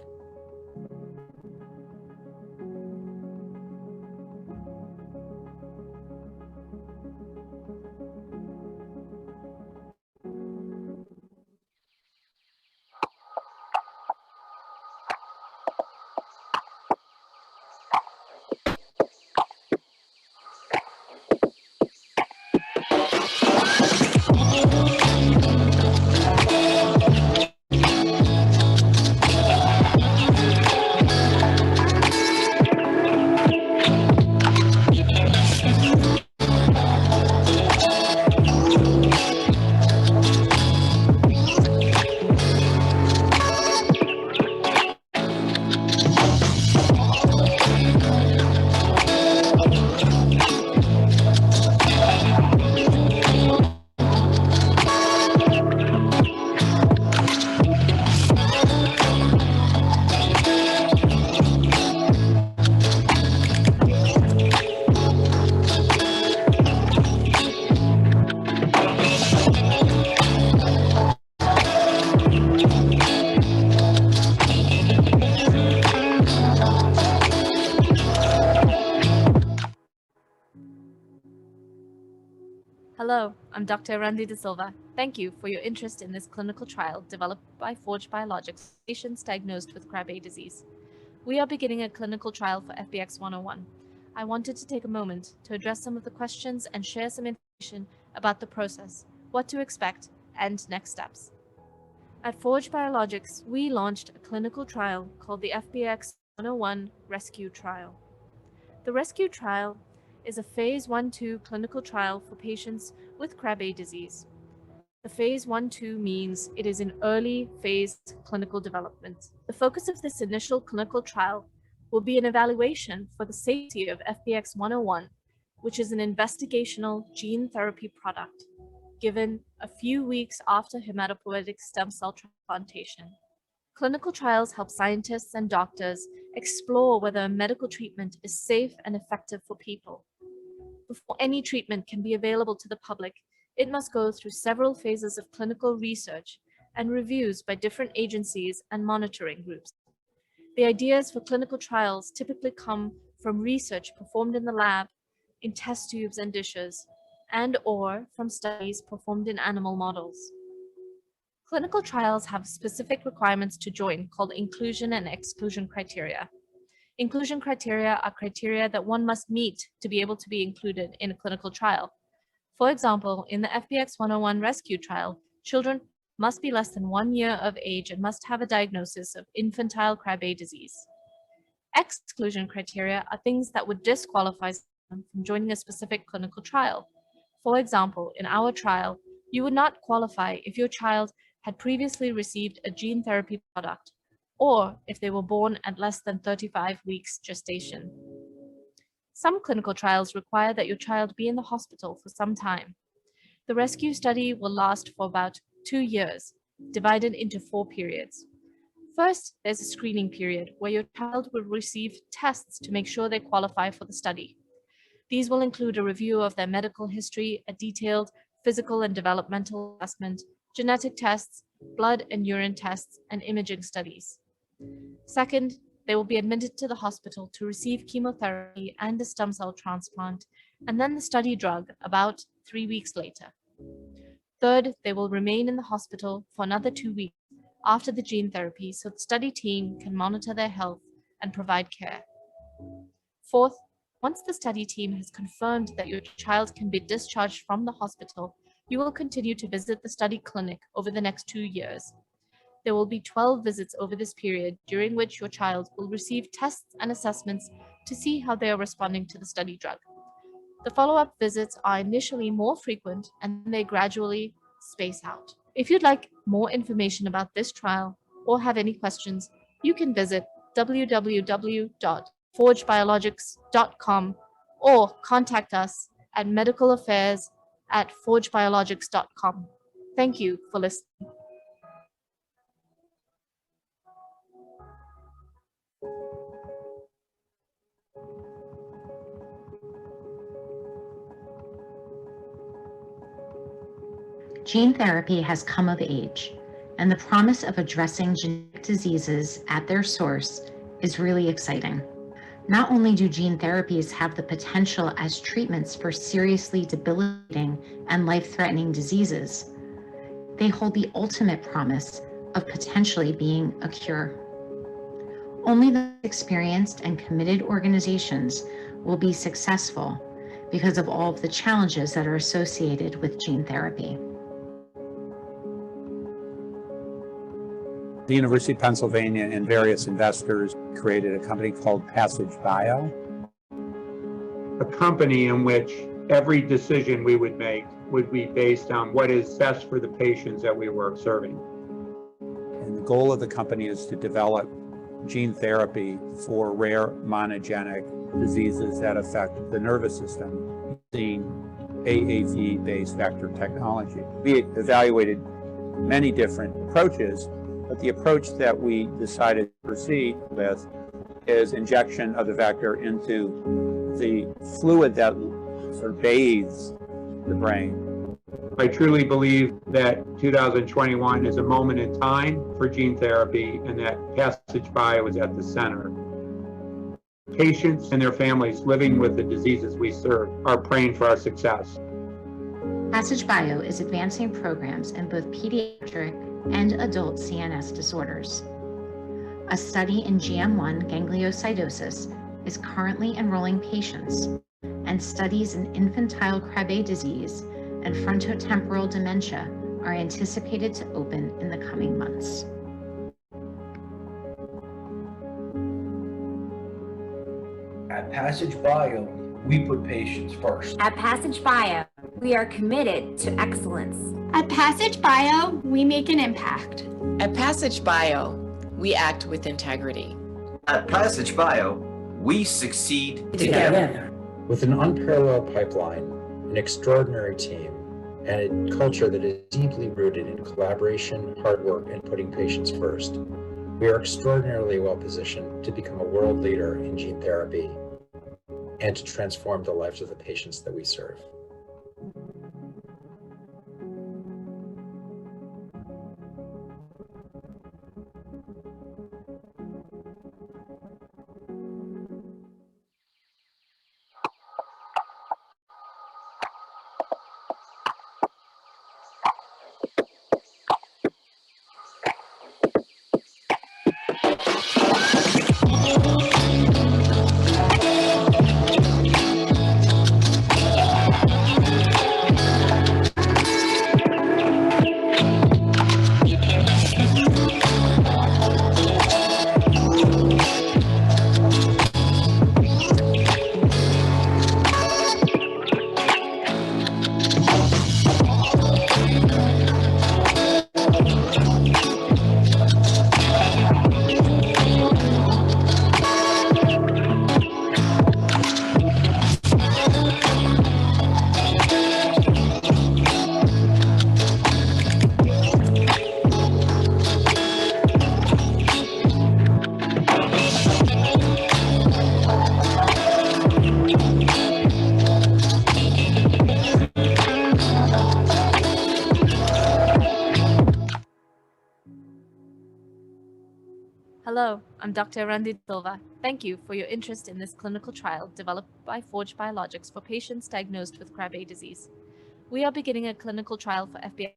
Hello, I'm Dr. Randy De Silva. Thank you for your interest in this clinical trial developed by Forge Biologics for patients diagnosed with Krabbe disease. We are beginning a clinical trial for FBX 101. I wanted to take a moment to address some of the questions and share some information about the process, what to expect, and next steps. At Forge Biologics, we launched a clinical trial called the FBX 101 Rescue Trial. The Rescue Trial is a phase 1-2 clinical trial for patients with Krabbe disease. The phase 1-2 means it is in early phase clinical development. The focus of this initial clinical trial will be an evaluation for the safety of FBX 101 which is an investigational gene therapy product given a few weeks after hematopoietic stem cell transplantation. Clinical trials help scientists and doctors explore whether a medical treatment is safe and effective for people. Before any treatment can be available to the public, it must go through several phases of clinical research and reviews by different agencies and monitoring groups. The ideas for clinical trials typically come from research performed in the lab, in test tubes and dishes, and/or from studies performed in animal models. Clinical trials have specific requirements to join called inclusion and exclusion criteria. Inclusion criteria are criteria that one must meet to be able to be included in a clinical trial. For example, in the FBX 101 rescue trial, children must be less than 1 year of age and must have a diagnosis of infantile Krabbe disease. Exclusion criteria are things that would disqualify someone from joining a specific clinical trial. For example, in our trial, you would not qualify if your child had previously received a gene therapy product, or if they were born at less than 35 weeks gestation. Some clinical trials require that your child be in the hospital for some time. The rescue study will last for about 2 years, divided into 4 periods. First, there's a screening period where your child will receive tests to make sure they qualify for the study. These will include a review of their medical history, a detailed physical and developmental assessment, genetic tests, blood and urine tests, and imaging studies. Second, they will be admitted to the hospital to receive chemotherapy and a stem cell transplant, and then the study drug about 3 weeks later. Third, they will remain in the hospital for another 2 weeks after the gene therapy so the study team can monitor their health and provide care. Fourth, once the study team has confirmed that your child can be discharged from the hospital, you will continue to visit the study clinic over the next 2 years. There will be 12 visits over this period, during which your child will receive tests and assessments to see how they are responding to the study drug. The follow-up visits are initially more frequent and they gradually space out. If you'd like more information about this trial or have any questions, you can visit www.forgebiologics.com or contact us at medicalaffairs@forgebiologics.com. Thank you for listening. Gene therapy has come of age, and the promise of addressing genetic diseases at their source is really exciting. Not only do gene therapies have the potential as treatments for seriously debilitating and life-threatening diseases, they hold the ultimate promise of potentially being a cure. Only the experienced and committed organizations will be successful because of all of the challenges that are associated with gene therapy. The University of Pennsylvania and various investors created a company called Passage Bio. A company in which every decision we would make would be based on what is best for the patients that we were serving. And the goal of the company is to develop gene therapy for rare monogenic diseases that affect the nervous system using AAV-based vector technology. We evaluated many different approaches, but the approach that we decided to proceed with is injection of the vector into the fluid that sort of bathes the brain. I truly believe that 2021 is a moment in time for gene therapy and that Passage Bio is at the center. Patients and their families living with the diseases we serve are praying for our success. Passage Bio is advancing programs in both pediatric and adult CNS disorders. A study in GM1 gangliosidosis is currently enrolling patients, and studies in infantile Krabbe disease and frontotemporal dementia are anticipated to open in the coming months. At Passage Bio, we put patients first. At Passage Bio, we are committed to excellence. At Passage Bio, we make an impact. At Passage Bio, we act with integrity. At Passage Bio, we succeed together. With an unparalleled pipeline, an extraordinary team, and a culture that is deeply rooted in collaboration, hard work, and putting patients first, we are extraordinarily well positioned to become a world leader in gene therapy and to transform the lives of the patients that we serve. Hello, I'm Dr. Randy Silva. Thank you for your interest in this clinical trial developed by Forge Biologics for patients diagnosed with Krabbe disease. We are beginning a clinical trial for FBI.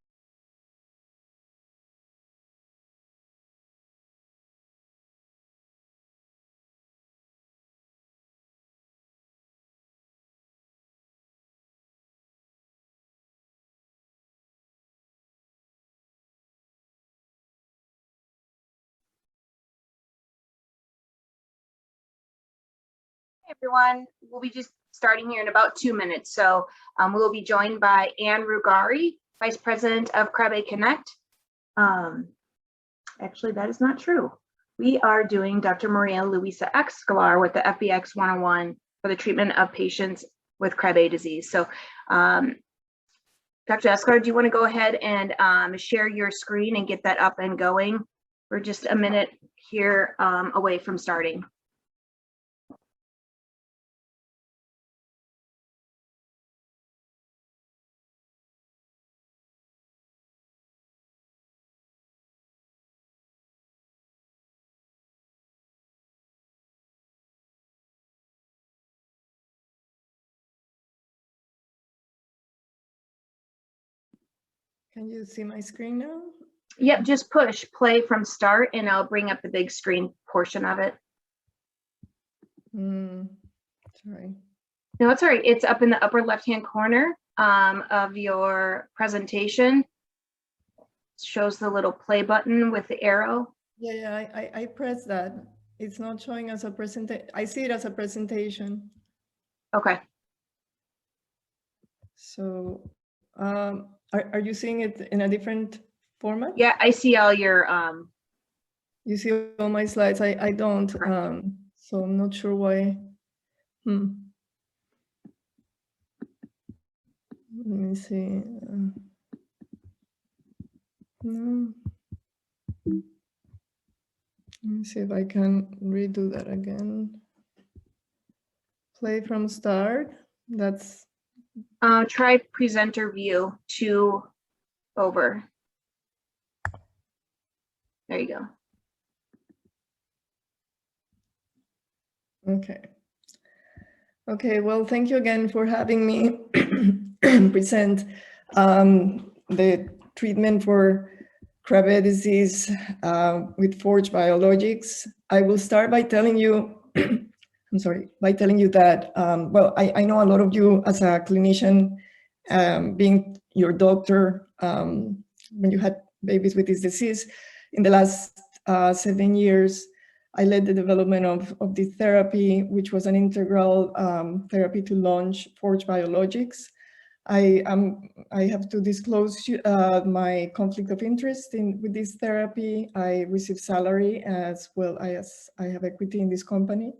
Everyone, we'll be just starting here in about 2 minutes. So we'll be joined by Ann Rugari, Vice President of Krabbe Connect. Actually, that is not true. We are doing Dr. Maria Luisa Escolar with the FBX 101 for the treatment of patients with Krabbe disease. So Dr. Escolar, do you want to go ahead and share your screen and get that up and going? We're just a minute here away from starting. Can you see my screen now? Yep, just push play from start and I'll bring up the big screen portion of it. Sorry. No, it's all right. It's up in the upper left-hand corner of your presentation. It shows the little play button with the arrow. Yeah, I pressed that. It's not showing as a presentation. I see it as a presentation. Okay. So are you seeing it in a different format? Yeah, I see all your You see all my slides. I don't. So I'm not sure why. Let me see. No. Let me see if I can redo that again. Play from start. That's. Try presenter view 2 over. There you go. Okay. Okay, well, thank you again for having me present the treatment for Krabbe disease with Forge Biologics. I will start by telling you, I'm sorry, by telling you that, well, I know a lot of you as a clinician, being your doctor when you had babies with this disease. In the last 7 years, I led the development of this therapy, which was an integral therapy to launch Forge Biologics. I have to disclose my conflict of interest with this therapy. I receive salary as well as I have equity in this company.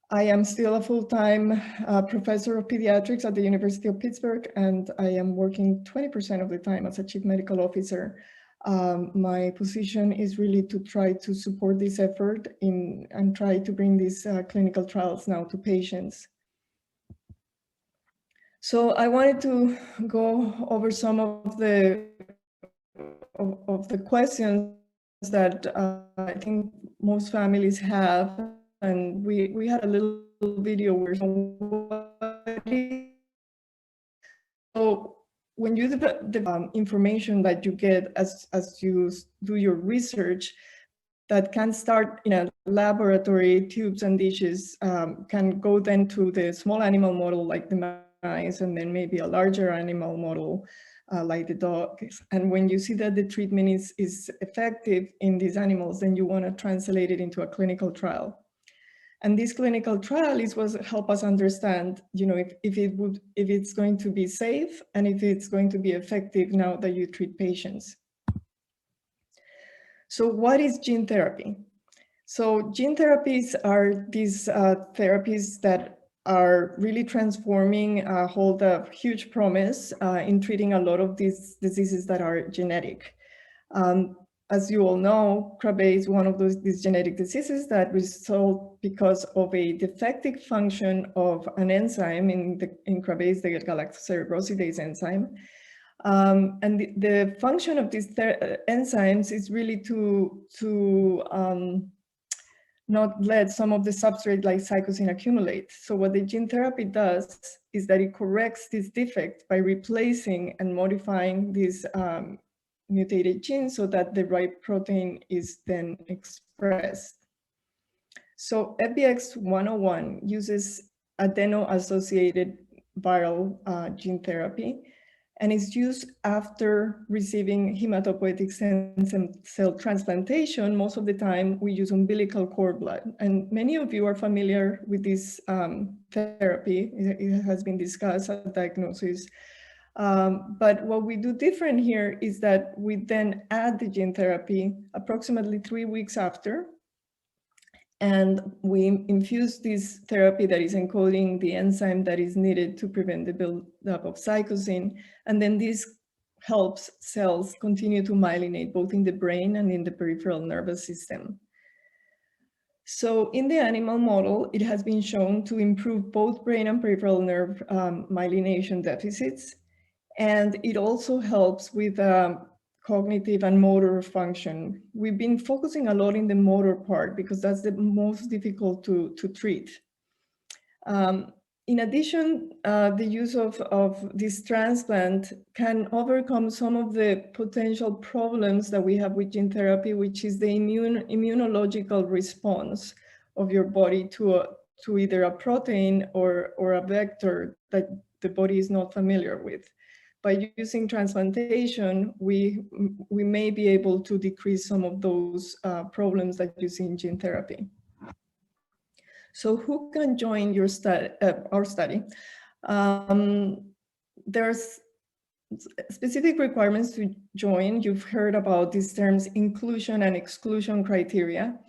I am still a full-time professor of pediatrics at the University of Pittsburgh, and I am working 20% of the time as a chief medical officer. My position is really to try to support this effort and try to bring these clinical trials now to patients. So I wanted to go over some of the questions that I think most families have, and we had a little video where so when you the information that you get as you do your research, that can start in a laboratory, tubes and dishes, can go then to the small animal model like the mice, and then maybe a larger animal model like the dog. And when you see that the treatment is effective in these animals, then you want to translate it into a clinical trial. And this clinical trial is what help us understand, if it's going to be safe and if it's going to be effective now that you treat patients. So what is gene therapy? So gene therapies are these therapies that are really transforming, hold a huge promise in treating a lot of these diseases that are genetic. As you all know, Krabbe is one of these genetic diseases that result because of a defective function of an enzyme in Krabbe, the galactocerebrosidase enzyme. And the function of these enzymes is really to not let some of the substrate like cytosine accumulate. So what the gene therapy does is that it corrects this defect by replacing and modifying these mutated genes so that the right protein is then expressed. So FBX101 uses adeno-associated viral gene therapy, and is used after receiving hematopoietic stem cell transplantation. Most of the time we use umbilical cord blood, and many of you are familiar with this therapy. It has been discussed at diagnosis. But what we do different here is that we then add the gene therapy approximately 3 weeks after, and we infuse this therapy that is encoding the enzyme that is needed to prevent the buildup of cytosine. And then this helps cells continue to myelinate both in the brain and in the peripheral nervous system. So in the animal model, it has been shown to improve both brain and peripheral nerve myelination deficits. And it also helps with cognitive and motor function. We've been focusing a lot in the motor part because that's the most difficult to treat. In addition, the use of this transplant can overcome some of the potential problems that we have with gene therapy, which is the immunological response of your body to either a protein or a vector that the body is not familiar with. By using transplantation, we may be able to decrease some of those problems that you see in gene therapy. So who can join your our study? There's specific requirements to join. You've heard about these terms, inclusion and exclusion criteria.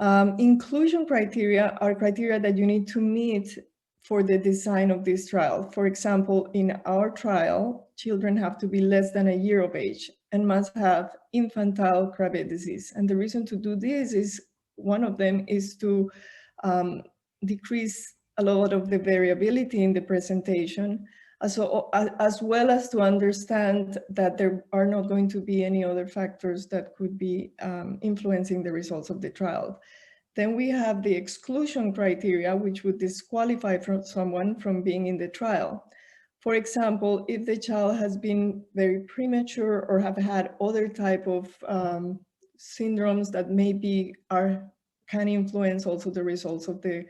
Inclusion criteria are criteria that you need to meet for the design of this trial. For example, in our trial, children have to be less than a year of age and must have infantile Krabbe disease. And the reason to do this is, one of them is to decrease a lot of the variability in the presentation, as well as to understand that there are not going to be any other factors that could be influencing the results of the trial. Then we have the exclusion criteria, which would disqualify someone from being in the trial. For example, if the child has been very premature or have had other type of syndromes that maybe can influence also the results of the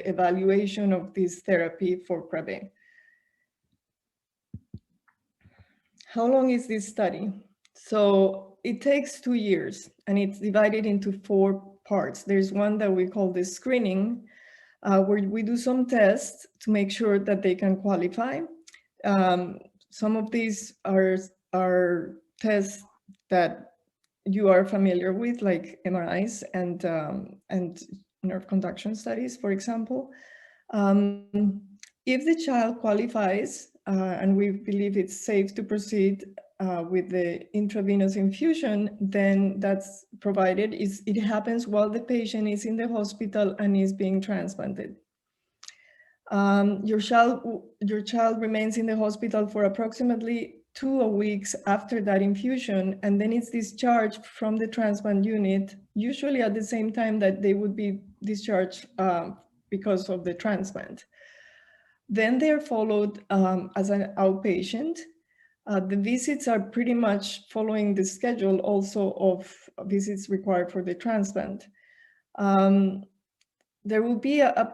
evaluation of this therapy for Krabbe. How long is this study? So it takes 2 years, and it's divided into 4 parts. There's one that we call the screening, where we do some tests to make sure that they can qualify. Some of these are tests that you are familiar with, like MRIs, and nerve conduction studies, for example. If the child qualifies and we believe it's safe to proceed with the intravenous infusion, then that's provided. It happens while the patient is in the hospital and is being transplanted. Your child remains in the hospital for approximately 2 weeks after that infusion, and then it's discharged from the transplant unit, usually at the same time that they would be discharged because of the transplant. Then they're followed as an outpatient. The visits are pretty much following the schedule also of visits required for the transplant. There will be a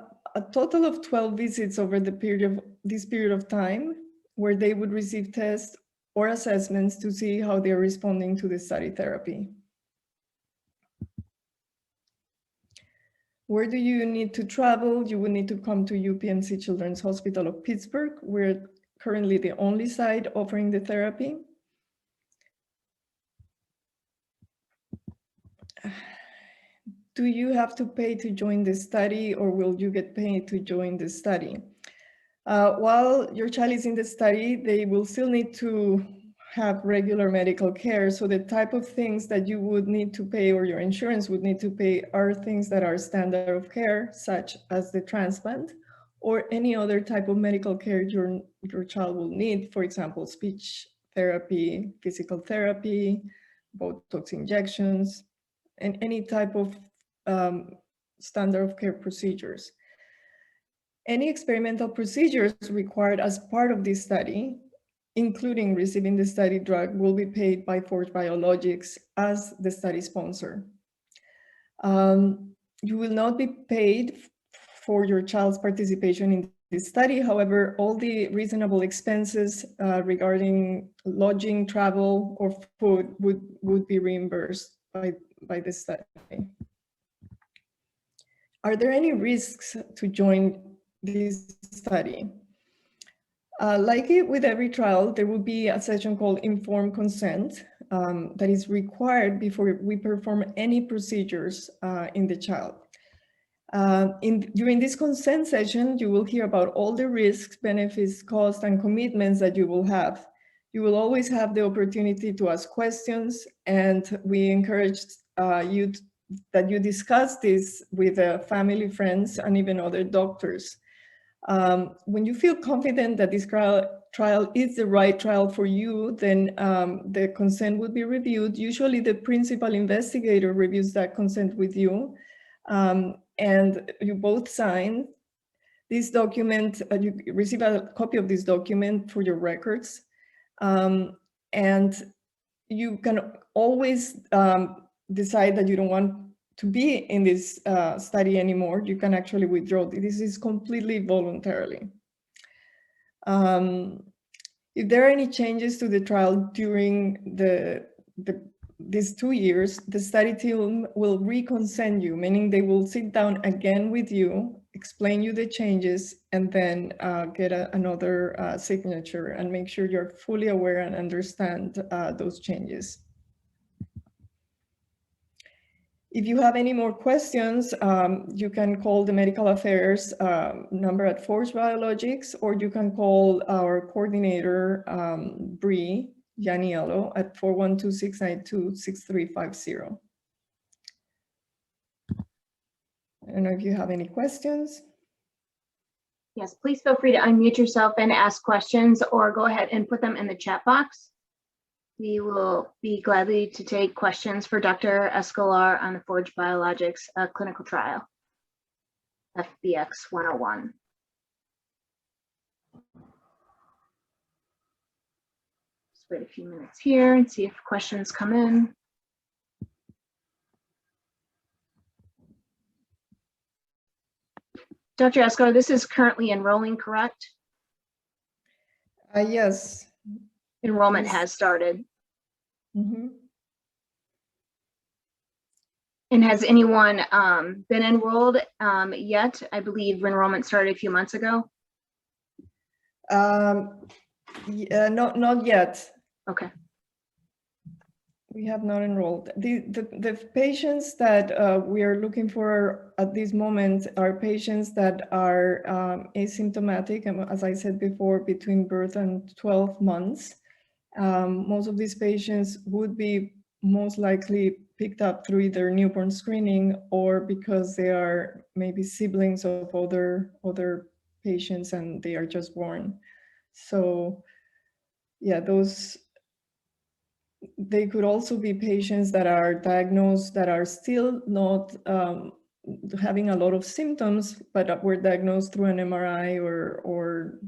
total of 12 visits over this period of time, where they would receive tests or assessments to see how they're responding to the study therapy. Where do you need to travel? You will need to come to UPMC Children's Hospital of Pittsburgh. We're currently the only site offering the therapy. Do you have to pay to join the study, or will you get paid to join the study? While your child is in the study, they will still need to have regular medical care. So the type of things that you would need to pay, or your insurance would need to pay, are things that are standard of care, such as the transplant, or any other type of medical care your child will need. For example, speech therapy, physical therapy, Botox injections, and any type of standard of care procedures. Any experimental procedures required as part of this study, including receiving the study drug, will be paid by Forge Biologics as the study sponsor. You will not be paid for your child's participation in this study. However, all the reasonable expenses regarding lodging, travel, or food would be reimbursed by the study. Are there any risks to join this study? Like it with every trial, there will be a session called informed consent that is required before we perform any procedures in the child. During this consent session, you will hear about all the risks, benefits, costs, and commitments that you will have. You will always have the opportunity to ask questions, and we encourage that you discuss this with family, friends, and even other doctors. When you feel confident that this trial is the right trial for you, then the consent will be reviewed. Usually the principal investigator reviews that consent with you, and you both sign this document. You receive a copy of this document for your records, and you can always decide that you don't want to be in this study anymore. You can actually withdraw. This is completely voluntarily. If there are any changes to the trial during these 2 years, the study team will reconsent you, meaning they will sit down again with you, explain you the changes, and then get another signature and make sure you're fully aware and understand those changes. If you have any more questions, you can call the medical affairs number at Forge Biologics, or you can call our coordinator, Bree Yaniello, at 412-692-6350. I don't know if you have any questions. Yes, please feel free to unmute yourself and ask questions, or go ahead and put them in the chat box. We will be gladly to take questions for Dr. Escolar on the Forge Biologics clinical trial, FBX 101. Just wait a few minutes here and see if questions come in. Dr. Escolar, this is currently enrolling, correct? Yes. Enrollment has started. Mm-hmm. And has anyone been enrolled yet? I believe enrollment started a few months ago. Yeah, not yet. Okay. We have not enrolled. The patients that we are looking for at this moment are patients that are asymptomatic, and as I said before, between birth and 12 months. Most of these patients would be most likely picked up through either newborn screening or because they are maybe siblings of other patients and they are just born. So yeah, they could also be patients that are diagnosed that are still not having a lot of symptoms, but were diagnosed through an MRI or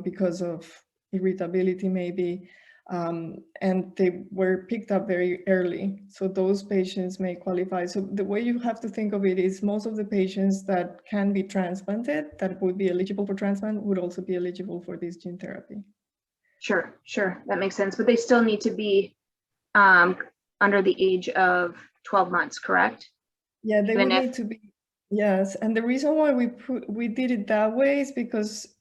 because of irritability maybe, and they were picked up very early. So those patients may qualify. So the way you have to think of it is most of the patients that can be transplanted, that would be eligible for transplant, would also be eligible for this gene therapy. Sure, that makes sense. But they still need to be under the age of 12 months, correct? Yeah, they would need to be. Yes, and the reason why we did it that way is because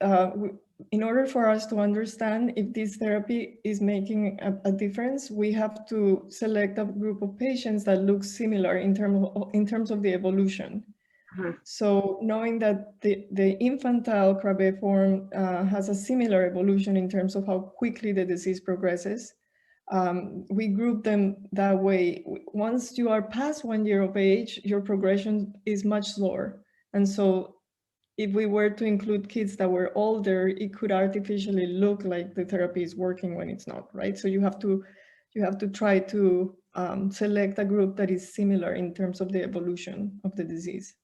in order for us to understand if this therapy is making a difference, we have to select a group of patients that look similar in terms of the evolution. So knowing that the infantile Krabbe form has a similar evolution in terms of how quickly the disease progresses, we group them that way. Once you are past 1 year of age, your progression is much slower. And so if we were to include kids that were older, it could artificially look like the therapy is working when it's not, right? So you have to try to select a group that is similar in terms of the evolution of the disease.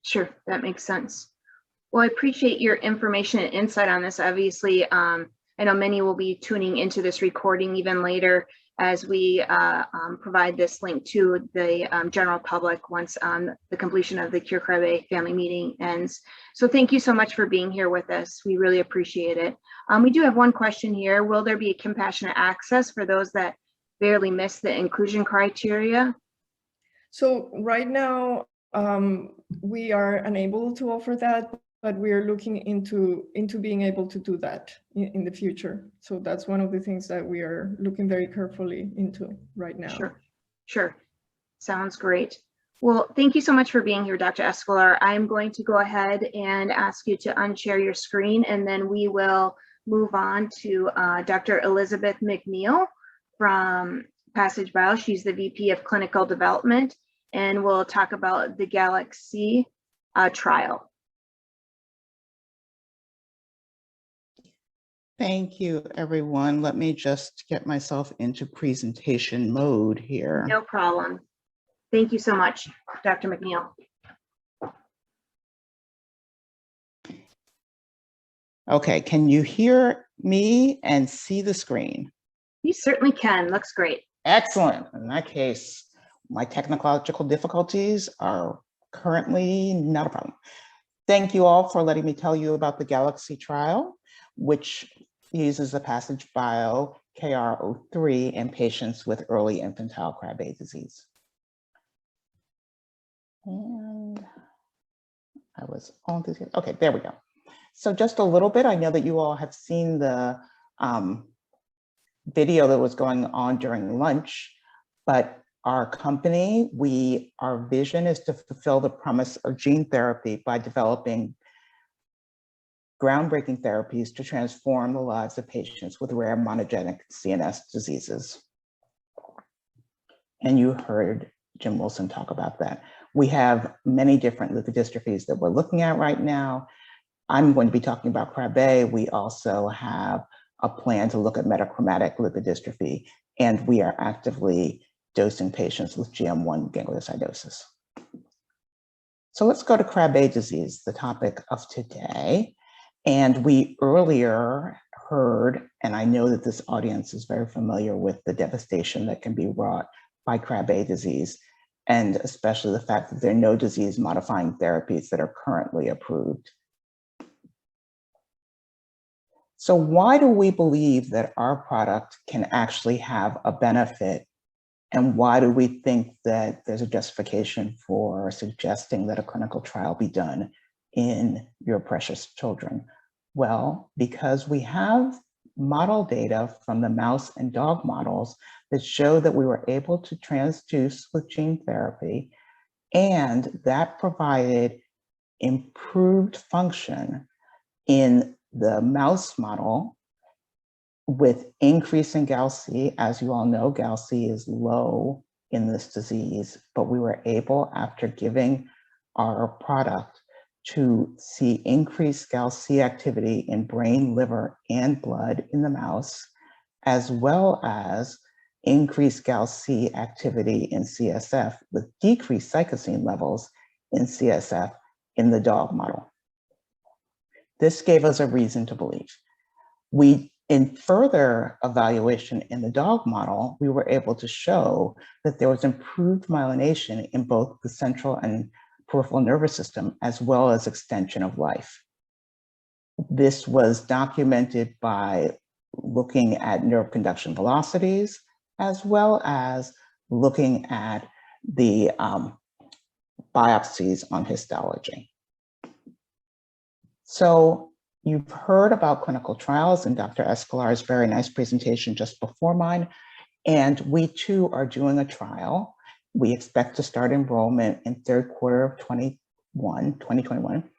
Sure, that makes sense. Well, I appreciate your information and insight on this. Obviously, I know many will be tuning into this recording even later as we provide this link to the general public once the completion of the Cure Krabbe family meeting ends. So thank you so much for being here with us. We really appreciate it. We do have one question here. Will there be compassionate access for those that barely miss the inclusion criteria? So right now, we are unable to offer that, but we are looking into being able to do that in the future. So that's one of the things that we are looking very carefully into right now. Sure. Sounds great. Well, thank you so much for being here, Dr. Escolar. I'm going to go ahead and ask you to unshare your screen, and then we will move on to Dr. Elizabeth McNeil from Passage Bio. She's the VP of Clinical Development, and we'll talk about the Galaxy trial. Thank you, everyone. Let me just get myself into presentation mode here. No problem. Thank you so much, Dr. McNeil. Okay, can you hear me and see the screen? You certainly can. Looks great. Excellent. In that case, my technological difficulties are currently not a problem. Thank you all for letting me tell you about the Galaxy trial, which uses the Passage Bio KR03 in patients with early infantile Krabbe disease. And I was on this. Okay, there we go. So just a little bit, I know that you all have seen the video that was going on during lunch, but our company, our vision is to fulfill the promise of gene therapy by developing groundbreaking therapies to transform the lives of patients with rare monogenic CNS diseases. And you heard Jim Wilson talk about that. We have many different leukodystrophies that we're looking at right now. I'm going to be talking about Krabbe. We also have a plan to look at metachromatic leukodystrophy, and we are actively dosing patients with GM1 gangliosidosis. So let's go to Krabbe disease, the topic of today. And we earlier heard, and I know that this audience is very familiar with the devastation that can be wrought by Krabbe disease, and especially the fact that there are no disease-modifying therapies that are currently approved. So why do we believe that our product can actually have a benefit? And why do we think that there's a justification for suggesting that a clinical trial be done in your precious children? Well, because we have model data from the mouse and dog models that show that we were able to transduce with gene therapy, and that provided improved function in the mouse model with increase in GAL-C. As you all know, GAL-C is low in this disease, but we were able, after giving our product, to see increased GAL-C activity in brain, liver, and blood in the mouse, as well as increased GAL-C activity in CSF with decreased cytosine levels in CSF in the dog model. This gave us a reason to believe. In further evaluation in the dog model, we were able to show that there was improved myelination in both the central and peripheral nervous system, as well as extension of life. This was documented by looking at nerve conduction velocities, as well as looking at the biopsies on histology. So you've heard about clinical trials in Dr. Escolar's very nice presentation just before mine, and we too are doing a trial. We expect to start enrollment in third quarter of 2021.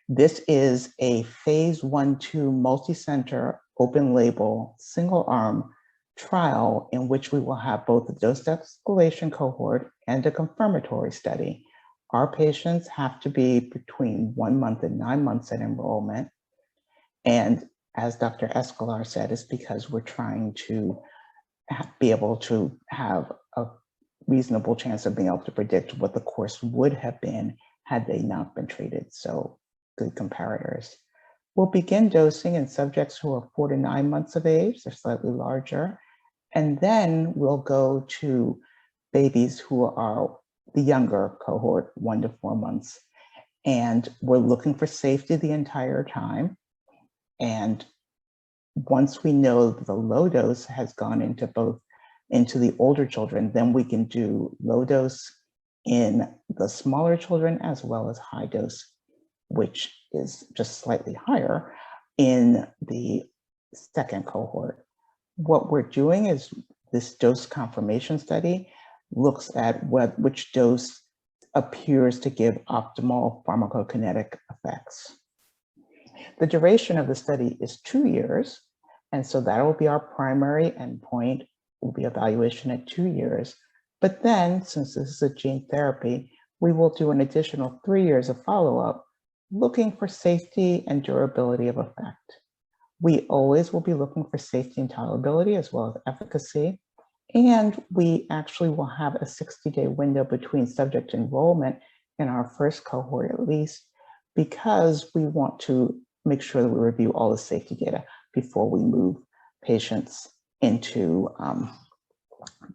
This is a phase 1/2 multi-center, open label, single arm trial in which we will have both a dose escalation cohort and a confirmatory study. Our patients have to be between 1 month and 9 months at enrollment. And as Dr. Escolar said, it's because we're trying to be able to have a reasonable chance of being able to predict what the course would have been had they not been treated. So good comparators. We'll begin dosing in subjects who are 4 to 9 months of age, they're slightly larger. And then we'll go to babies who are the younger cohort, 1 to 4 months. And we're looking for safety the entire time. And once we know that the low dose has gone into the older children, then we can do low dose in the smaller children as well as high dose, which is just slightly higher in the second cohort. What we're doing is this dose confirmation study looks at which dose appears to give optimal pharmacokinetic effects. The duration of the study is 2 years, and so that will be our primary endpoint, will be evaluation at 2 years. But then, since this is a gene therapy, we will do an additional 3 years of follow-up, looking for safety and durability of effect. We always will be looking for safety and tolerability as well as efficacy. And we actually will have a 60-day window between subject enrollment in our first cohort at least, because we want to make sure that we review all the safety data before we move patients into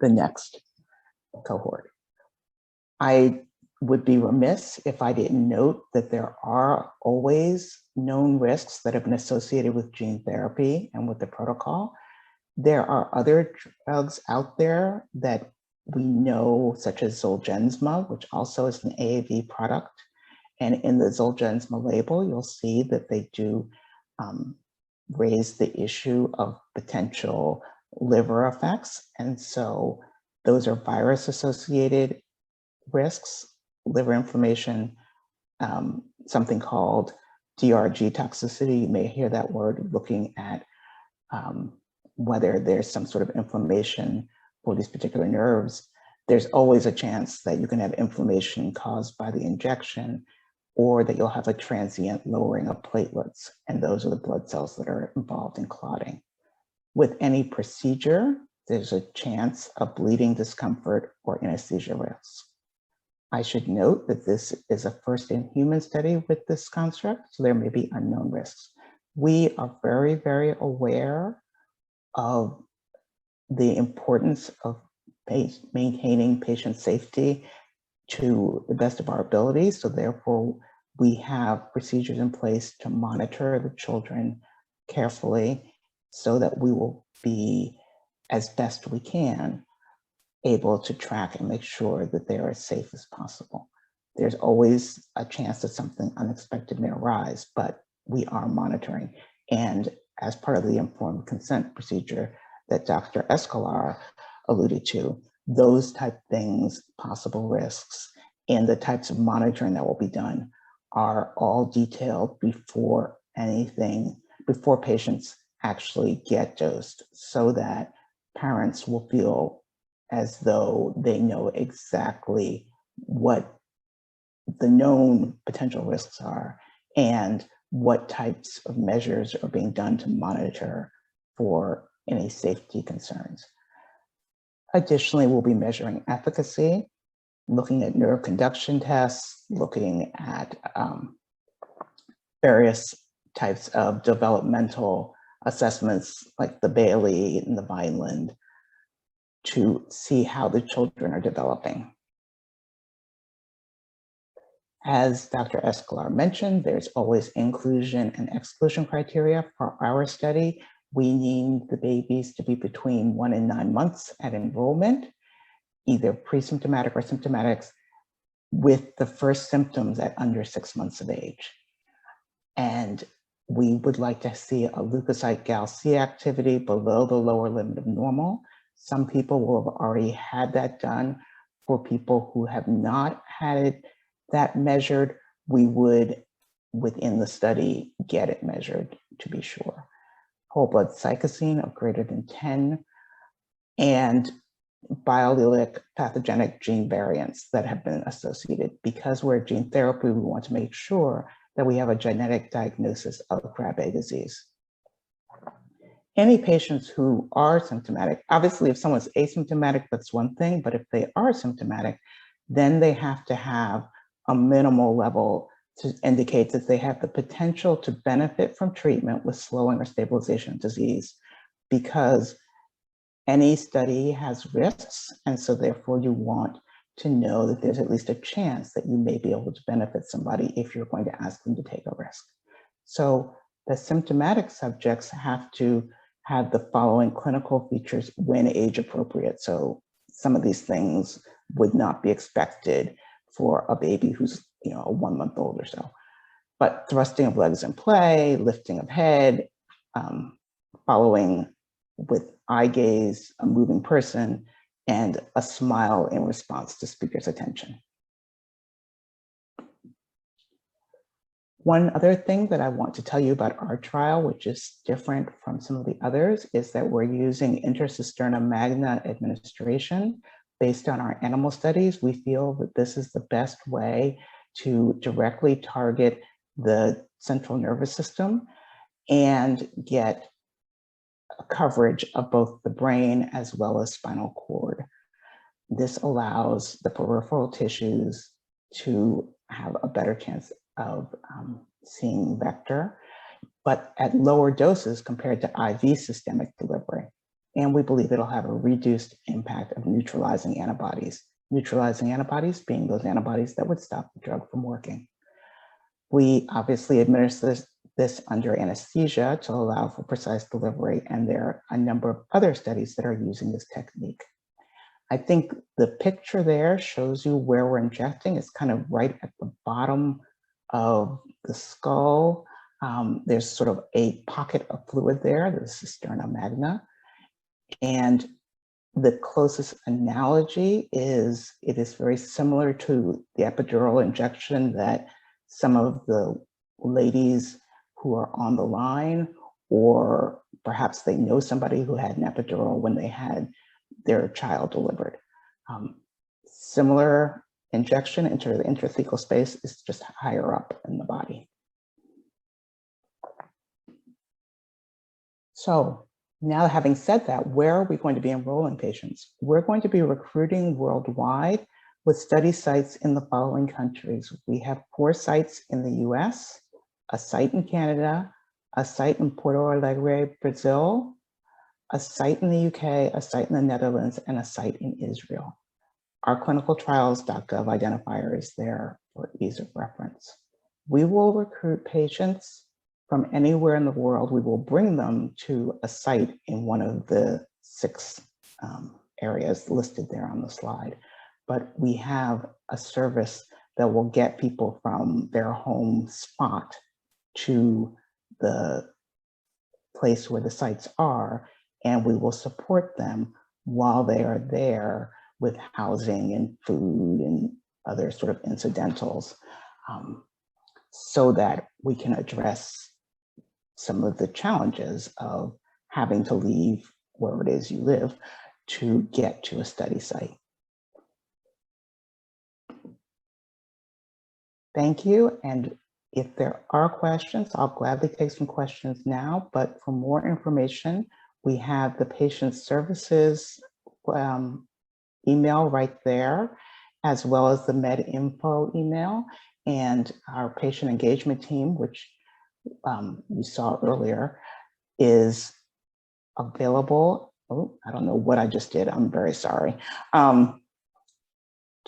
the next cohort. I would be remiss if I didn't note that there are always known risks that have been associated with gene therapy and with the protocol. There are other drugs out there that we know, such as Zolgensma, which also is an AAV product. And in the Zolgensma label, you'll see that they do raise the issue of potential liver effects. And so those are virus-associated risks, liver inflammation, something called DRG toxicity. You may hear that word, looking at whether there's some sort of inflammation for these particular nerves. There's always a chance that you can have inflammation caused by the injection, or that you'll have a transient lowering of platelets, and those are the blood cells that are involved in clotting. With any procedure, there's a chance of bleeding discomfort or anesthesia risks. I should note that this is a first-in-human study with this construct, so there may be unknown risks. We are very, very aware of the importance of maintaining patient safety to the best of our abilities. So therefore, we have procedures in place to monitor the children carefully so that we will be, as best we can, able to track and make sure that they are as safe as possible. There's always a chance that something unexpected may arise, but we are monitoring. And as part of the informed consent procedure that Dr. Escolar alluded to, those type things, possible risks, and the types of monitoring that will be done are all detailed before patients actually get dosed, so that parents will feel as though they know exactly what the known potential risks are and what types of measures are being done to monitor for any safety concerns. Additionally, we'll be measuring efficacy, looking at neuroconduction tests, looking at various types of developmental assessments like the Bailey and the Vineland to see how the children are developing. As Dr. Escolar mentioned, there's always inclusion and exclusion criteria for our study. We need the babies to be between 1 and 9 months at enrollment, either pre-symptomatic or symptomatic, with the first symptoms at under 6 months of age. And we would like to see a leukocyte Gal-C activity below the lower limit of normal. Some people will have already had that done. For people who have not had that measured, we would, within the study, get it measured to be sure. Whole blood cytosine of greater than 10, and biallelic pathogenic gene variants that have been associated. Because we're gene therapy, we want to make sure that we have a genetic diagnosis of Krabbe disease. Any patients who are symptomatic, obviously if someone's asymptomatic, that's one thing, but if they are symptomatic, then they have to have a minimal level to indicate that they have the potential to benefit from treatment with slowing or stabilization of disease, because any study has risks, and so therefore you want to know that there's at least a chance that you may be able to benefit somebody if you're going to ask them to take a risk. So the symptomatic subjects have to have the following clinical features when age appropriate. So some of these things would not be expected for a baby who's 1 month old or so. But thrusting of legs in play, lifting of head, following with eye gaze, a moving person, and a smile in response to speaker's attention. One other thing that I want to tell you about our trial, which is different from some of the others, is that we're using intracisterna magna administration. Based on our animal studies, we feel that this is the best way to directly target the central nervous system and get coverage of both the brain as well as spinal cord. This allows the peripheral tissues to have a better chance of seeing vector, but at lower doses compared to IV systemic delivery. And we believe it'll have a reduced impact of neutralizing antibodies. Neutralizing antibodies being those antibodies that would stop the drug from working. We obviously administer this under anesthesia to allow for precise delivery, and there are a number of other studies that are using this technique. I think the picture there shows you where we're injecting. It's kind of right at the bottom of the skull. There's sort of a pocket of fluid there, the cisterna magna. And the closest analogy is it is very similar to the epidural injection that some of the ladies who are on the line, or perhaps they know somebody who had an epidural when they had their child delivered. Similar injection into the intrathecal space is just higher up in the body. So now, having said that, where are we going to be enrolling patients? We're going to be recruiting worldwide with study sites in the following countries. We have 4 sites in the US, a site in Canada, a site in Porto Alegre, Brazil, a site in the UK, a site in the Netherlands, and a site in Israel. Our clinicaltrials.gov identifier is there for ease of reference. We will recruit patients from anywhere in the world. We will bring them to a site in one of the 6 areas listed there on the slide. But we have a service that will get people from their home spot to the place where the sites are, and we will support them while they are there with housing and food and other sort of incidentals, so that we can address some of the challenges of having to leave wherever it is you live to get to a study site. Thank you. And if there are questions, I'll gladly take some questions now, but for more information, we have the patient services email right there, as well as the MedInfo email, and our patient engagement team, which you saw earlier, is available. Oh, I don't know what I just did. I'm very sorry.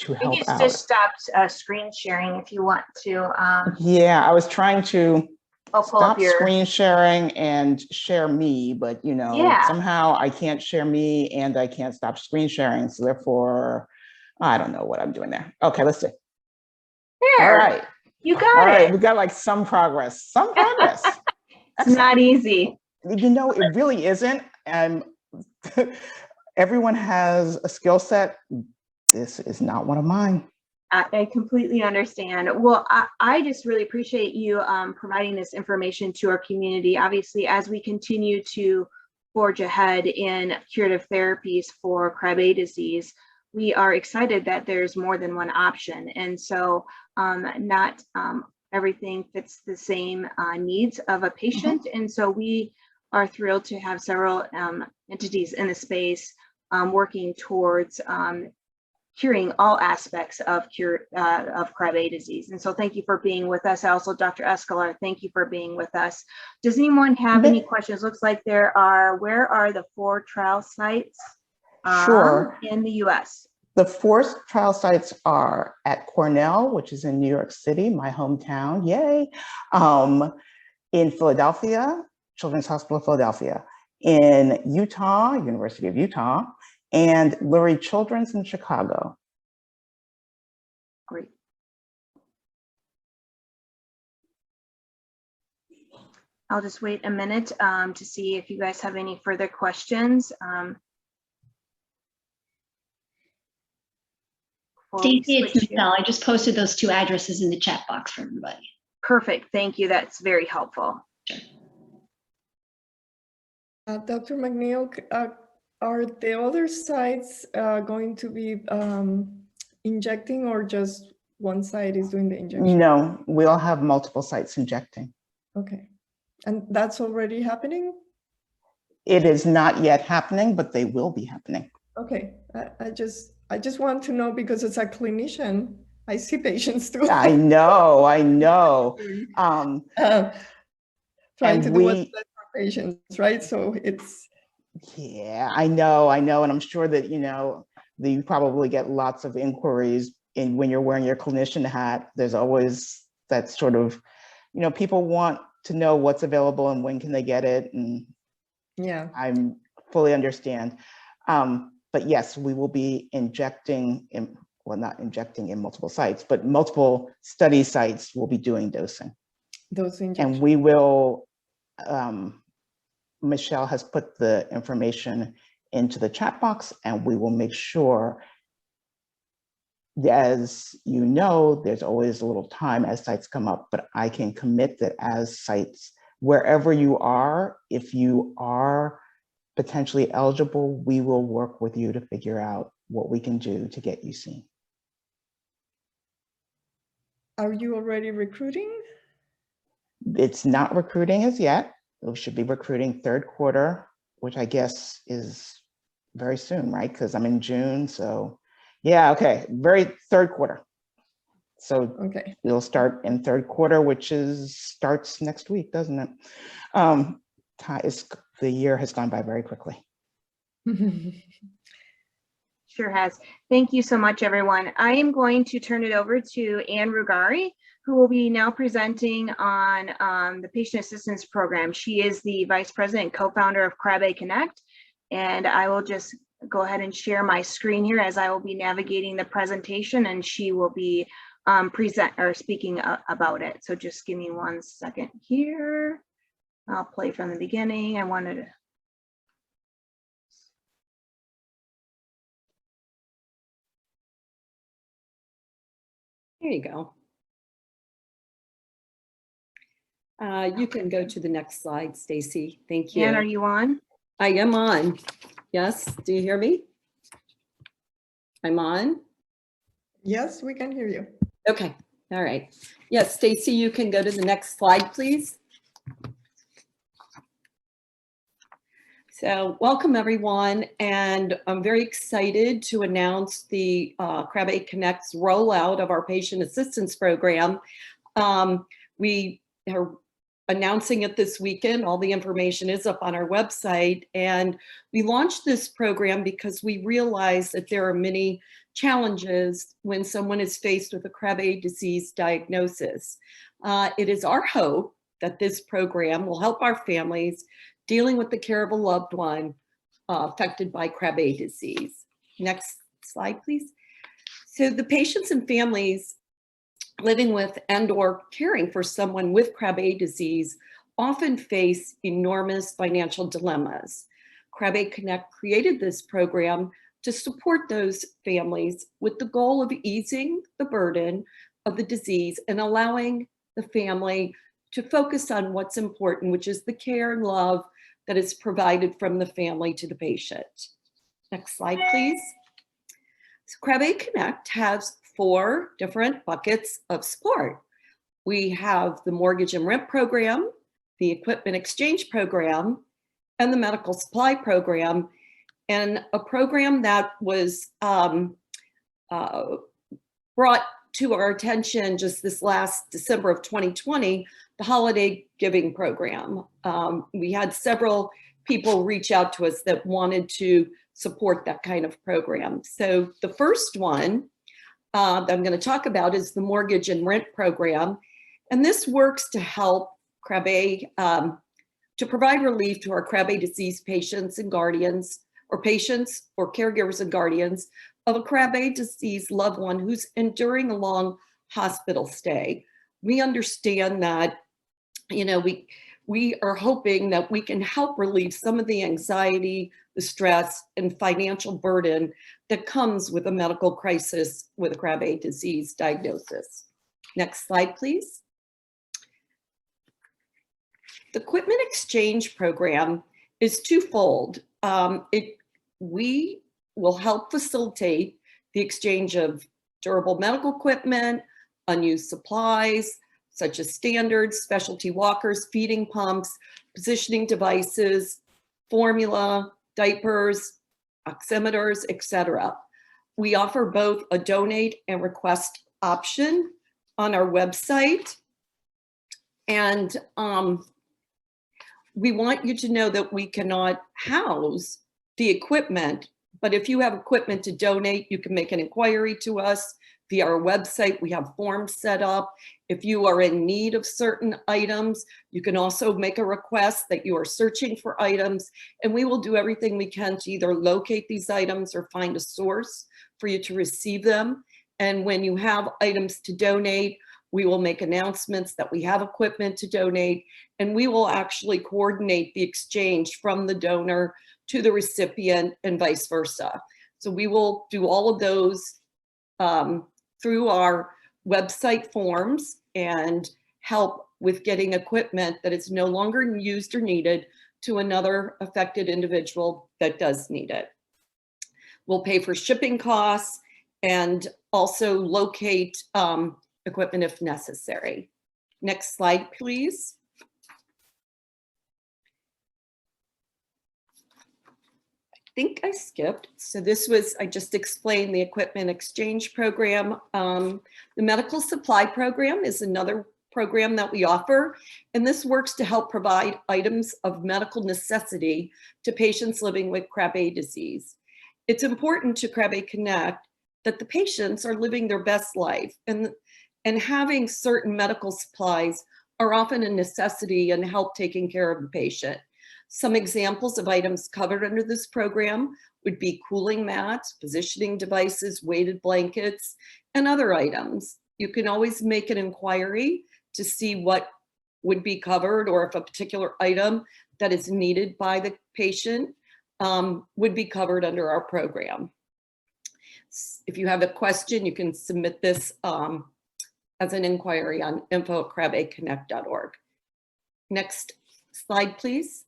To I think help it's out. just stopped screen sharing if you want to. Yeah, I was trying to pull stop up your screen sharing and share me, but you know, Yeah. somehow I can't share me and I can't stop screen sharing. So therefore, I don't know what I'm doing there. Okay, let's see. There. All right. You got All right, it. we got like some progress. Some progress. It's not easy. You know, it really isn't. And everyone has a skill set. This is not one of mine. I completely understand. Well, I just really appreciate you providing this information to our community. Obviously, as we continue to forge ahead in curative therapies for Krabbe disease, we are excited that there's more than one option. And so not everything fits the same needs of a patient. And so we are thrilled to have several entities in the space working towards curing all aspects of Krabbe disease. And so thank you for being with us. Also, Dr. Escolar, thank you for being with us. Does anyone have any questions? Looks like there are, where are the 4 trial sites Sure. in the US? The 4 trial sites are at Cornell, which is in New York City, my hometown, yay. In Philadelphia, Children's Hospital of Philadelphia. In Utah, University of Utah, and Lurie Children's in Chicago. Great. I'll just wait a minute to see if you guys have any further questions. Stacey, it's Michelle. I just posted those 2 addresses in the chat box for everybody. Perfect. Thank you. That's very helpful. Dr. McNeil, are the other sites going to be injecting, or just one site is doing the injection? No, we'll have multiple sites injecting. Okay. And that's already happening? It is not yet happening, but they will be happening. Okay. I just want to know, because as a clinician, I see patients too. I know. Trying to do what's best for patients, right? So it's. Yeah, I know. And I'm sure that, you know, you probably get lots of inquiries when you're wearing your clinician hat. There's always that sort of, you know, people want to know what's available and when can they get it. And yeah, I fully understand. But yes, we will be injecting in, well, not injecting in multiple sites, but multiple study sites will be doing dosing. And we will, Michelle has put the information into the chat box, and we will make sure, as you know, there's always a little time as sites come up, but I can commit that as sites, wherever you are, if you are potentially eligible, we will work with you to figure out what we can do to get you seen. Are you already recruiting? It's not recruiting as yet. We should be recruiting 3rd quarter, which I guess is very soon, right? Because I'm in June, so yeah, okay, very 3rd quarter. So okay, we'll start in 3rd quarter, which starts next week, doesn't it? The year has gone by very quickly. Sure has. Thank you so much, everyone. I am going to turn it over to Ann Rugari, who will be now presenting on the Patient Assistance Program. She is the Vice President and co-founder of Krabbe Connect, and I will just go ahead and share my screen here as I will be navigating the presentation, and she will be speaking about it. So just give me one second here. I'll play from the beginning. I wanted to. There you go. You can go to the next slide, Stacy. Thank you. Ann, are you on? I am on. Yes, do you hear me? I'm on. Yes, we can hear you. Okay, all right. Yes, Stacy, you can go to the next slide, please. So welcome everyone, and I'm very excited to announce the Krabbe Connect's rollout of our patient assistance program. We are announcing it this weekend. All the information is up on our website, and we launched this program because we realize that there are many challenges when someone is faced with a Krabbe disease diagnosis. It is our hope that this program will help our families dealing with the care of a loved one affected by Krabbe disease. Next slide, please. So the patients and families living with and/or caring for someone with Krabbe disease often face enormous financial dilemmas. Krabbe Connect created this program to support those families with the goal of easing the burden of the disease and allowing the family to focus on what's important, which is the care and love that is provided from the family to the patient. Next slide, please. So Krabbe Connect has 4 different buckets of support. We have the mortgage and rent program, the equipment exchange program, and the medical supply program. And a program that was brought to our attention just this last December of 2020, the holiday giving program. We had several people reach out to us that wanted to support that kind of program. So the first one that I'm going to talk about is the mortgage and rent program. And this works to help Krabbe, to provide relief to our Krabbe disease patients and guardians, or patients or caregivers and guardians of a Krabbe disease loved one who's enduring a long hospital stay. We understand that, you know, we are hoping that we can help relieve some of the anxiety, the stress, and financial burden that comes with a medical crisis with a Krabbe disease diagnosis. Next slide, please. The equipment exchange program is twofold. We will help facilitate the exchange of durable medical equipment, unused supplies, such as standards, specialty walkers, feeding pumps, positioning devices, formula, diapers, oximeters, etc. We offer both a donate and request option on our website. And we want you to know that we cannot house the equipment, but if you have equipment to donate, you can make an inquiry to us via our website. We have forms set up. If you are in need of certain items, you can also make a request that you are searching for items, and we will do everything we can to either locate these items or find a source for you to receive them. And when you have items to donate, we will make announcements that we have equipment to donate, and we will actually coordinate the exchange from the donor to the recipient and vice versa. So we will do all of those through our website forms and help with getting equipment that is no longer used or needed to another affected individual that does need it. We'll pay for shipping costs and also locate equipment if necessary. Next slide, please. I think I skipped. So this was, I just explained the equipment exchange program. The medical supply program is another program that we offer, and this works to help provide items of medical necessity to patients living with Krabbe disease. It's important to Krabbe Connect that the patients are living their best life, and having certain medical supplies are often a necessity and help taking care of the patient. Some examples of items covered under this program would be cooling mats, positioning devices, weighted blankets, and other items. You can always make an inquiry to see what would be covered, or if a particular item that is needed by the patient would be covered under our program. If you have a question, you can submit this as an inquiry on info@krabbeconnect.org. Next slide, please.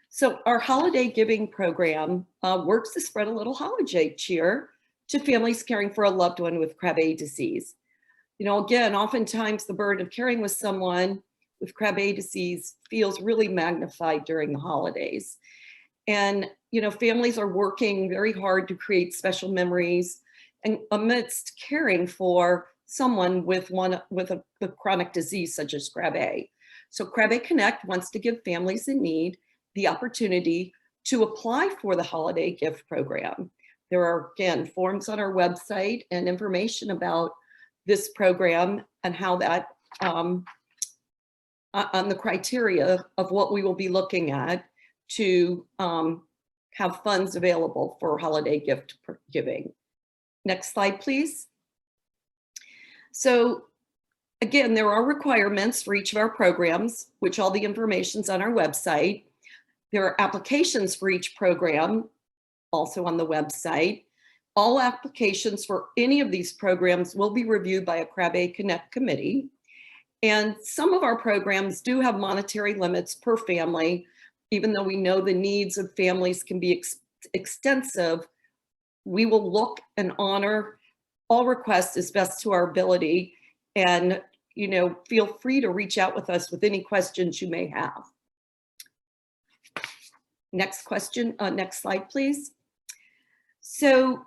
So our holiday giving program works to spread a little holiday cheer to families caring for a loved one with Krabbe disease. You know, again, oftentimes the burden of caring with someone with Krabbe disease feels really magnified during the holidays. And, you know, families are working very hard to create special memories and amidst caring for someone with a chronic disease such as Krabbe. So Krabbe Connect wants to give families in need the opportunity to apply for the holiday gift program. There are, again, forms on our website and information about this program and how that, on the criteria of what we will be looking at to have funds available for holiday gift giving. Next slide, please. So again, there are requirements for each of our programs, which all the information's on our website. There are applications for each program, also on the website. All applications for any of these programs will be reviewed by a Krabbe Connect committee. And some of our programs do have monetary limits per family, even though we know the needs of families can be extensive. We will look and honor all requests as best to our ability, and you know, feel free to reach out with us with any questions you may have. Next question, next slide, please. So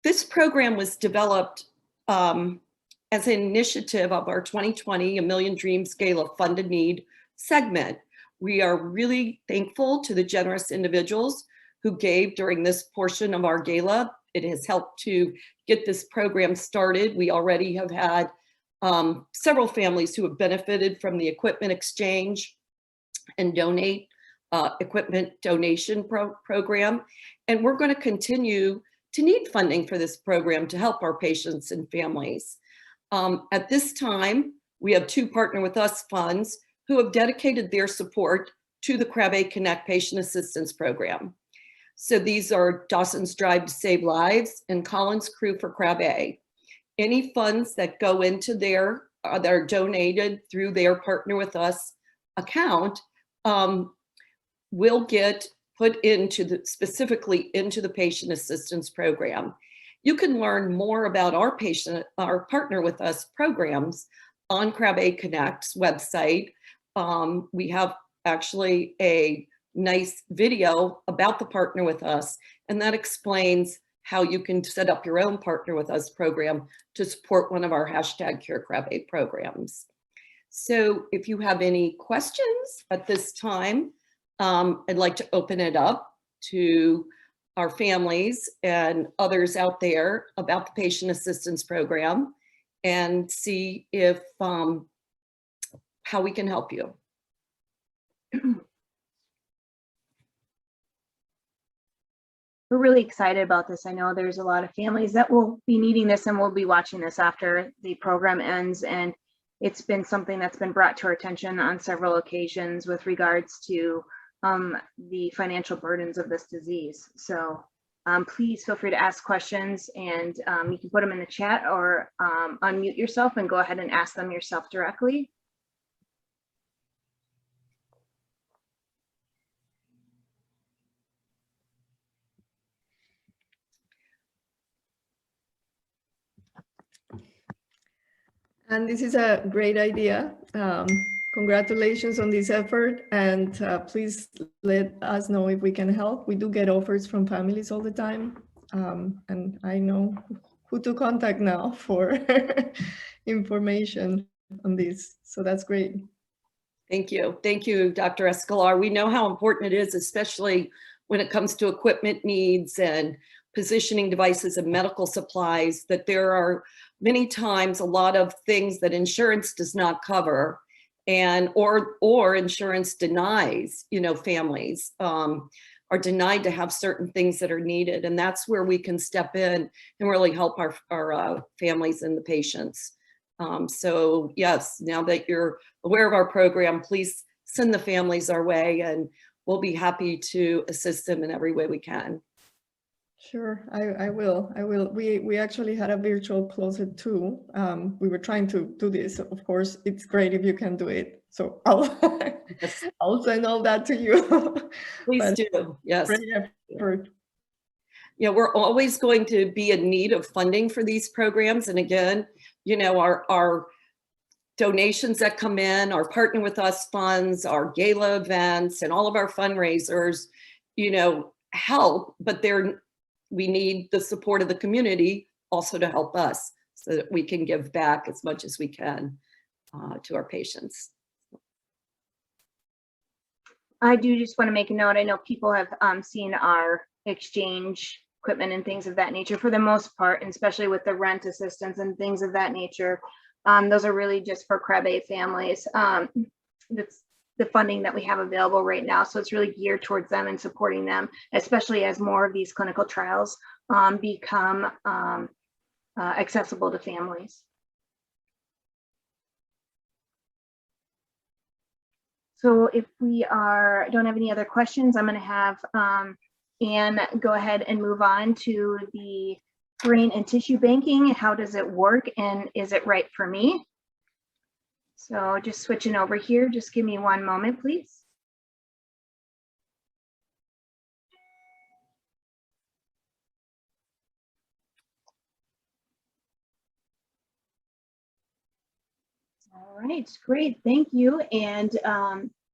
this program was developed as an initiative of our 2020 A Million Dreams Gala Funded Need segment. We are really thankful to the generous individuals who gave during this portion of our gala. It has helped to get this program started. We already have had several families who have benefited from the equipment exchange and donate equipment donation program. And we're going to continue to need funding for this program to help our patients and families. At this time, we have 2 Partner With Us funds who have dedicated their support to the Krabbe Connect Patient Assistance Program. So these are Dawson's Drive to Save Lives and Collins Crew for Krabbe. Any funds that go into their, that are donated through their Partner With Us account will get put into the, specifically into the Patient Assistance Program. You can learn more about our Partner With Us programs on Krabbe Connect's website. We have actually a nice video about the Partner With Us, and that explains how you can set up your own Partner With Us program to support one of our #CureKrabbe programs. So if you have any questions at this time, I'd like to open it up to our families and others out there about the Patient Assistance Program and see if how we can help you. We're really excited about this. I know there's a lot of families that will be needing this and will be watching this after the program ends. And it's been something that's been brought to our attention on several occasions with regards to the financial burdens of this disease. So please feel free to ask questions, and you can put them in the chat or unmute yourself and go ahead and ask them yourself directly. And this is a great idea. Congratulations on this effort, and please let us know if we can help. We do get offers from families all the time, and I know who to contact now for information on this. So that's great. Thank you. Thank you, Dr. Escolar. We know how important it is, especially when it comes to equipment needs and positioning devices and medical supplies, that there are many times a lot of things that insurance does not cover, and or insurance denies, you know, families are denied to have certain things that are needed. And that's where we can step in and really help our families and the patients So yes, now that you're aware of our program, please send the families our way and we'll be happy to assist them in every way we can. Sure, I will. We actually had a virtual closet too. We were trying to do this. Of course, it's great if you can do it. So I'll send all that to you. Please do. Yes. Great effort. Yeah, we're always going to be in need of funding for these programs. And again, you know, our donations that come in, our Partner With Us funds, our gala events, and all of our fundraisers, you know, help, but we need the support of the community also to help us so that we can give back as much as we can to our patients. I do just want to make a note. I know people have seen our exchange equipment and things of that nature for the most part, and especially with the rent assistance and things of that nature. Those are really just for Krabbe families. That's the funding that we have available right now. So it's really geared towards them and supporting them, especially as more of these clinical trials become accessible to families. So if we don't have any other questions, I'm going to have Anne go ahead and move on to the brain and tissue banking. How does it work and is it right for me? So just switching over here, just give me one moment, please. All right, great, thank you. And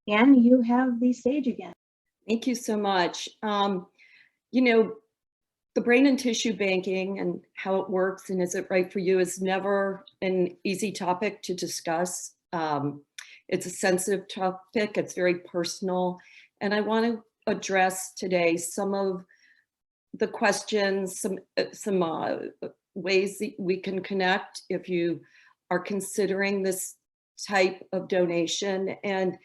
Anne, you have the stage again. Thank you so much. You know, the brain and tissue banking and how it works and is it right for you is never an easy topic to discuss. It's a sensitive topic, it's very personal. And I want to address today some of the questions, some ways that we can connect if you are considering this type of donation and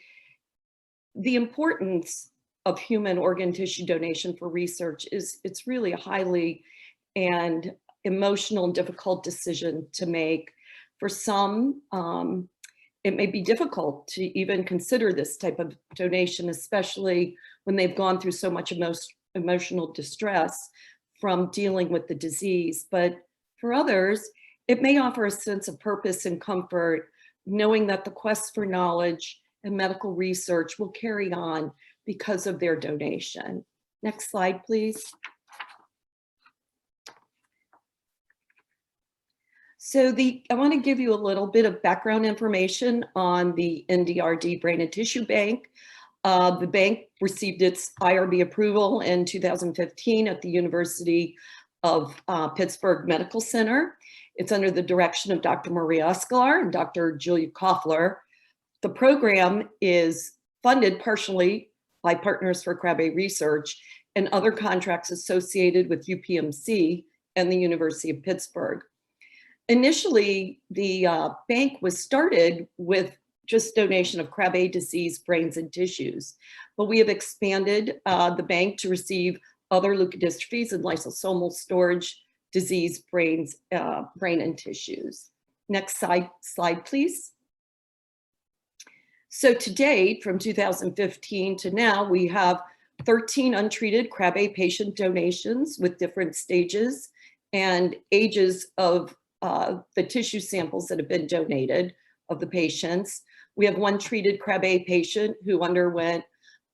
the importance of human organ tissue donation for research is it's really a highly and emotional and difficult decision to make. For some, it may be difficult to even consider this type of donation, especially when they've gone through so much emotional distress from dealing with the disease. But for others, it may offer a sense of purpose and comfort, knowing that the quest for knowledge and medical research will carry on because of their donation. Next slide, please. So I want to give you a little bit of background information on the NDRD Brain and Tissue Bank. The bank received its IRB approval in 2015 at the University of Pittsburgh Medical Center. It's under the direction of Dr. Maria Escolar and Dr. Julia Koffler. The program is funded partially by Partners for Krabbe Research and other contracts associated with UPMC and the University of Pittsburgh. Initially, the bank was started with just donation of Krabbe disease brains and tissues, but we have expanded the bank to receive other leukodystrophies and lysosomal storage disease brain and tissues. Next slide, please. So to date, from 2015 to now, we have 13 untreated Krabbe patient donations with different stages and ages of the tissue samples that have been donated of the patients. We have one treated Krabbe patient who underwent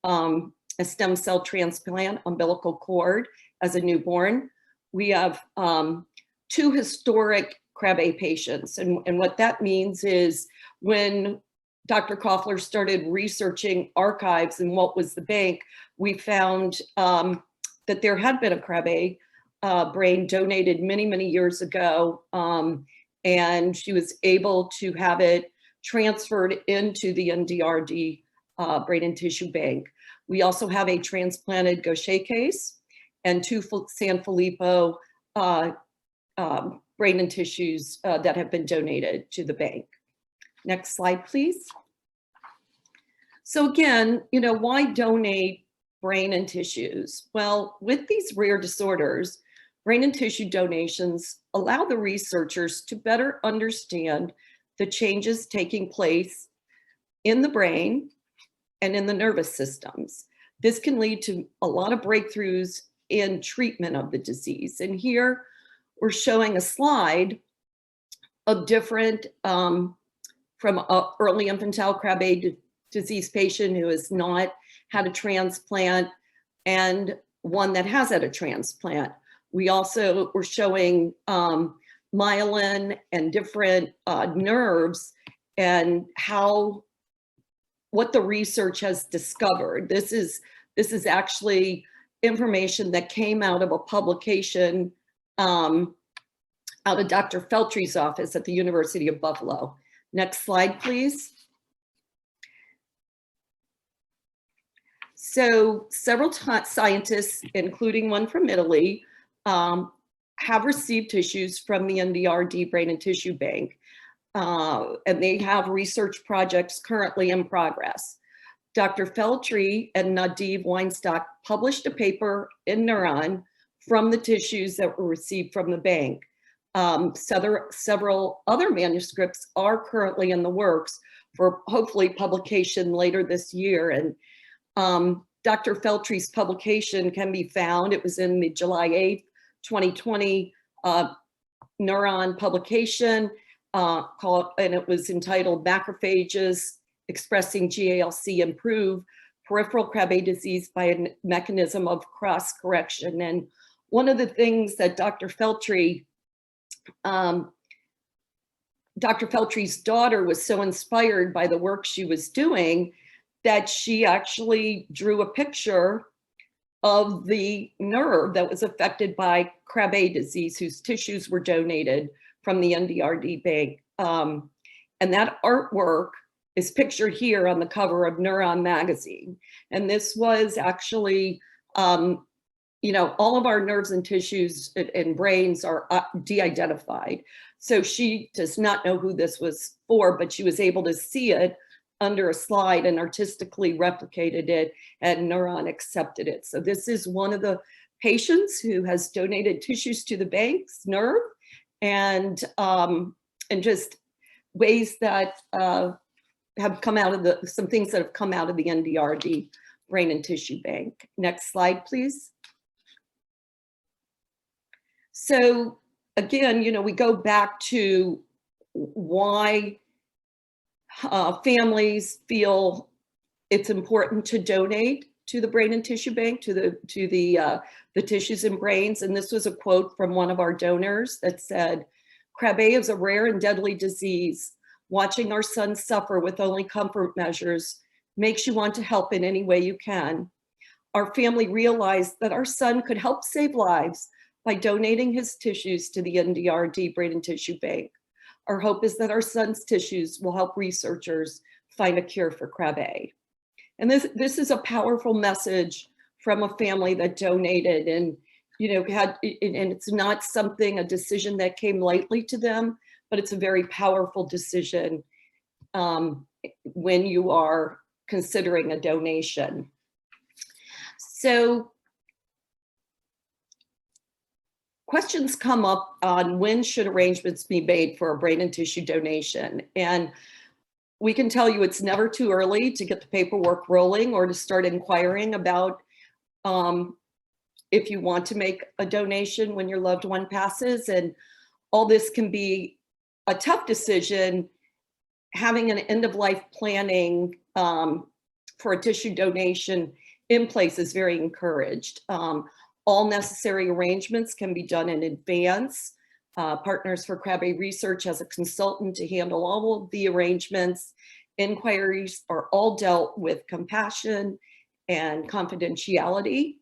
a stem cell transplant umbilical cord as a newborn. We have 2 historic Krabbe patients. And what that means is when Dr. Koffler started researching archives and what was the bank, we found that there had been a Krabbe brain donated many, many years ago. And she was able to have it transferred into the NDRD Brain and Tissue Bank. We also have a transplanted Gaucher case and 2 Sanfilippo brain and tissues that have been donated to the bank. Next slide, please. So again, you know, why donate brain and tissues? Well, with these rare disorders, brain and tissue donations allow the researchers to better understand the changes taking place in the brain and in the nervous systems. This can lead to a lot of breakthroughs in treatment of the disease. And here we're showing a slide of different, from an early infantile Krabbe disease patient who has not had a transplant and one that has had a transplant. We also were showing myelin and different nerves and what the research has discovered. This is actually information that came out of a publication out of Dr. Feltry's office at the University of Buffalo. Next slide, please. So several scientists, including one from Italy, have received tissues from the NDRD Brain and Tissue Bank, and they have research projects currently in progress. Dr. Feltry and Nadiv Weinstock published a paper in Neuron from the tissues that were received from the bank. Several other manuscripts are currently in the works for hopefully publication later this year. And Dr. Feltry's publication can be found. It was in the July 8th, 2020 Neuron publication and it was entitled Macrophages Expressing GALC Improve Peripheral Krabbe Disease by a Mechanism of Cross Correction. And one of the things that Dr. Feltry's daughter was so inspired by the work she was doing that she actually drew a picture of the nerve that was affected by Krabbe disease, whose tissues were donated from the NDRD Bank. And that artwork is pictured here on the cover of Neuron magazine. And this was actually, you know, all of our nerves and tissues and brains are de-identified. So she does not know who this was for, but she was able to see it under a slide and artistically replicated it, and Neuron accepted it. So this is one of the patients who has donated tissues to the bank's nerve, and just ways that have come out of some things that have come out of the NDRD Brain and Tissue Bank. Next slide, please. So again, you know, we go back to why families feel it's important to donate to the Brain and Tissue Bank, to the tissues and brains. And this was a quote from one of our donors that said, "Krabbe is a rare and deadly disease. Watching our son suffer with only comfort measures makes you want to help in any way you can. Our family realized that our son could help save lives by donating his tissues to the NDRD Brain and Tissue Bank. Our hope is that our son's tissues will help researchers find a cure for Krabbe." And this is a powerful message from a family that donated, and you know, and it's not a decision that came lightly to them, but it's a very powerful decision when you are considering a donation. So questions come up on when should arrangements be made for a brain and tissue donation. And we can tell you it's never too early to get the paperwork rolling or to start inquiring about if you want to make a donation when your loved one passes. And all this can be a tough decision. Having an end-of-life planning for a tissue donation in place is very encouraged. All necessary arrangements can be done in advance. Partners for Krabbe Research has a consultant to handle all of the arrangements. Inquiries are all dealt with compassion and confidentiality.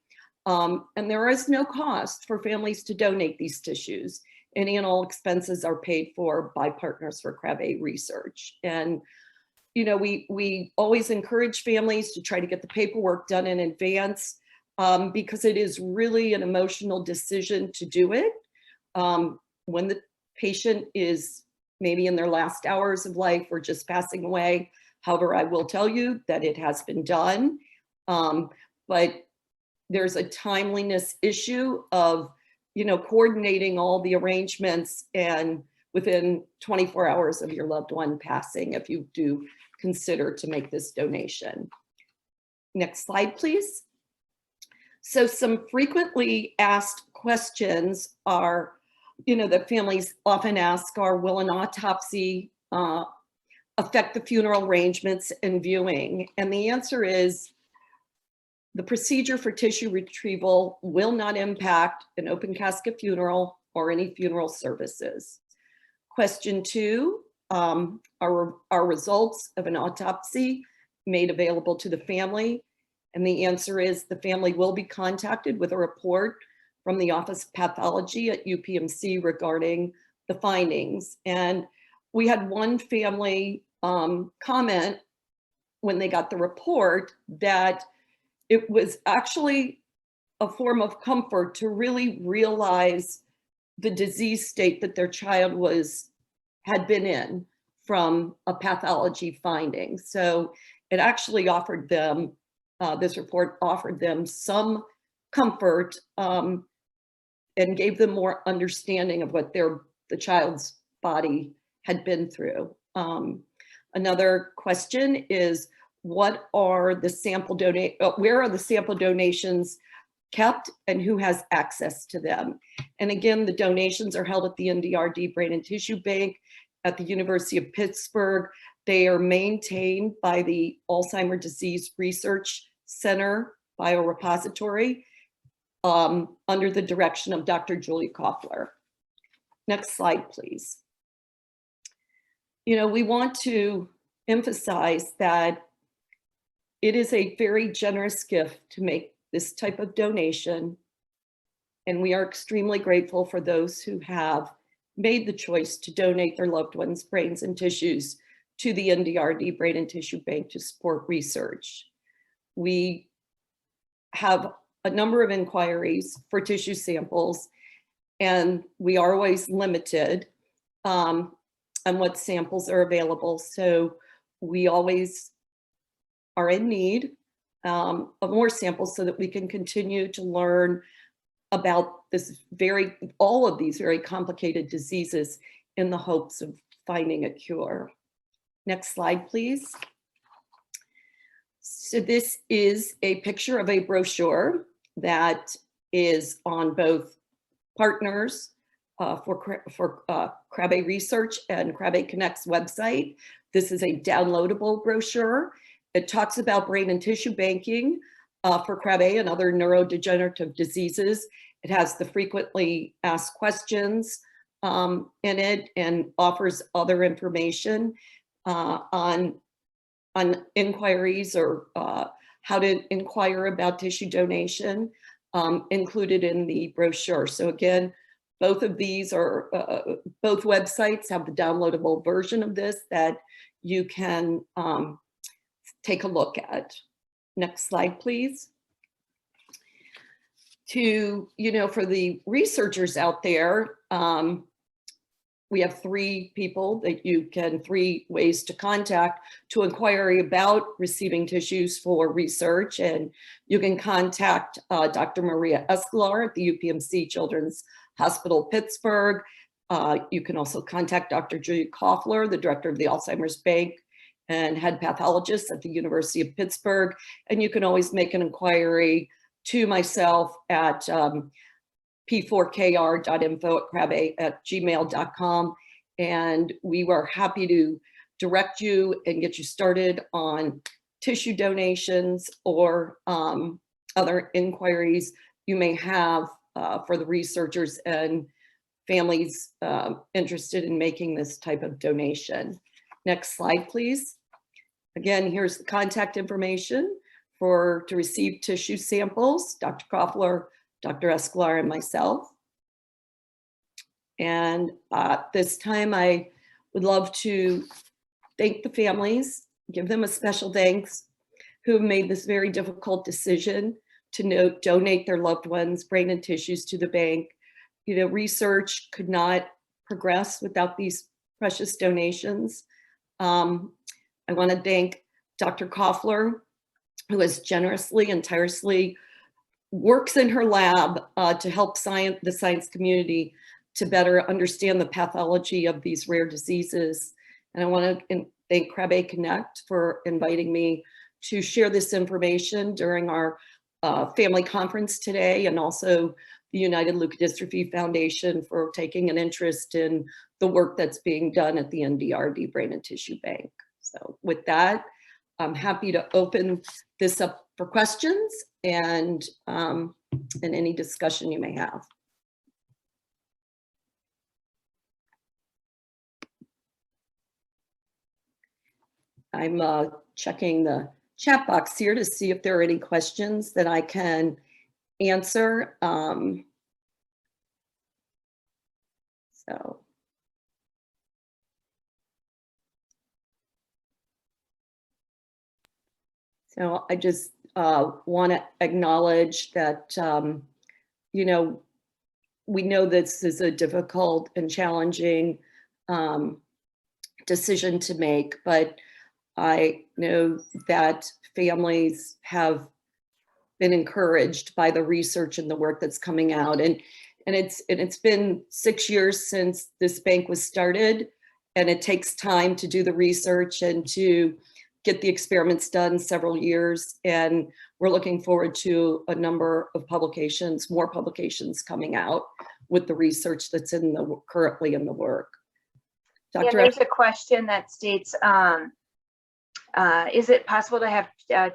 And there is no cost for families to donate these tissues. Any and all expenses are paid for by Partners for Krabbe Research. And you know, we always encourage families to try to get the paperwork done in advance because it is really an emotional decision to do it. When the patient is maybe in their last hours of life or just passing away. However, I will tell you that it has been done, but there's a timeliness issue of, you know, coordinating all the arrangements and within 24 hours of your loved one passing if you do consider to make this donation. Next slide, please. So some frequently asked questions are, that families often ask are, will an autopsy affect the funeral arrangements and viewing? And the answer is, the procedure for tissue retrieval will not impact an open casket funeral or any funeral services. Question 2, are results of an autopsy made available to the family? And the answer is the family will be contacted with a report from the Office of Pathology at UPMC regarding the findings. And we had one family comment when they got the report that it was actually a form of comfort to really realize the disease state that their child had been in from a pathology finding. So it actually offered them, this report offered them some comfort and gave them more understanding of what the child's body had been through. Another question is, where are the sample donations kept and who has access to them? And again, the donations are held at the NDRD Brain and Tissue Bank at the University of Pittsburgh. They are maintained by the Alzheimer's Disease Research Center Biorepository under the direction of Dr. Julie Koffler. Next slide, please. We want to emphasize that it is a very generous gift to make this type of donation, and we are extremely grateful for those who have made the choice to donate their loved ones' brains and tissues to the NDRD Brain and Tissue Bank to support research. We have a number of inquiries for tissue samples, and we are always limited on what samples are available. So we always are in need of more samples so that we can continue to learn about all of these very complicated diseases in the hopes of finding a cure. Next slide, please. So this is a picture of a brochure that is on both partners for Krabbe Research and Krabbe Connect's website. This is a downloadable brochure. It talks about brain and tissue banking for Krabbe and other neurodegenerative diseases. It has the frequently asked questions in it and offers other information on inquiries or how to inquire about tissue donation included in the brochure. So again, both of these are, both websites have the downloadable version of this that you can take a look at. Next slide, please. For the researchers out there, we have three ways to contact to inquire about receiving tissues for research. And you can contact Dr. Maria Escolar at the UPMC Children's Hospital Pittsburgh. You can also contact Dr. Julie Koffler, the director of the Alzheimer's Bank and head pathologist at the University of Pittsburgh. And you can always make an inquiry to myself at p4kr.info@krabbe@gmail.com. And we were happy to direct you and get you started on tissue donations or other inquiries you may have for the researchers and families interested in making this type of donation. Next slide, please. Again, here's the contact information to receive tissue samples, Dr. Koffler, Dr. Escolar, and myself. And this time I would love to thank the families, give them a special thanks who have made this very difficult decision to donate their loved ones' brain and tissues to the bank. Research could not progress without these precious donations. I want to thank Dr. Koffler, who has generously and tirelessly works in her lab to help the science community to better understand the pathology of these rare diseases. And I want to thank Krabbe Connect for inviting me to share this information during our family conference today, and also the United Leukodystrophy Foundation for taking an interest in the work that's being done at the NDRD Brain and Tissue Bank. So with that, I'm happy to open this up for questions and any discussion you may have. I'm checking the chat box here to see if there are any questions that I can answer. So I just want to acknowledge that, you know, we know this is a difficult and challenging decision to make, but I know that families have been encouraged by the research and the work that's coming out. And it's been 6 years since this bank was started, and it takes time to do the research and to get the experiments done, several years. And we're looking forward to a number of publications, more publications coming out with the research that's currently in the work. Yeah, Dr. there's a question that states, is it possible to have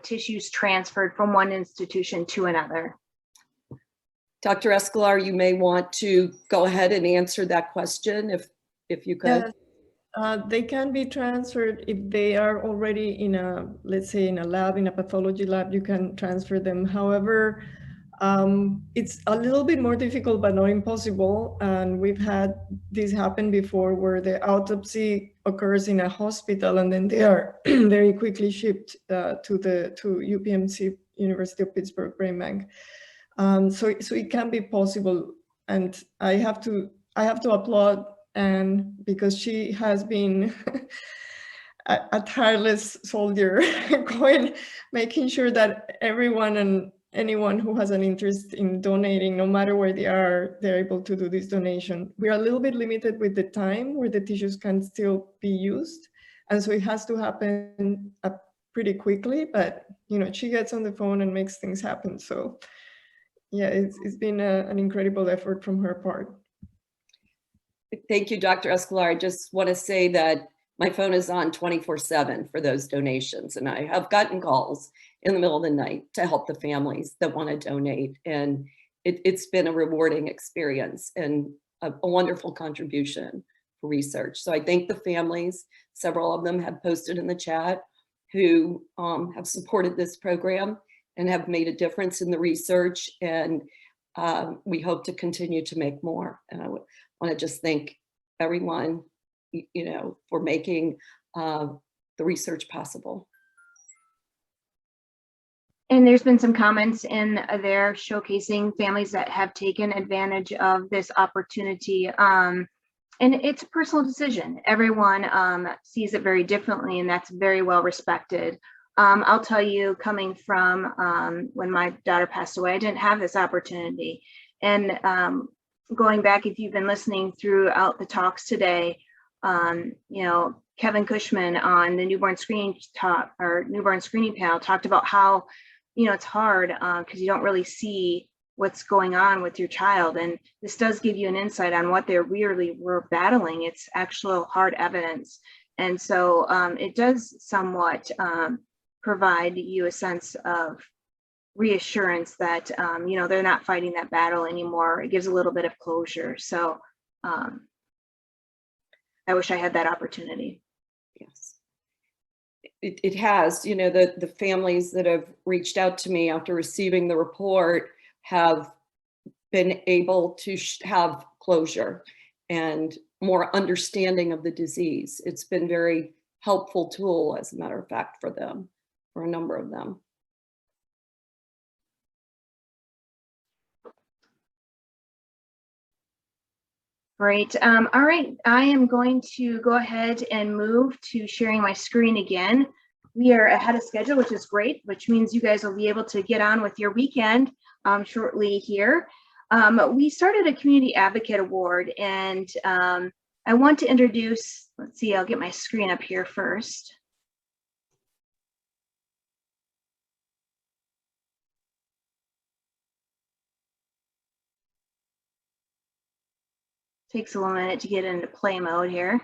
tissues transferred from one institution to another? Dr. Escolar, you may want to go ahead and answer that question if you could. Yes. They can be transferred if they are already in a, let's say in a lab, in a pathology lab, you can transfer them. However, it's a little bit more difficult, but not impossible. And we've had this happen before where the autopsy occurs in a hospital and then they are very quickly shipped to UPMC, University of Pittsburgh Brain Bank. So it can be possible. And I have to applaud Anne, because she has been a tireless soldier making sure that everyone and anyone who has an interest in donating, no matter where they are, they're able to do this donation. We are a little bit limited with the time where the tissues can still be used. And so it has to happen pretty quickly, but you know, she gets on the phone and makes things happen. So yeah, it's been an incredible effort from her part. Thank you, Dr. Escolar. I just want to say that my phone is on 24/7 for those donations. And I have gotten calls in the middle of the night to help the families that want to donate. And it's been a rewarding experience and a wonderful contribution for research. So I thank the families. Several of them have posted in the chat who have supported this program and have made a difference in the research. And we hope to continue to make more. And I want to just thank everyone, you know, for making the research possible. And there's been some comments in there showcasing families that have taken advantage of this opportunity. And it's a personal decision. Everyone sees it very differently, and that's very well respected. I'll tell you, coming from when my daughter passed away, I didn't have this opportunity. And going back, if you've been listening throughout the talks today, you know, Kevin Cushman on the newborn screening panel talked about how, you know, it's hard because you don't really see what's going on with your child. And this does give you an insight on what they really were battling. It's actual hard evidence. And so it does somewhat provide you a sense of reassurance that, you know, they're not fighting that battle anymore. It gives a little bit of closure. So I wish I had that opportunity. Yes. It has, you know, the families that have reached out to me after receiving the report have been able to have closure and more understanding of the disease. It's been very helpful tool, as a matter of fact, for them, for a number of them. Great. All right, I am going to go ahead and move to sharing my screen again. We are ahead of schedule, which is great, which means you guys will be able to get on with your weekend shortly here. We started a community advocate award, and I want to introduce, let's see, I'll get my screen up here first. Takes a little minute to get into play mode here.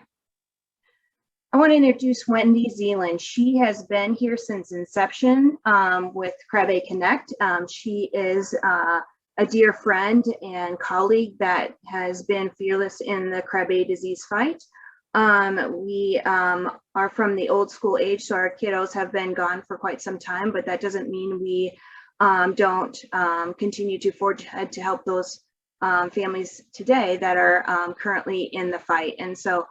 I want to introduce Wendy Zealand. She has been here since inception with Krabbe Connect. She is a dear friend and colleague that has been fearless in the Krabbe disease fight. We are from the old school age, so our kiddos have been gone for quite some time, but that doesn't mean we don't continue to forge ahead to help those families today that are currently in the fight. And so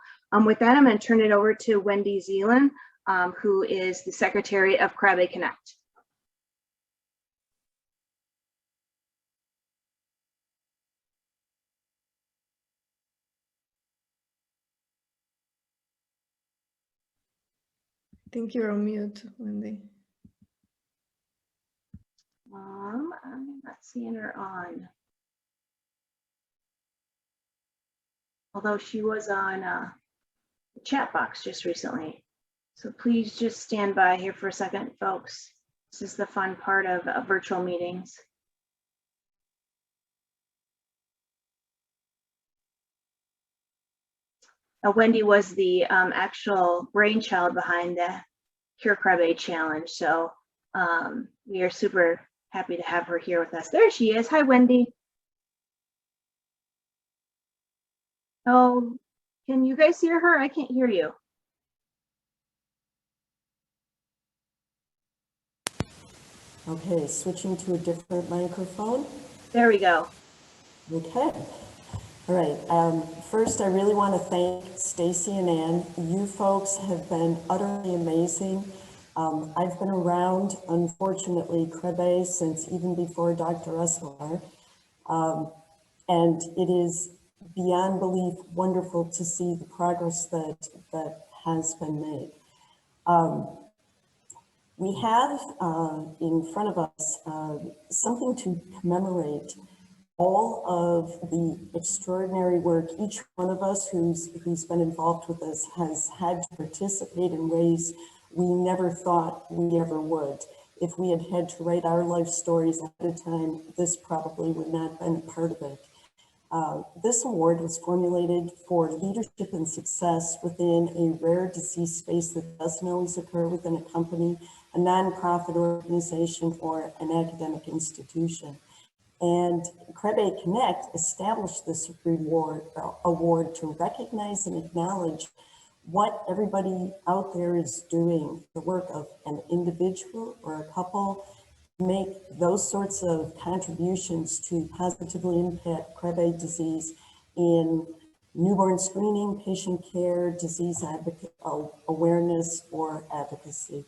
with that, I'm going to turn it over to Wendy Zealand, who is the Secretary of Krabbe Connect. I think you're on mute, Wendy. I'm not seeing her on. Although she was on the chat box just recently. So please just stand by here for a second, folks. This is the fun part of virtual meetings. Wendy was the actual brainchild behind the Cure Krabbe Challenge. So we are super happy to have her here with us. There she is. Hi, Wendy. Oh, can you guys hear her? I can't hear you. Okay, switching to a different microphone. There we go. Okay. All right. First, I really want to thank Stacy and Ann. You folks have been utterly amazing. I've been around, unfortunately, Krabbe since even before Dr. Escobar. And it is beyond belief wonderful to see the progress that has been made. We have in front of us something to commemorate all of the extraordinary work each one of us who's been involved with this has had to participate in ways we never thought we ever would. If we had to write our life stories at a time, this probably would not have been a part of it. This award was formulated for leadership and success within a rare disease space that doesn't always occur within a company, a nonprofit organization, or an academic institution. And Krabbe Connect established this award to recognize and acknowledge what everybody out there is doing, the work of an individual or a couple, make those sorts of contributions to positively impact Krabbe disease in newborn screening, patient care, disease awareness, or advocacy.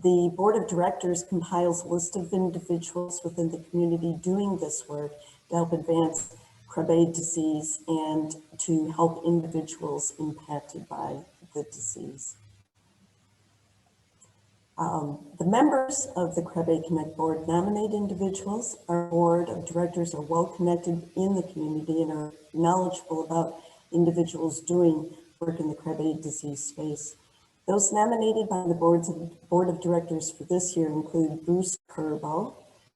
The board of directors compiles a list of individuals within the community doing this work to help advance Krabbe disease and to help individuals impacted by the disease. The members of the Krabbe Connect board nominate individuals. Our board of directors are well connected in the community and are knowledgeable about individuals doing work in the Krabbe disease space. Those nominated by the board of directors for this year include Bruce Krabbe.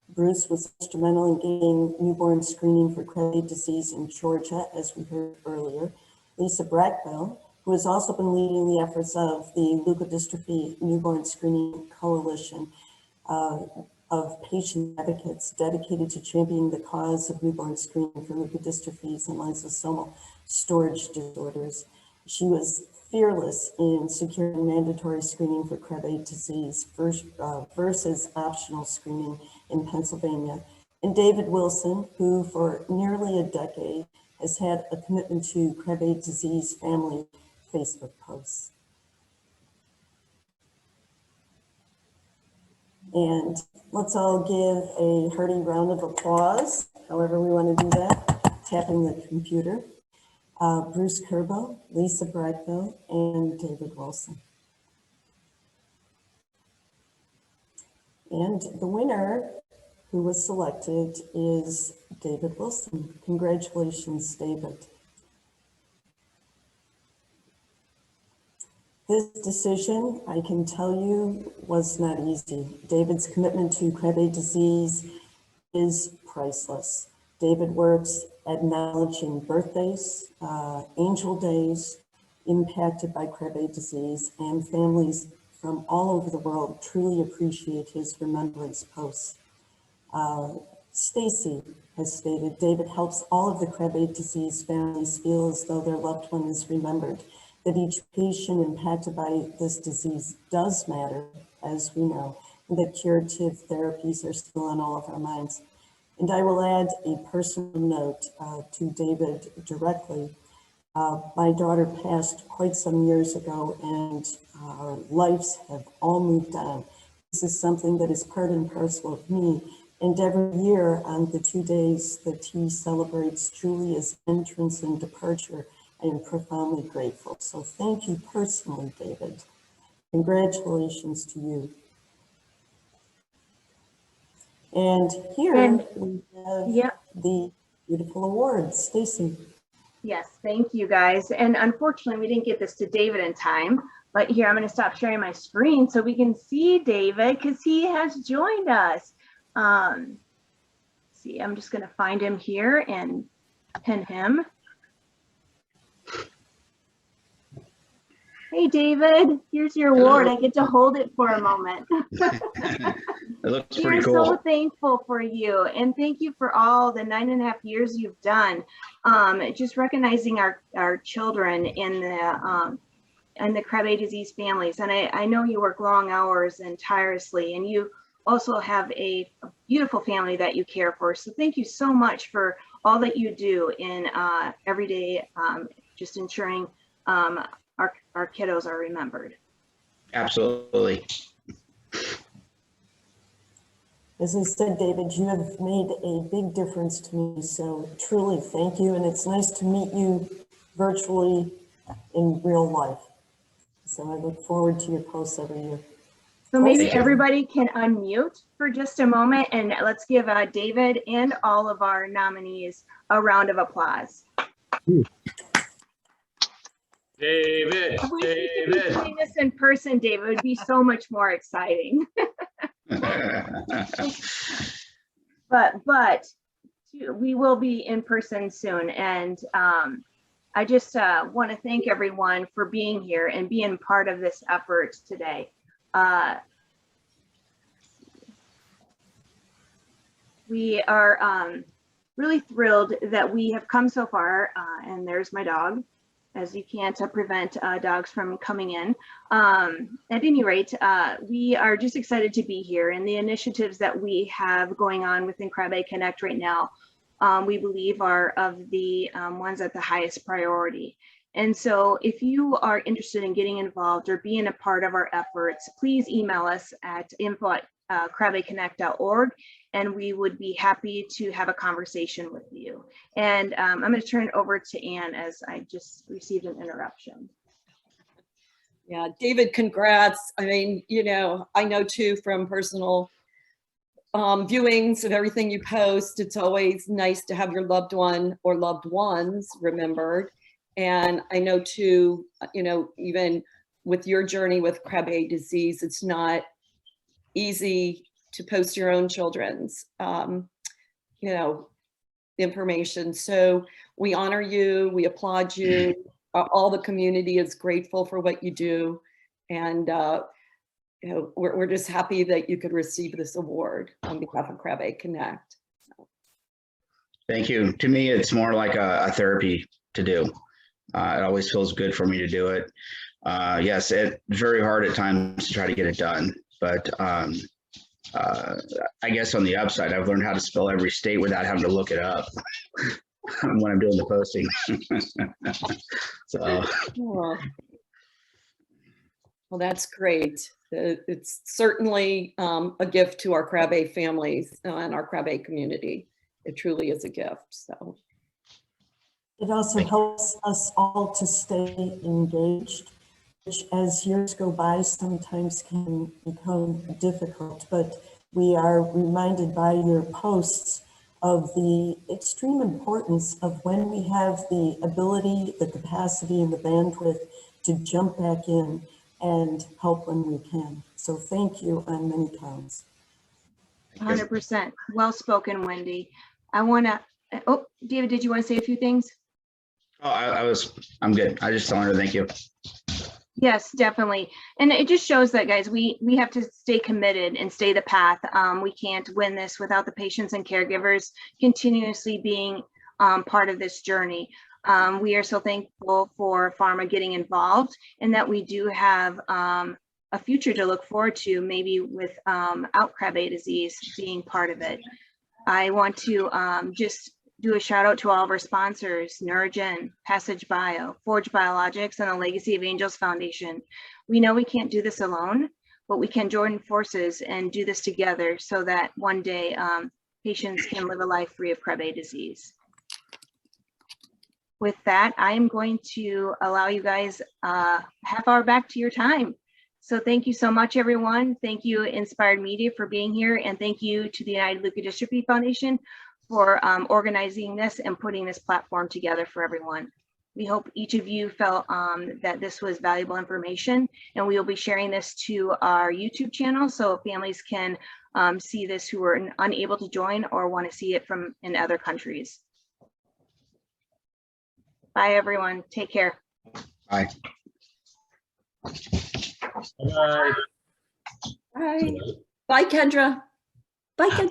Bruce was instrumental in getting newborn screening for Krabbe disease in Georgia, as we heard earlier. Lisa Brackbell, who has also been leading the efforts of the Leukodystrophy Newborn Screening Coalition of patient advocates dedicated to championing the cause of newborn screening for leukodystrophies and lysosomal storage disorders. She was fearless in securing mandatory screening for Krabbe disease versus optional screening in Pennsylvania. And David Wilson, who for nearly a decade has had a commitment to Krabbe disease family Facebook posts. And let's all give a hearty round of applause, however we want to do that, tapping the computer. Bruce Krabbe, Lisa Brackbell, and David Wilson. And the winner who was selected is David Wilson. Congratulations, David. This decision, I can tell you, was not easy. David's commitment to Krabbe disease is priceless. David works acknowledging birthdays, angel days impacted by Krabbe disease, and families from all over the world truly appreciate his remembrance posts. Stacy has stated, David helps all of the Krabbe disease families feel as though their loved one is remembered, that each patient impacted by this disease does matter, as we know, and that curative therapies are still on all of our minds. And I will add a personal note to David directly. My daughter passed quite some years ago, and our lives have all moved on. This is something that is part and parcel of me. And every year on the 2 days that he celebrates Julia's entrance and departure, I am profoundly grateful. So thank you personally, David. Congratulations to you. And here we have the beautiful awards. Stacy. Yes, thank you guys. And unfortunately, we didn't get this to David in time, but here I'm going to stop sharing my screen so we can see David because he has joined us. See, I'm just going to find him here and pin him. Hey, David, here's your award. I get to hold it for a moment. It looks pretty We're cool. so thankful for you, and thank you for all the 9.5 years you've done. Just recognizing our children in the Krabbe disease families, and I know you work long hours and tirelessly, and you also have a beautiful family that you care for. So thank you so much for all that you do in every day, just ensuring our kiddos are remembered. Absolutely. As I said, David, you have made a big difference to me, so truly thank you. And it's nice to meet you virtually in real life. So I look forward to your posts every year. So maybe everybody can unmute for just a moment, and let's give David and all of our nominees a round of applause. David, I wish we could be doing this in person, David. It would be so much more exciting. but we will be in person soon, and I just want to thank everyone for being here and being part of this effort today. We are really thrilled that we have come so far, and there's my dog, as you can't prevent dogs from coming in. At any rate, we are just excited to be here, and the initiatives that we have going on within Krabbe Connect right now, we believe are of the ones at the highest priority. And so if you are interested in getting involved or being a part of our efforts, please email us at info@krabbeconnect.org, and we would be happy to have a conversation with you. And I'm going to turn it over to Anne as I just received an interruption. Yeah, David, congrats. I mean, you know, I know too from personal viewings of everything you post, it's always nice to have your loved one or loved ones remembered. And I know too, you know, even with your journey with Krabbe disease, it's not easy to post your own children's, you know, information. So we honor you, we applaud you. All the community is grateful for what you do. And you know, we're just happy that you could receive this award on behalf of Krabbe Connect. Thank you. To me, it's more like a therapy to do. It always feels good for me to do it. Yes, it's very hard at times to try to get it done, but I guess on the upside, I've learned how to spell every state without having to look it up when I'm doing the posting. So. Well, that's great. It's certainly a gift to our Krabbe families and our Krabbe community. It truly is a gift. So. It also helps us all to stay engaged, which as years go by sometimes can become difficult, but We are reminded by your posts of the extreme importance of when we have the ability, the capacity, and the bandwidth to jump back in and help when we can. So thank you on many counts. 100%. Well spoken, Wendy. I want to, oh, David, did you want to say a few things? Oh, I'm good. I just wanted to thank you. Yes, definitely. And it just shows that, guys, we have to stay committed and stay the path. We can't win this without the patients and caregivers continuously being part of this journey. We are so thankful for pharma getting involved and that we do have a future to look forward to, maybe without Krabbe disease being part of it. I want to just do a shout out to all of our sponsors, Neurogen, Passage Bio, Forge Biologics, and the Legacy of Angels Foundation. We know we can't do this alone, but we can join forces and do this together so that one day patients can live a life free of Krabbe disease. With that, I am going to allow you guys half hour back to your time. So thank you so much, everyone. Thank you, Inspired Media, for being here. And thank you to the United Leukodystrophy Foundation for organizing this and putting this platform together for everyone. We hope each of you felt that this was valuable information, and we will be sharing this to our YouTube channel so families can see this who are unable to join or want to see it from in other countries. Bye, everyone. Take care. Bye. Bye. Bye. Bye, Kendra. Bye, Kendra.